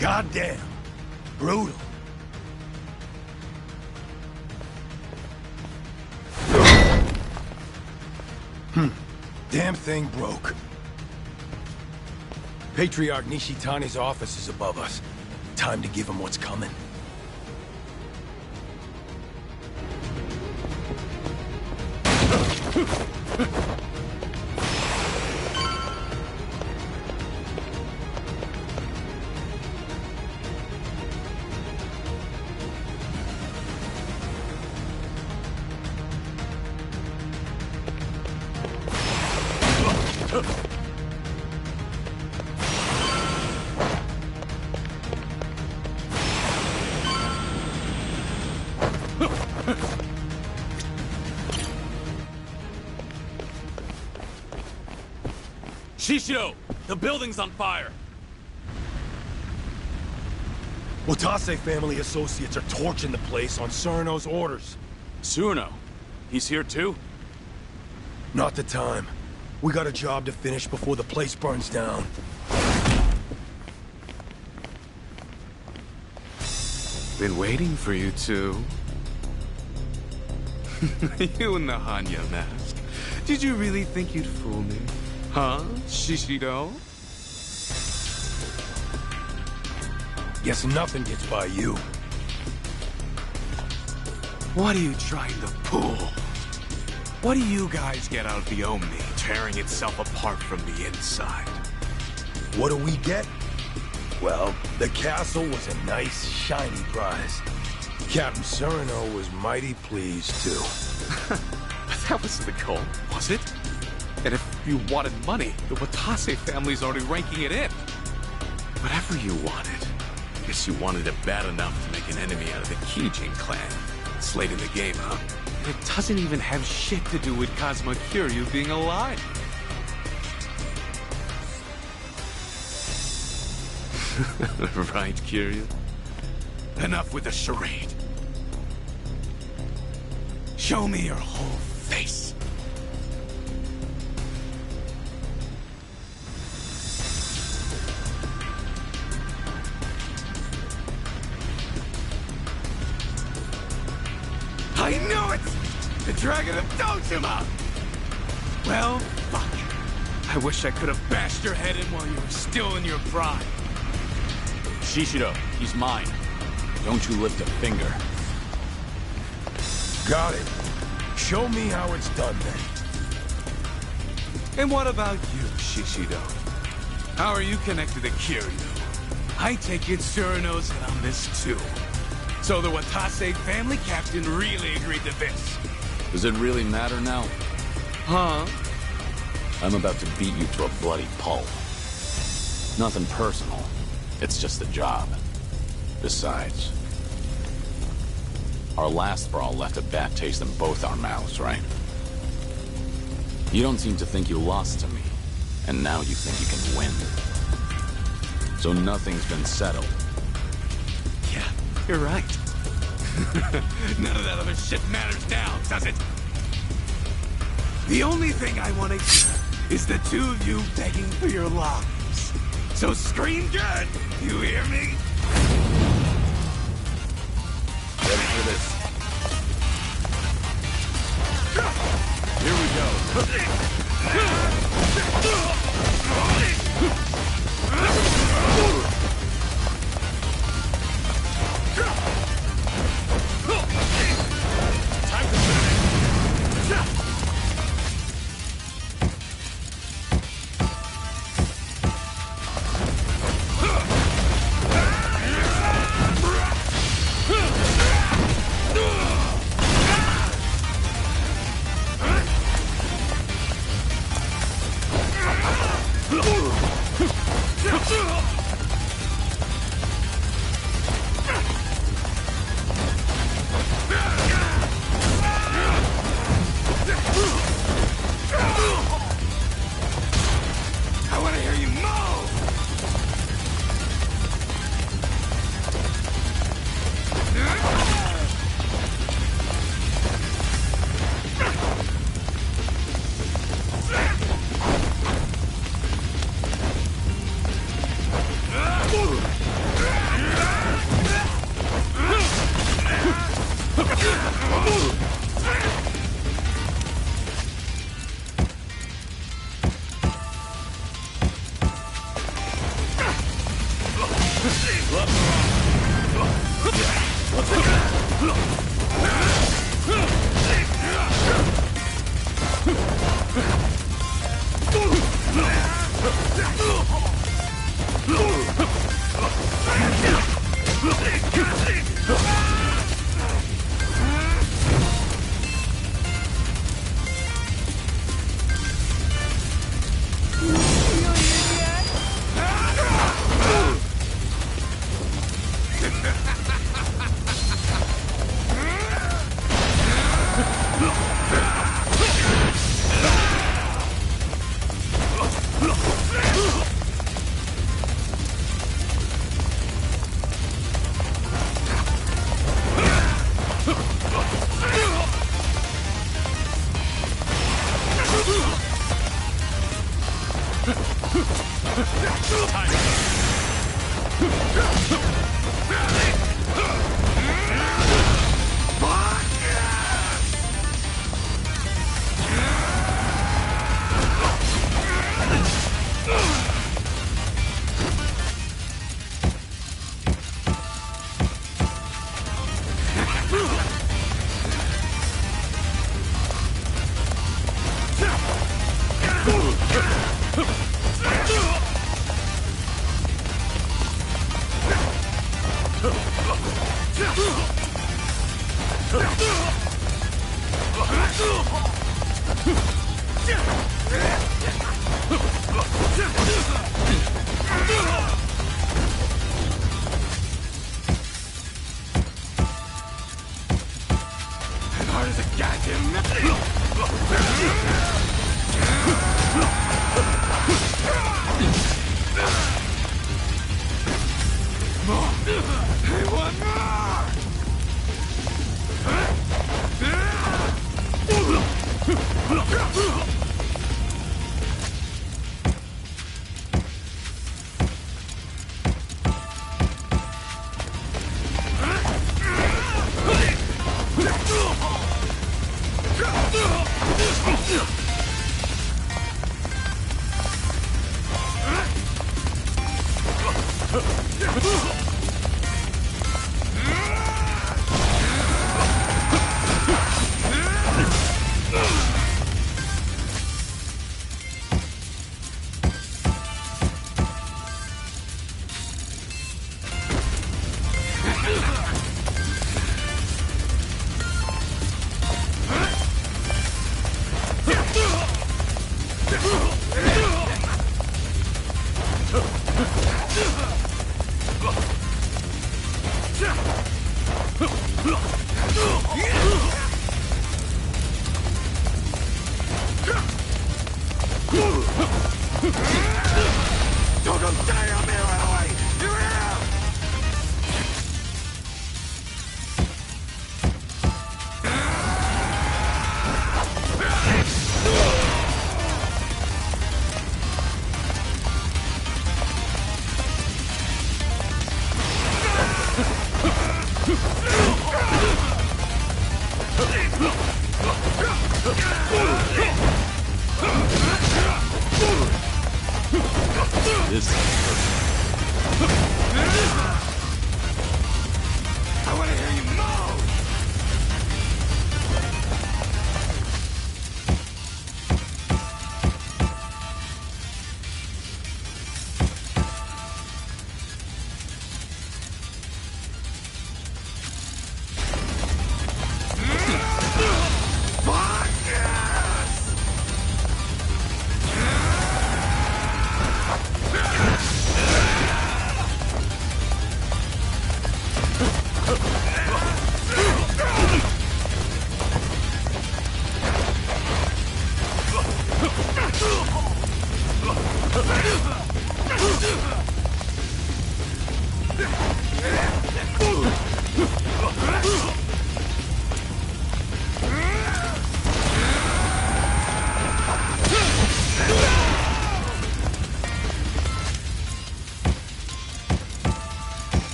Goddamn. Brutal. Damn thing broke. Patriarch Nishitani's office is above us. Time to give him what's coming. Shishido! The building's on fire! Watase family associates are torching the place on Surno's orders. Surno? He's here too? Not the time. We got a job to finish before the place burns down. Been waiting for you two. You in the Hanya mask. Did you really think you'd fool me? Huh, Shishido? Guess nothing gets by you. What are you trying to pull? What do you guys get out of the Omni, tearing itself apart from the inside? What do we get? Well, the castle was a nice, shiny prize. Captain Surno was mighty pleased, too. But that wasn't the goal, was it? And if you wanted money, the Watase family's already ranking it in. Whatever you wanted. Guess you wanted it bad enough to make an enemy out of the Kijin clan. It's late in the game, huh? And it doesn't even have shit to do with Kazuma Kiryu being alive. Right, Kiryu? Enough with the charade. Show me your whole face. I knew it! The Dragon of Dojima! Well, fuck. I wish I could have bashed your head in while you were still in your prime. Shishido, he's mine. Don't you lift a finger. Got it. Show me how it's done, then. And what about you, Shishido? How are you connected to Kiryu? I take it Surno's in on this too. So the Watase family captain really agreed to this. Does it really matter now? Huh? I'm about to beat you to a bloody pulp. Nothing personal. It's just a job. Besides, our last brawl left a bad taste in both our mouths, right? You don't seem to think you lost to me, and now you think you can win. So nothing's been settled. Yeah, you're right. None of that other shit matters now, does it? The only thing I want to hear is the two of you begging for your lives. So scream good, you hear me? Ready for this? Here we go. Time to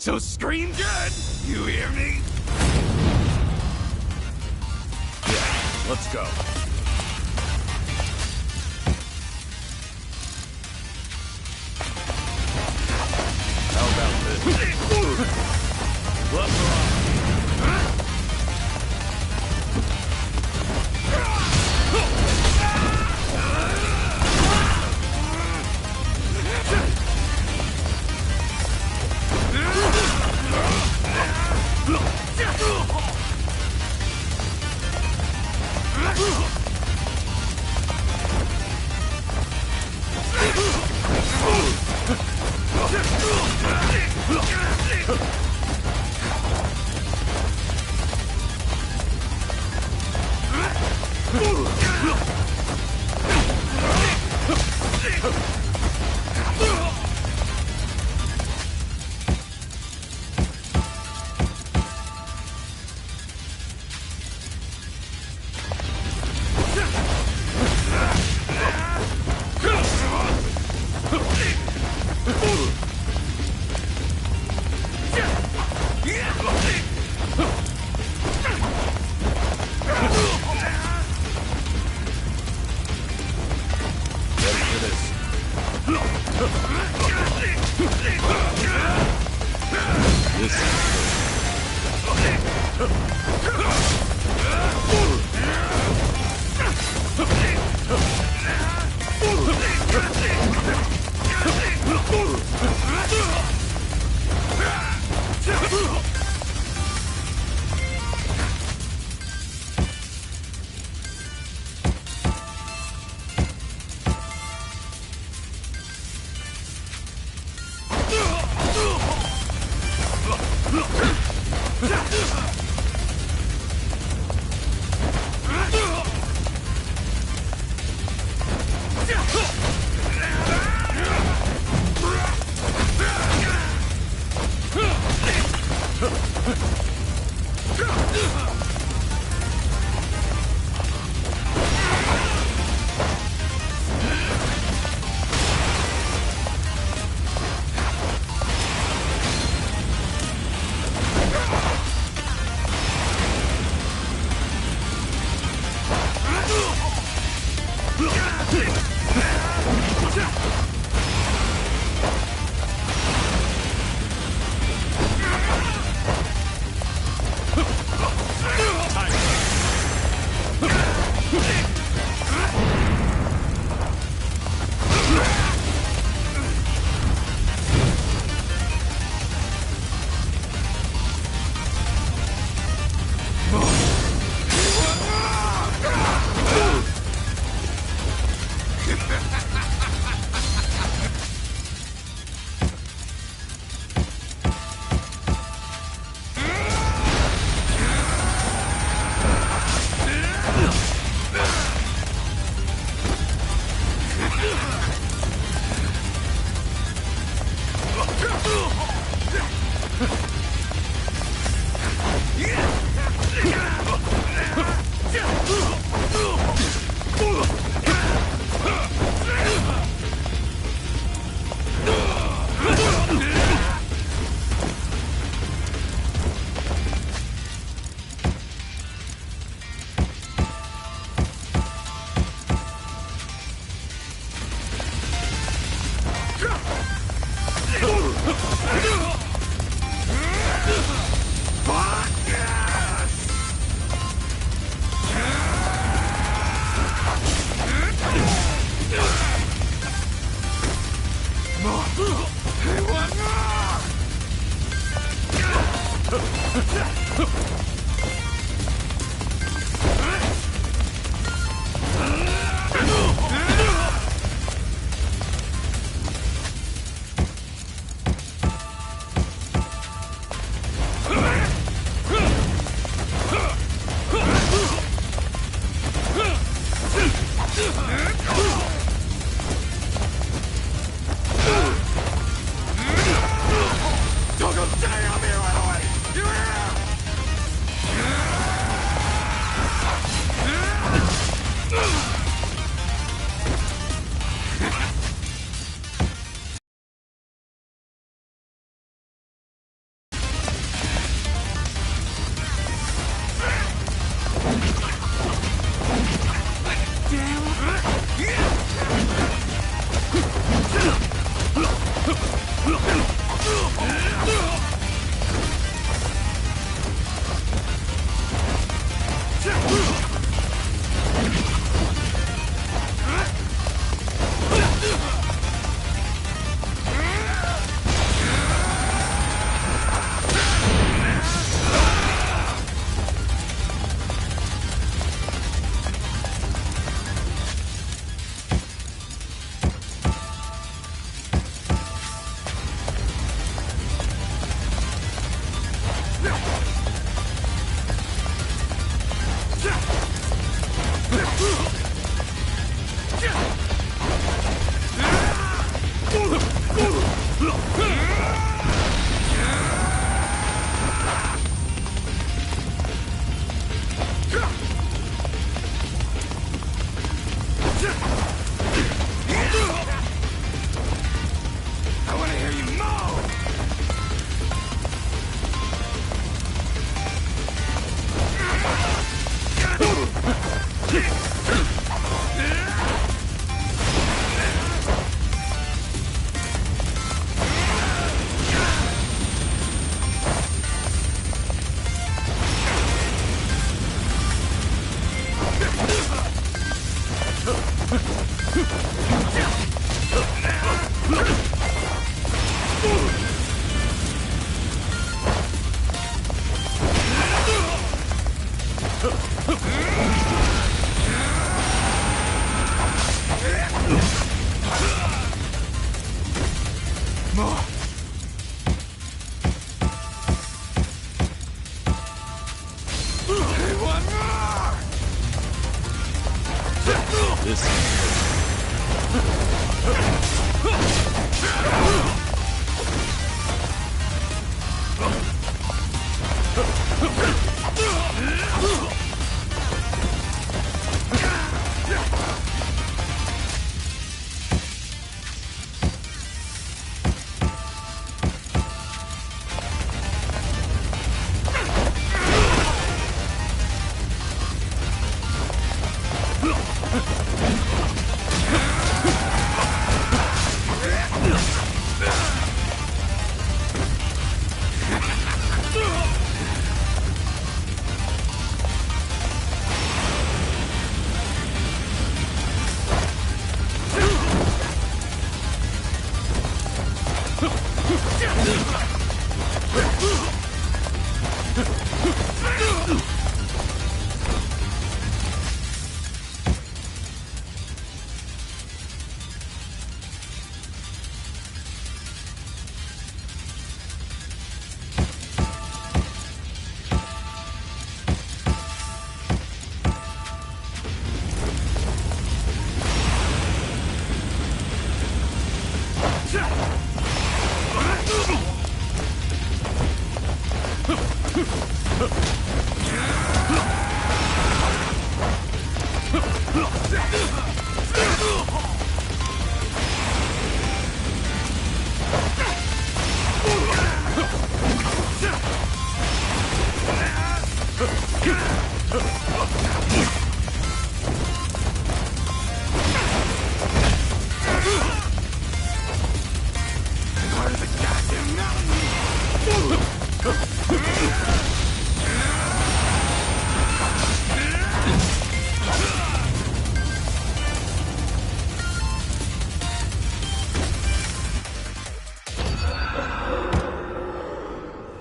So scream good! You hear me? Yeah, let's go. How about this? Left or right?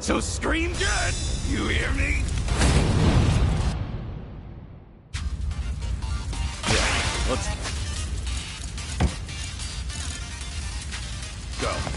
So scream good! You hear me? Yeah, let's go.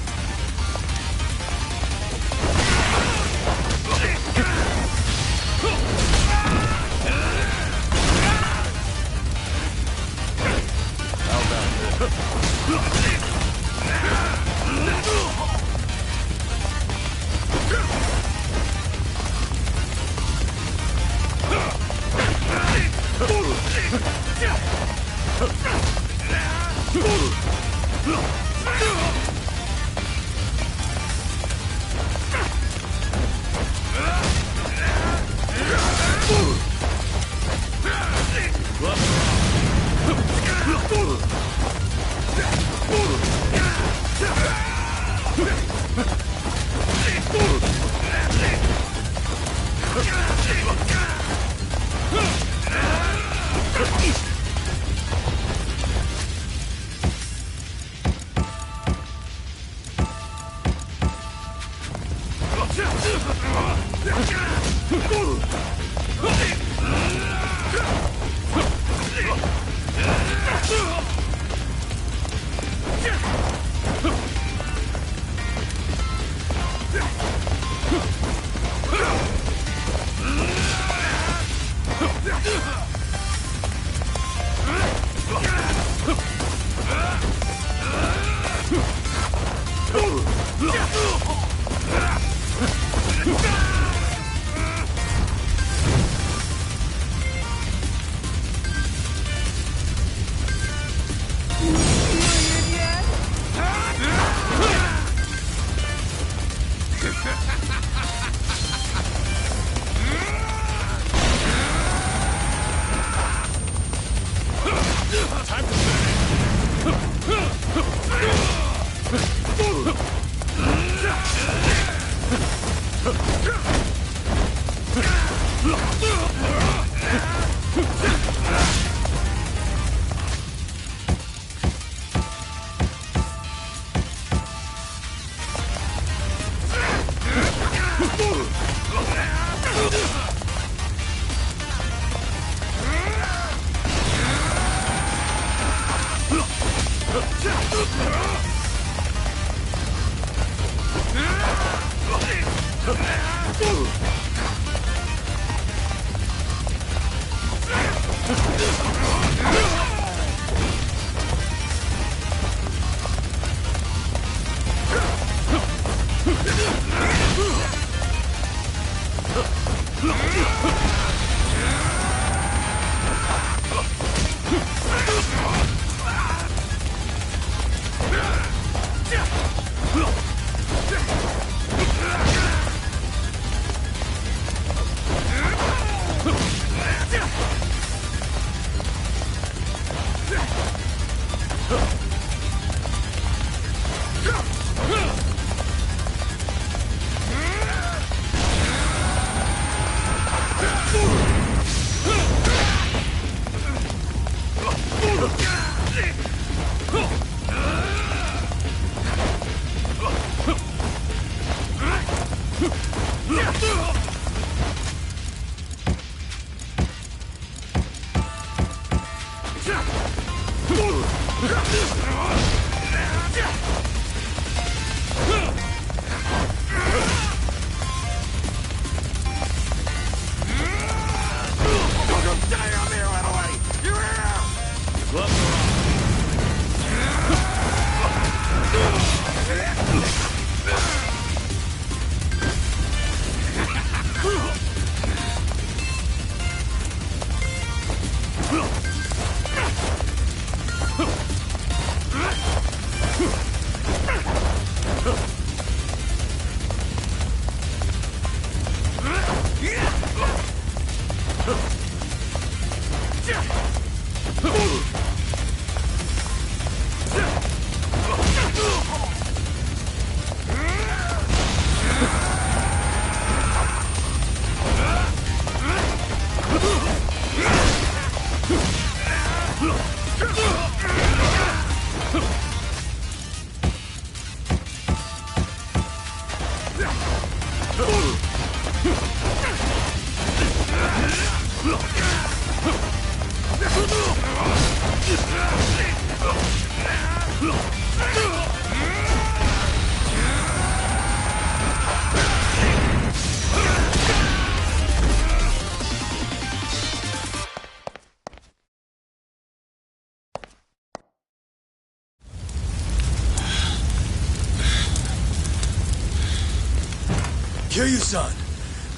Kiryu-san,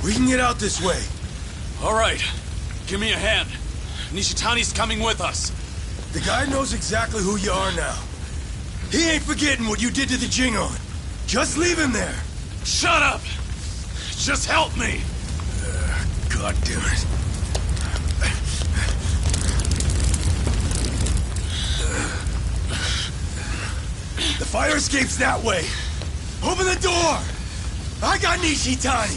we can get out this way. All right, give me a hand. Nishitani's coming with us. The guy knows exactly who you are now. He ain't forgetting what you did to the Jingon. Just leave him there. Shut up! Just help me! God damn it. The fire escape's that way. Open the door! I got Nishitani!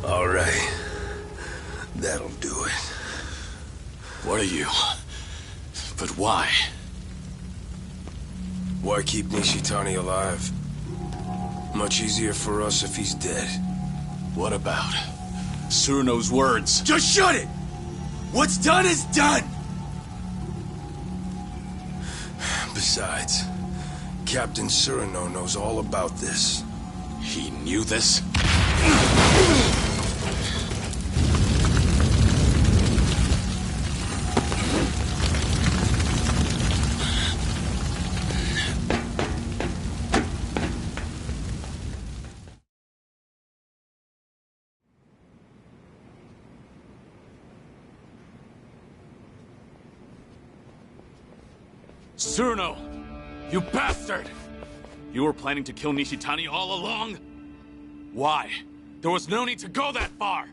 All right. That'll do it. What are you? But why? Why keep Nishitani alive? Much easier for us if he's dead. What about Suruno's words? Just shut it! What's done is done! Besides, Captain Suruno knows all about this. He knew this? Suruno! You bastard! You were planning to kill Nishitani all along? Why? There was no need to go that far!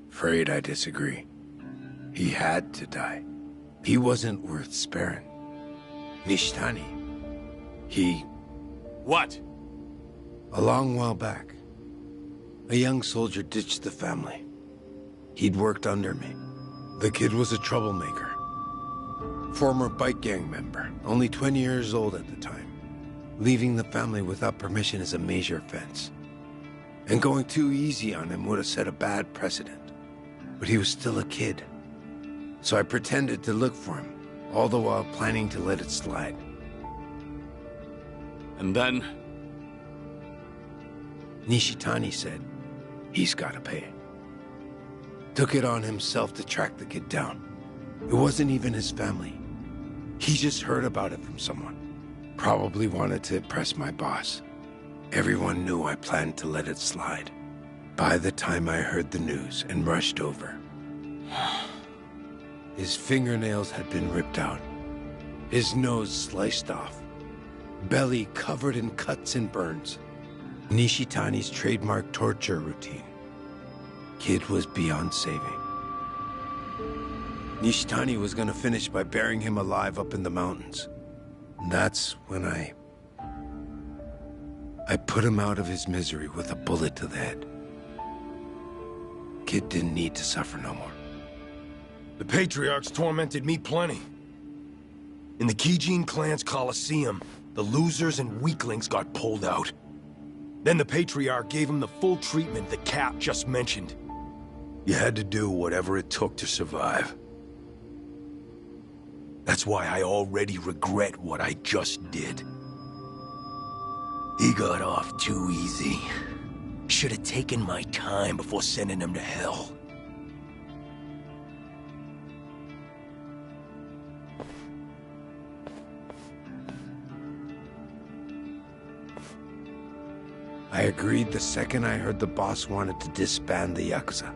Afraid I disagree. He had to die. He wasn't worth sparing. Nishitani, he... What? A long while back, a young soldier ditched the family. He'd worked under me. The kid was a troublemaker. Former bike gang member, only 20 years old at the time. Leaving the family without permission is a major offense. And going too easy on him would have set a bad precedent. But he was still a kid. So I pretended to look for him, all the while planning to let it slide. And then? Nishitani said, he's gotta pay. Took it on himself to track the kid down. It wasn't even his family. He just heard about it from someone. Probably wanted to impress my boss. Everyone knew I planned to let it slide. By the time I heard the news and rushed over, his fingernails had been ripped out, his nose sliced off, belly covered in cuts and burns. Nishitani's trademark torture routine. Kid was beyond saving. Nishitani was gonna finish by burying him alive up in the mountains. And that's when I put him out of his misery with a bullet to the head. Kid didn't need to suffer no more. The Patriarchs tormented me plenty. In the Kijin clan's Coliseum, the losers and weaklings got pulled out. Then the Patriarch gave him the full treatment the Cap just mentioned. You had to do whatever it took to survive. That's why I already regret what I just did. He got off too easy. Should have taken my time before sending him to hell. I agreed the second I heard the boss wanted to disband the Yakuza.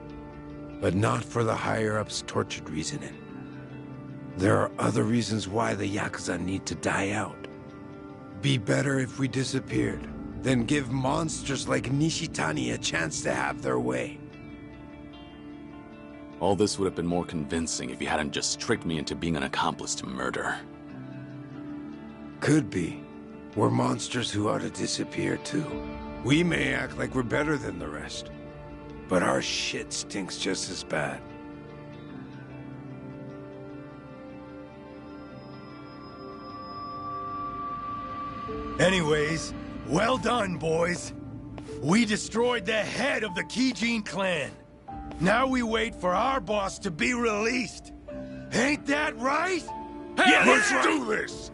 But not for the higher-ups' tortured reasoning. There are other reasons why the Yakuza need to die out. Be better if we disappeared, than give monsters like Nishitani a chance to have their way. All this would have been more convincing if you hadn't just tricked me into being an accomplice to murder. Could be. We're monsters who ought to disappear too. We may act like we're better than the rest, but our shit stinks just as bad. Anyways, well done, boys. We destroyed the head of the Kijin clan. Now we wait for our boss to be released. Ain't that right? Yeah, let's do this!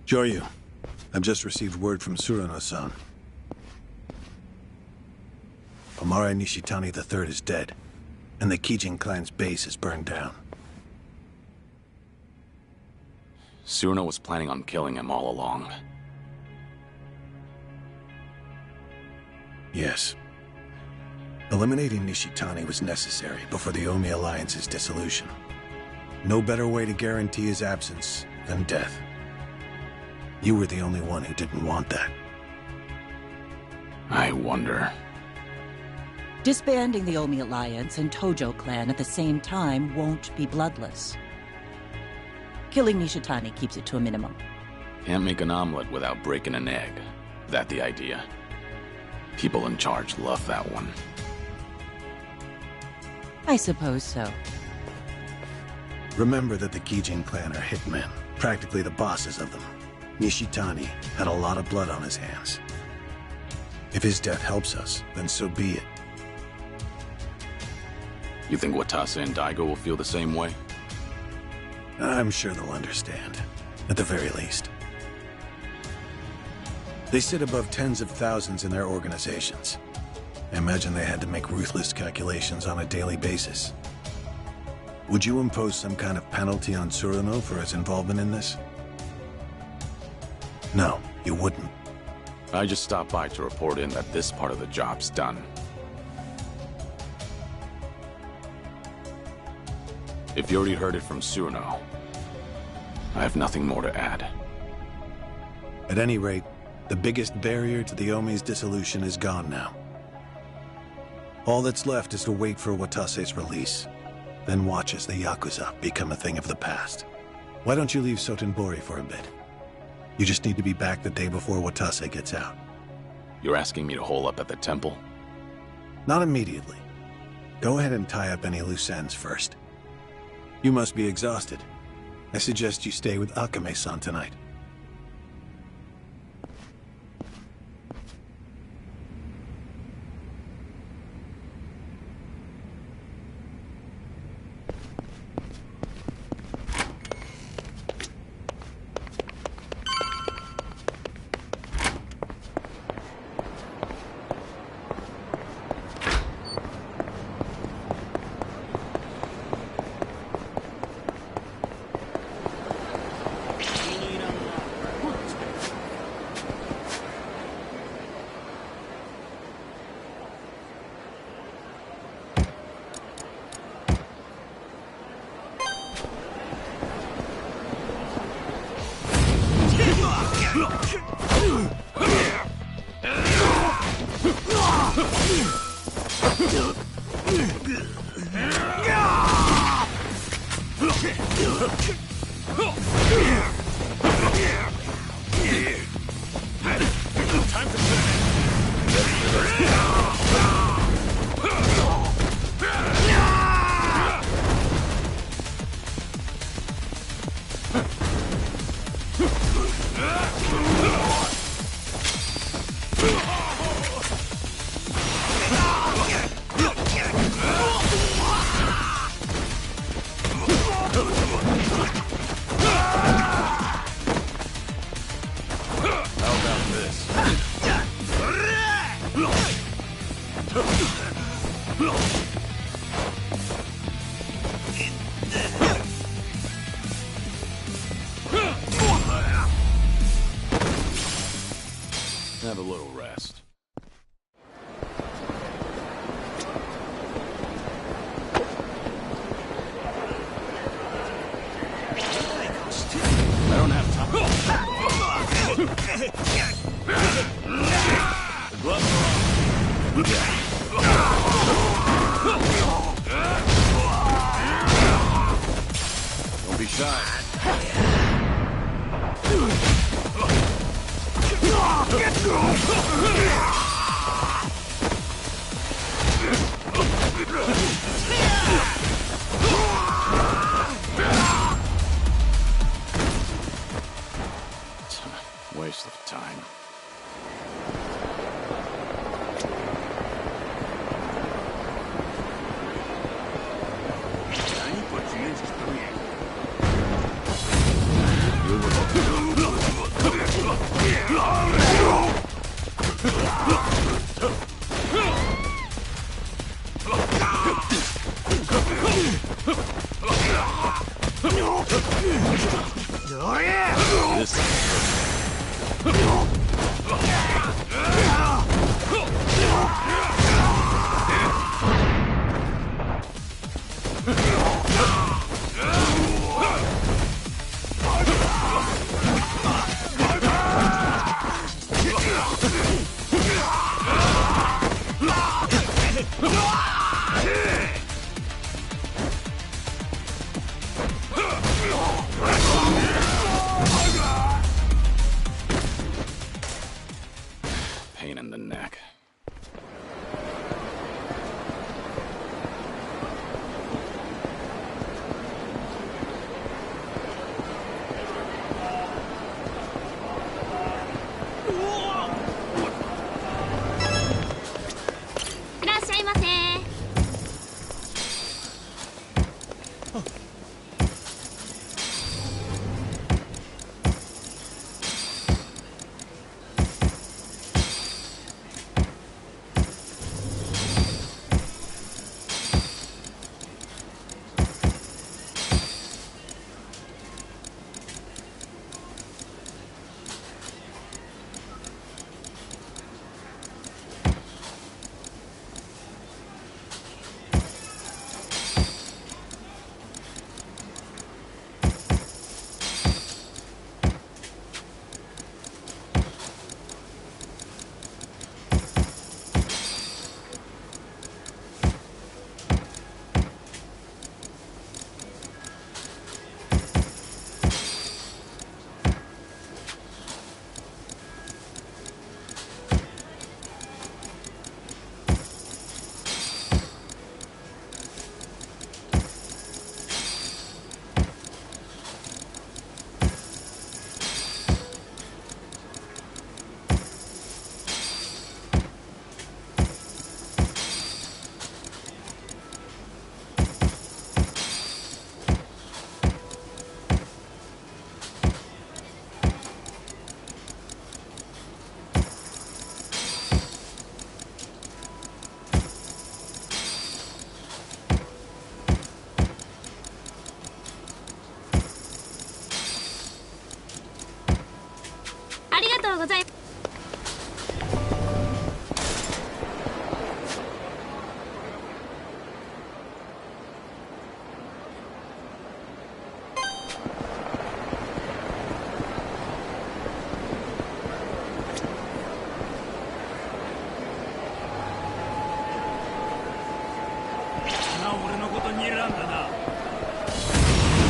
Joryu, I've just received word from Surano-san. Omare Nishitani III is dead, and the Kijin clan's base is burned down. Surano was planning on killing him all along. Yes. Eliminating Nishitani was necessary before the Omi Alliance's dissolution. No better way to guarantee his absence than death. You were the only one who didn't want that. I wonder. Disbanding the Omi Alliance and Tojo clan at the same time won't be bloodless. Killing Nishitani keeps it to a minimum. Can't make an omelet without breaking an egg. That the idea? People in charge love that one. I suppose so. Remember that the Kijin clan are hitmen, practically the bosses of them. Nishitani had a lot of blood on his hands. If his death helps us, then so be it. You think Watase and Daigo will feel the same way? I'm sure they'll understand, at the very least. They sit above tens of thousands in their organizations. I imagine they had to make ruthless calculations on a daily basis. Would you impose some kind of penalty on Surano for his involvement in this? No, you wouldn't. I just stopped by to report in that this part of the job's done. If you already heard it from Surano, I have nothing more to add. At any rate, the biggest barrier to the Omi's dissolution is gone now. All that's left is to wait for Watase's release, then watch as the Yakuza become a thing of the past. Why don't you leave Sotenbori for a bit? You just need to be back the day before Watase gets out. You're asking me to hole up at the temple? Not immediately. Go ahead and tie up any loose ends first. You must be exhausted. I suggest you stay with Akame-san tonight. Have a little rest. I don't have time. The gloves are on. Don't be shy. Waste of time. Pain in the neck.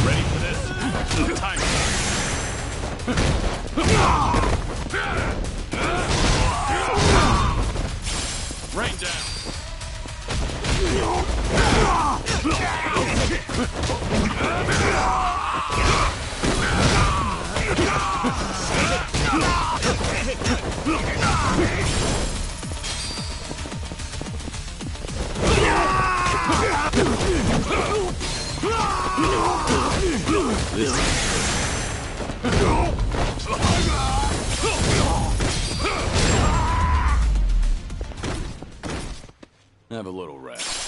Ready for this? Time. Rain down. Have a little rest.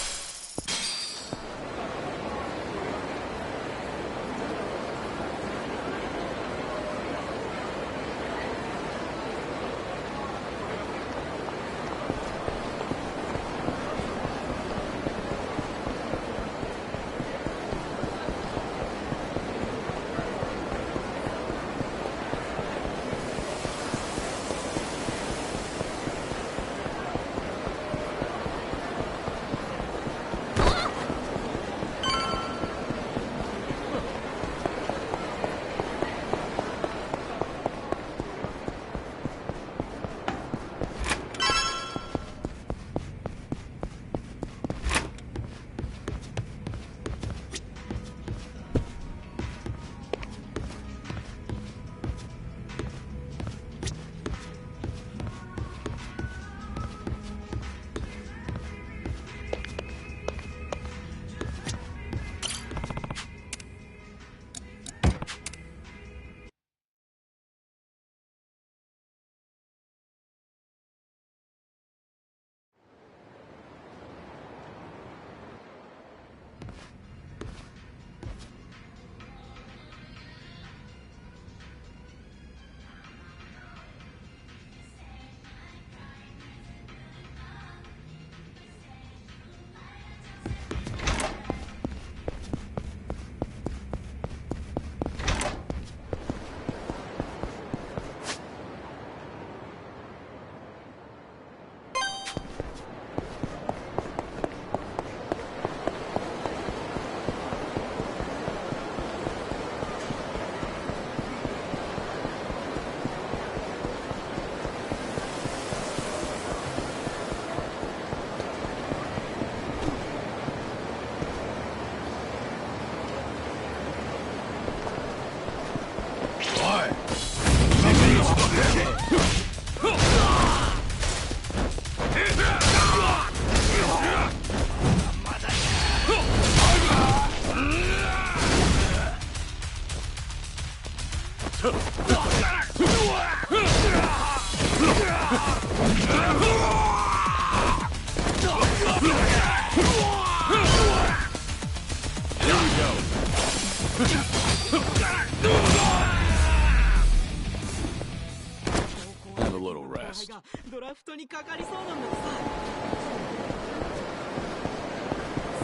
Have a little rest. ドラフトにかかりそうなんだってさ。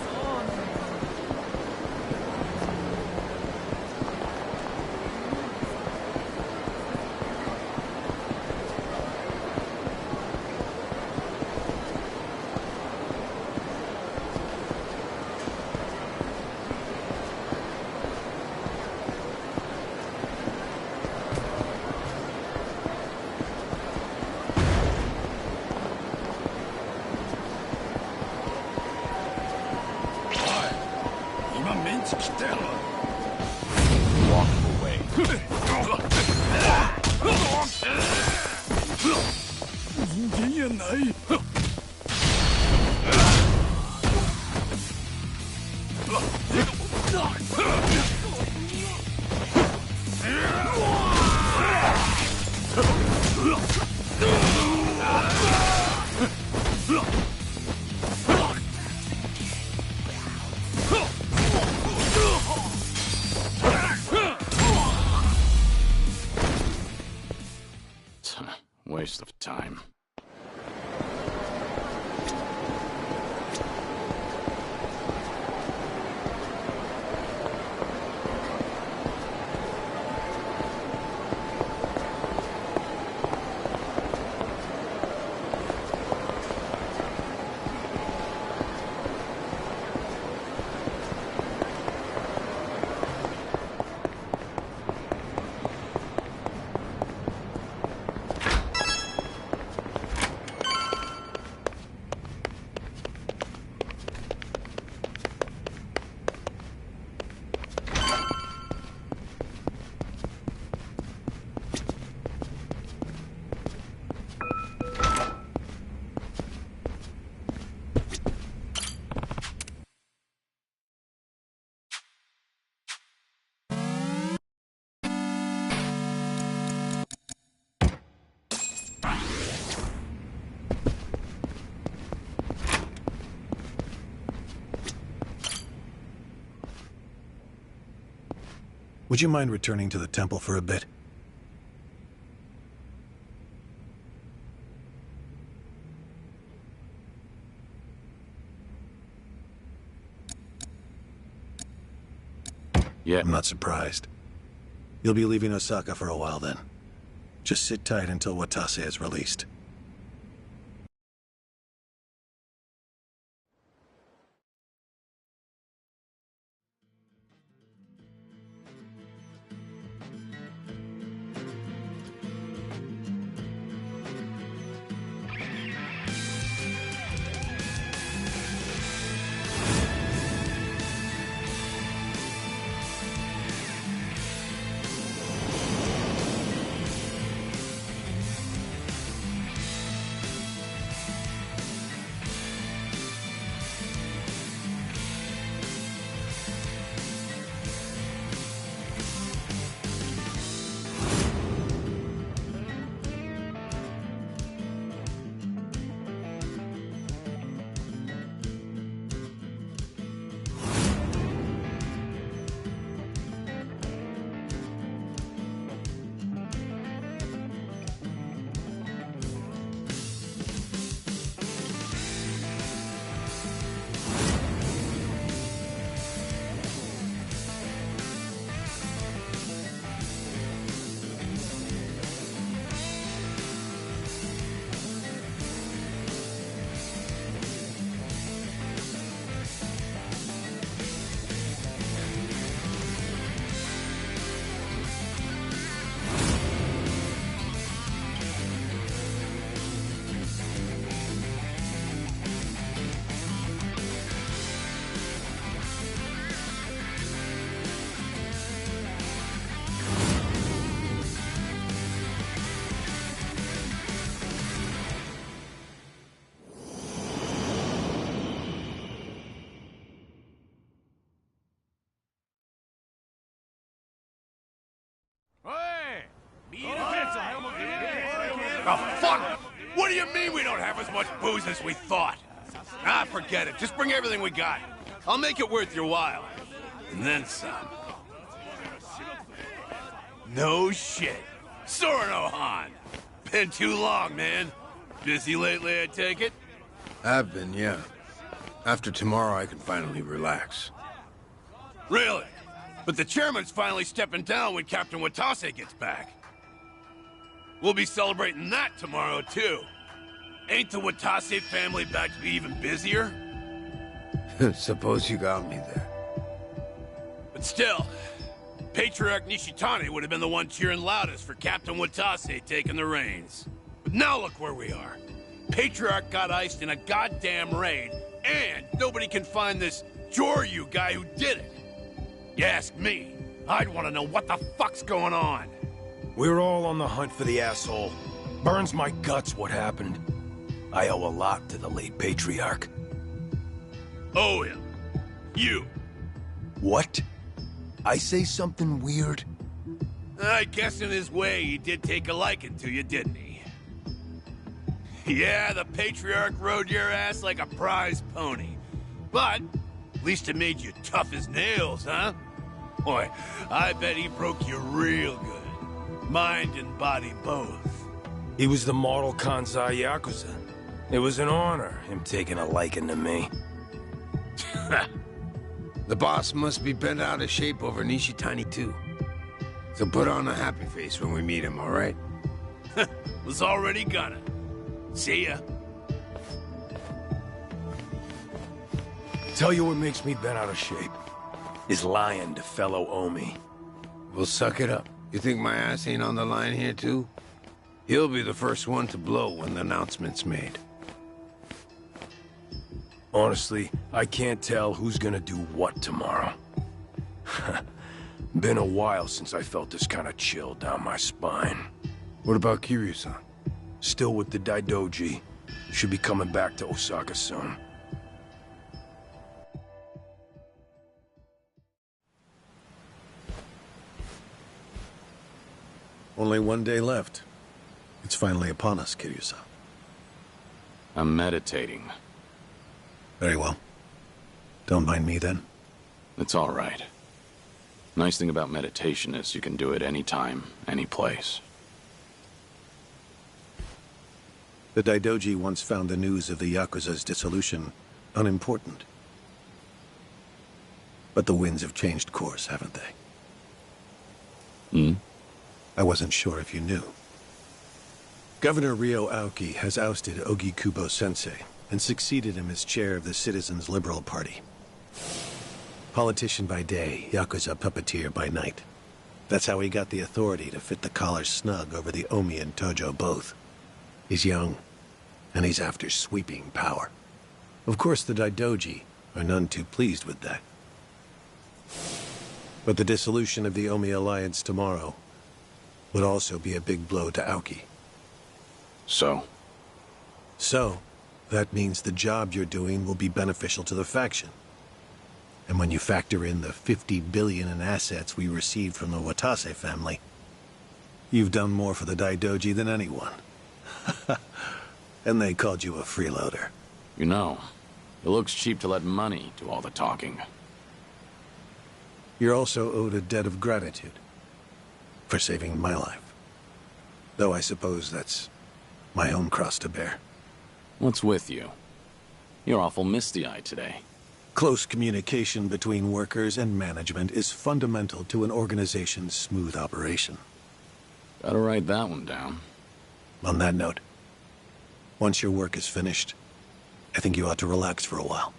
そうなんだ。Waste of time. Would you mind returning to the temple for a bit? Yeah. I'm not surprised. You'll be leaving Osaka for a while then. Just sit tight until Watase is released. Oh, fuck! What do you mean we don't have as much booze as we thought? Ah, forget it. Just bring everything we got. I'll make it worth your while. And then some. No shit. Sorano-han. Been too long, man. Busy lately, I take it? I've been, yeah. After tomorrow, I can finally relax. Really? But the chairman's finally stepping down when Captain Watase gets back. We'll be celebrating that tomorrow, too. Ain't the Watase family back to be even busier? Suppose you got me there. But still, Patriarch Nishitani would have been the one cheering loudest for Captain Watase taking the reins. But now look where we are. Patriarch got iced in a goddamn raid, and nobody can find this Joryu guy who did it. You ask me, I'd want to know what the fuck's going on. We're all on the hunt for the asshole. Burns my guts what happened. I owe a lot to the late Patriarch. Owe him? You? What? I say something weird? I guess in his way he did take a liking to you, didn't he? Yeah, the Patriarch rode your ass like a prize pony. But at least it made you tough as nails, huh? Boy, I bet he broke you real good. Mind and body both. He was the model Kansai Yakuza. It was an honor, him taking a liking to me. The boss must be bent out of shape over Nishitani, too. So put on a happy face when we meet him, all right? Was already gonna. See ya. Tell you what makes me bent out of shape. Is lying to fellow Omi. We'll suck it up. You think my ass ain't on the line here, too? He'll be the first one to blow when the announcement's made. Honestly, I can't tell who's gonna do what tomorrow. Been a while since I felt this kind of chill down my spine. What about Kiryu-san? Still with the Daidoji. Should be coming back to Osaka soon. Only one day left. It's finally upon us, Kiryu-san. I'm meditating. Very well. Don't mind me, then. It's all right. Nice thing about meditation is you can do it anytime, any place. The Daidoji once found the news of the Yakuza's dissolution unimportant. But the winds have changed course, haven't they? Hmm? I wasn't sure if you knew. Governor Ryo Aoki has ousted Ogi Kubo-sensei and succeeded him as chair of the Citizens' Liberal Party. Politician by day, Yakuza puppeteer by night. That's how he got the authority to fit the collar snug over the Omi and Tojo both. He's young, and he's after sweeping power. Of course, the Daidoji are none too pleased with that. But the dissolution of the Omi alliance tomorrow would also be a big blow to Aoki. So, that means the job you're doing will be beneficial to the faction. And when you factor in the 50 billion in assets we received from the Watase family, you've done more for the Daidoji than anyone. And they called you a freeloader. you know, it looks cheap to let money do all the talking. You're also owed a debt of gratitude for saving my life. Though I suppose that's my own cross to bear. What's with you? You're awful misty-eyed today. Close communication between workers and management is fundamental to an organization's smooth operation. Gotta write that one down. On that note, once your work is finished, I think you ought to relax for a while.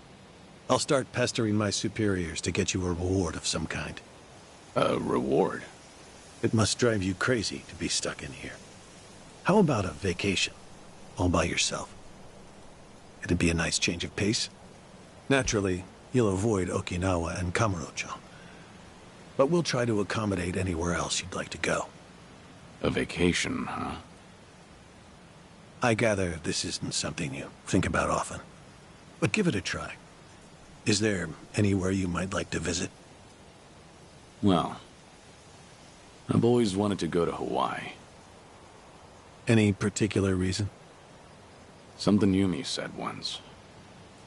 I'll start pestering my superiors to get you a reward of some kind. A reward? It must drive you crazy to be stuck in here. How about a vacation, all by yourself? It'd be a nice change of pace. Naturally, you'll avoid Okinawa and Kamurocho. But we'll try to accommodate anywhere else you'd like to go. A vacation, huh? I gather this isn't something you think about often. But give it a try. Is there anywhere you might like to visit? Well, I've always wanted to go to Hawaii. Any particular reason? Something Yumi said once.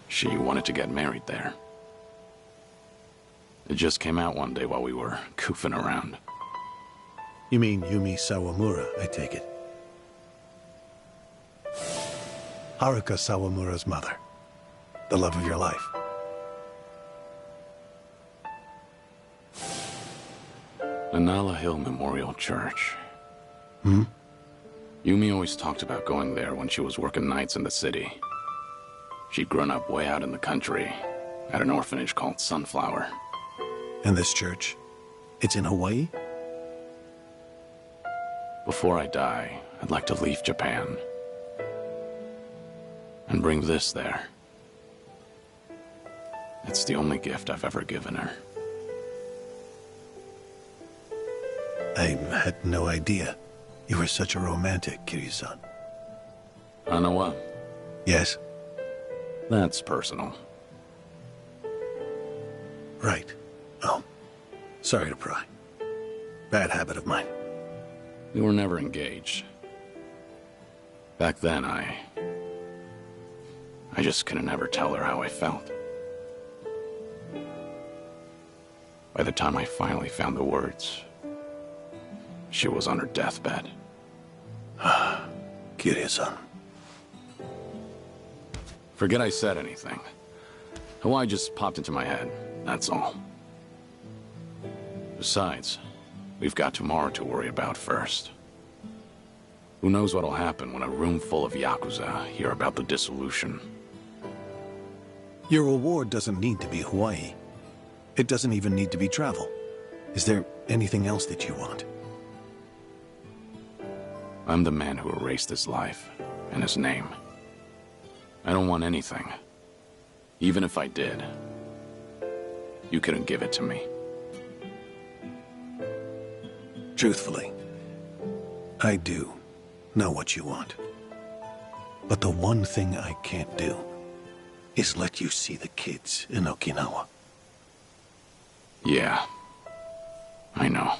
She wanted to get married there. It just came out one day while we were goofing around. You mean Yumi Sawamura, I take it. Haruka Sawamura's mother. The love of your life. Anala Hill Memorial Church. Hmm? Yumi always talked about going there when she was working nights in the city. She'd grown up way out in the country, at an orphanage called Sunflower. And this church? It's in Hawaii? Before I die, I'd like to leave Japan. And bring this there. It's the only gift I've ever given her. I had no idea you were such a romantic, Kiryu-san. Hanawa? Yes? That's personal. Right. Oh. Sorry to pry. Bad habit of mine. We were never engaged. Back then, I just couldn't ever tell her how I felt. By the time I finally found the words, she was on her deathbed. Kiryu-san. Forget I said anything. Hawaii just popped into my head, that's all. Besides, we've got tomorrow to worry about first. Who knows what'll happen when a room full of Yakuza hear about the dissolution. Your reward doesn't need to be Hawaii. It doesn't even need to be travel. Is there anything else that you want? I'm the man who erased his life and his name. I don't want anything. Even if I did, you couldn't give it to me. Truthfully, I do know what you want. But the one thing I can't do is let you see the kids in Okinawa. Yeah, I know.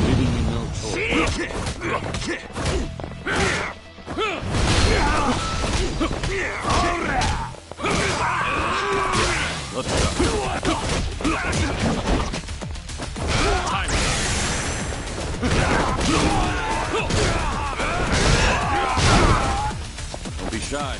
Leaving you no choice. Let's go. Time. Don't be shy.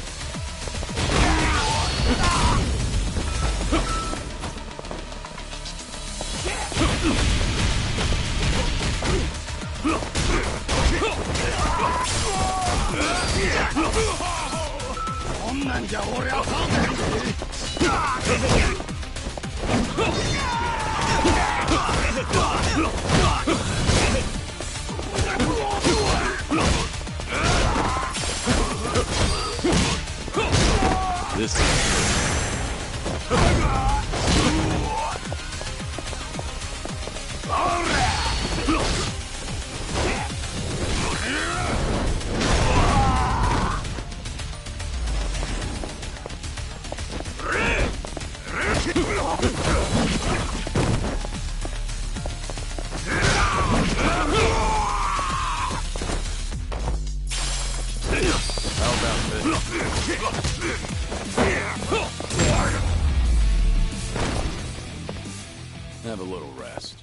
This How about this? Have a little rest.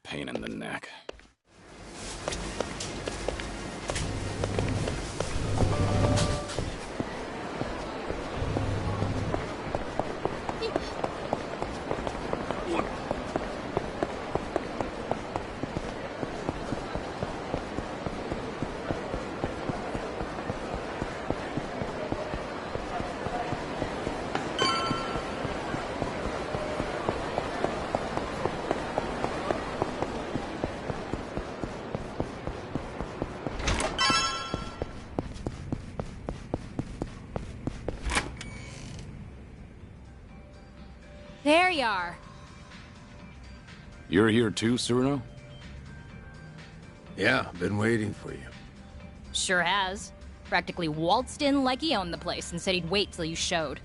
Pain in the neck. There you are. You're here too, Cyrano? Yeah, been waiting for you. Sure has. Practically waltzed in like he owned the place and said he'd wait till you showed.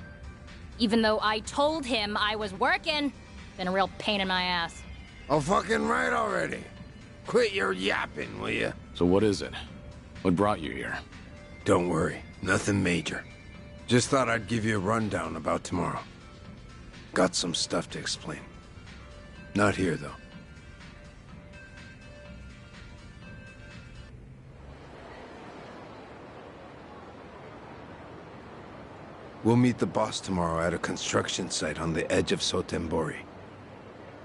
Even though I told him I was working. Been a real pain in my ass. Oh, fucking right already. Quit your yapping, will you? So what is it? What brought you here? Don't worry, nothing major. Just thought I'd give you a rundown about tomorrow. Got some stuff to explain. Not here, though. We'll meet the boss tomorrow at a construction site on the edge of Sotenbori.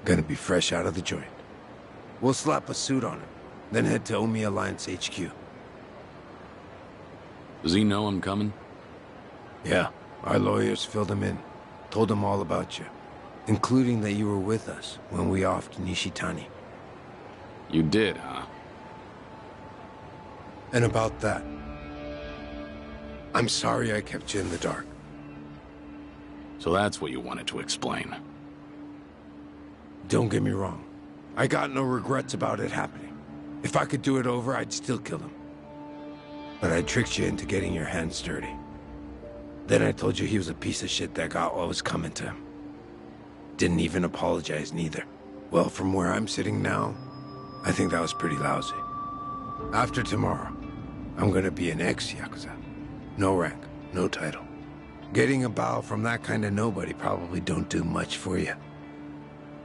Gonna be fresh out of the joint. We'll slap a suit on him, then head to Omi Alliance HQ. Does he know I'm coming? Yeah, our lawyers filled him in. Told him all about you, including that you were with us when we offed Nishitani. You did, huh? And about that, I'm sorry I kept you in the dark. So that's what you wanted to explain. Don't get me wrong. I got no regrets about it happening. If I could do it over, I'd still kill him. But I tricked you into getting your hands dirty. Then I told you he was a piece of shit that got what was coming to him. Didn't even apologize, neither. Well, from where I'm sitting now, I think that was pretty lousy. After tomorrow, I'm gonna be an ex-Yakuza. No rank, no title. Getting a bow from that kind of nobody probably don't do much for you.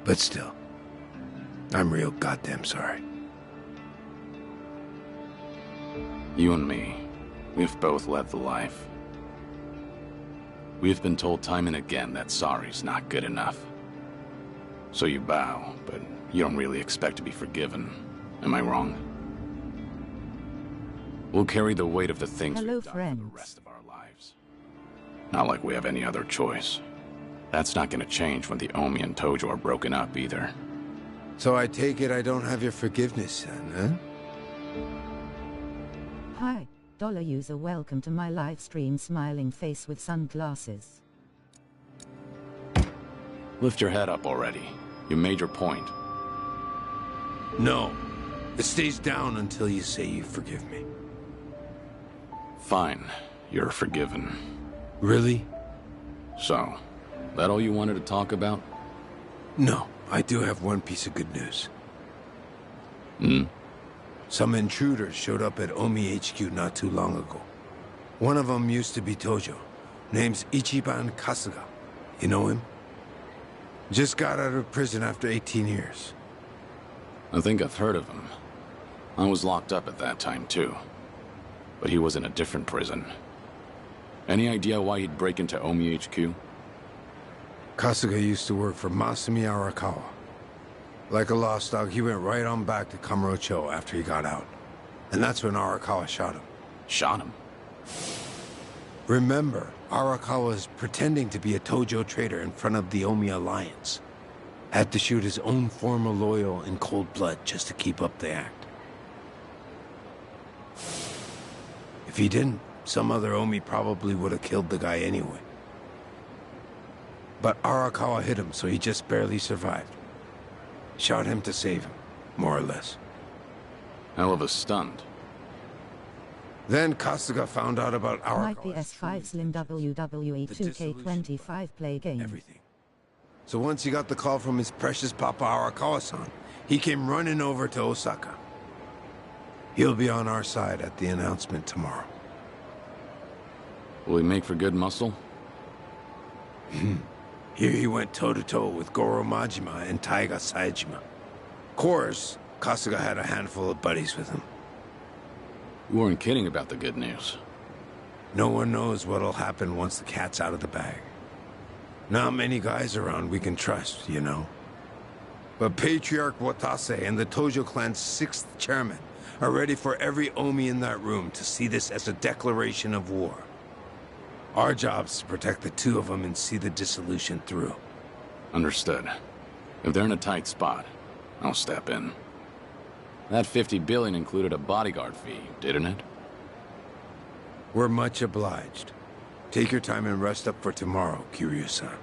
But still, I'm real goddamn sorry. You and me, we've both led the life. We've been told time and again that sorry's not good enough. So you bow, but you don't really expect to be forgiven. Am I wrong? We'll carry the weight of the things we've done for the rest of our lives. Not like we have any other choice. That's not gonna change when the Omi and Tojo are broken up either. So I take it I don't have your forgiveness, son, huh? Hi, dollar user, welcome to my live stream. Smiling face with sunglasses. Lift your head up already. You made your point. No. It stays down until you say you forgive me. Fine. You're forgiven. Really? So, that all you wanted to talk about? No. I do have one piece of good news. Hmm? Some intruders showed up at Omi HQ not too long ago. One of them used to be Tojo. Name's Ichiban Kasuga. You know him? Just got out of prison after 18 years. I think I've heard of him. I was locked up at that time, too. But he was in a different prison. Any idea why he'd break into Omi HQ? Kasuga used to work for Masumi Arakawa. Like a lost dog, he went right on back to Kamurocho after he got out. And that's when Arakawa shot him. Shot him? Remember, Arakawa was pretending to be a Tojo traitor in front of the Omi Alliance. Had to shoot his own former loyal in cold blood just to keep up the act. If he didn't, some other Omi probably would have killed the guy anyway. But Arakawa hit him, so he just barely survived. Shot him to save him, more or less. Hell of a stunt. Then Kasuga found out about My Arakawa. PS5 Slim WWE 2K25 play game. Everything. So once he got the call from his precious Papa Arakawa-san, he came running over to Osaka. He'll be on our side at the announcement tomorrow. Will he make for good muscle? Here he went toe-to-toe with Goro Majima and Taiga Saejima. Of course, Kasuga had a handful of buddies with him. You weren't kidding about the good news. No one knows what'll happen once the cat's out of the bag. Not many guys around we can trust, you know. But Patriarch Watase and the Tojo clan's 6th chairman are ready for every Omi in that room to see this as a declaration of war. Our job's to protect the two of them and see the dissolution through. Understood. If they're in a tight spot, I'll step in. That 50 billion included a bodyguard fee, didn't it? We're much obliged. Take your time and rest up for tomorrow, Kiryu-san.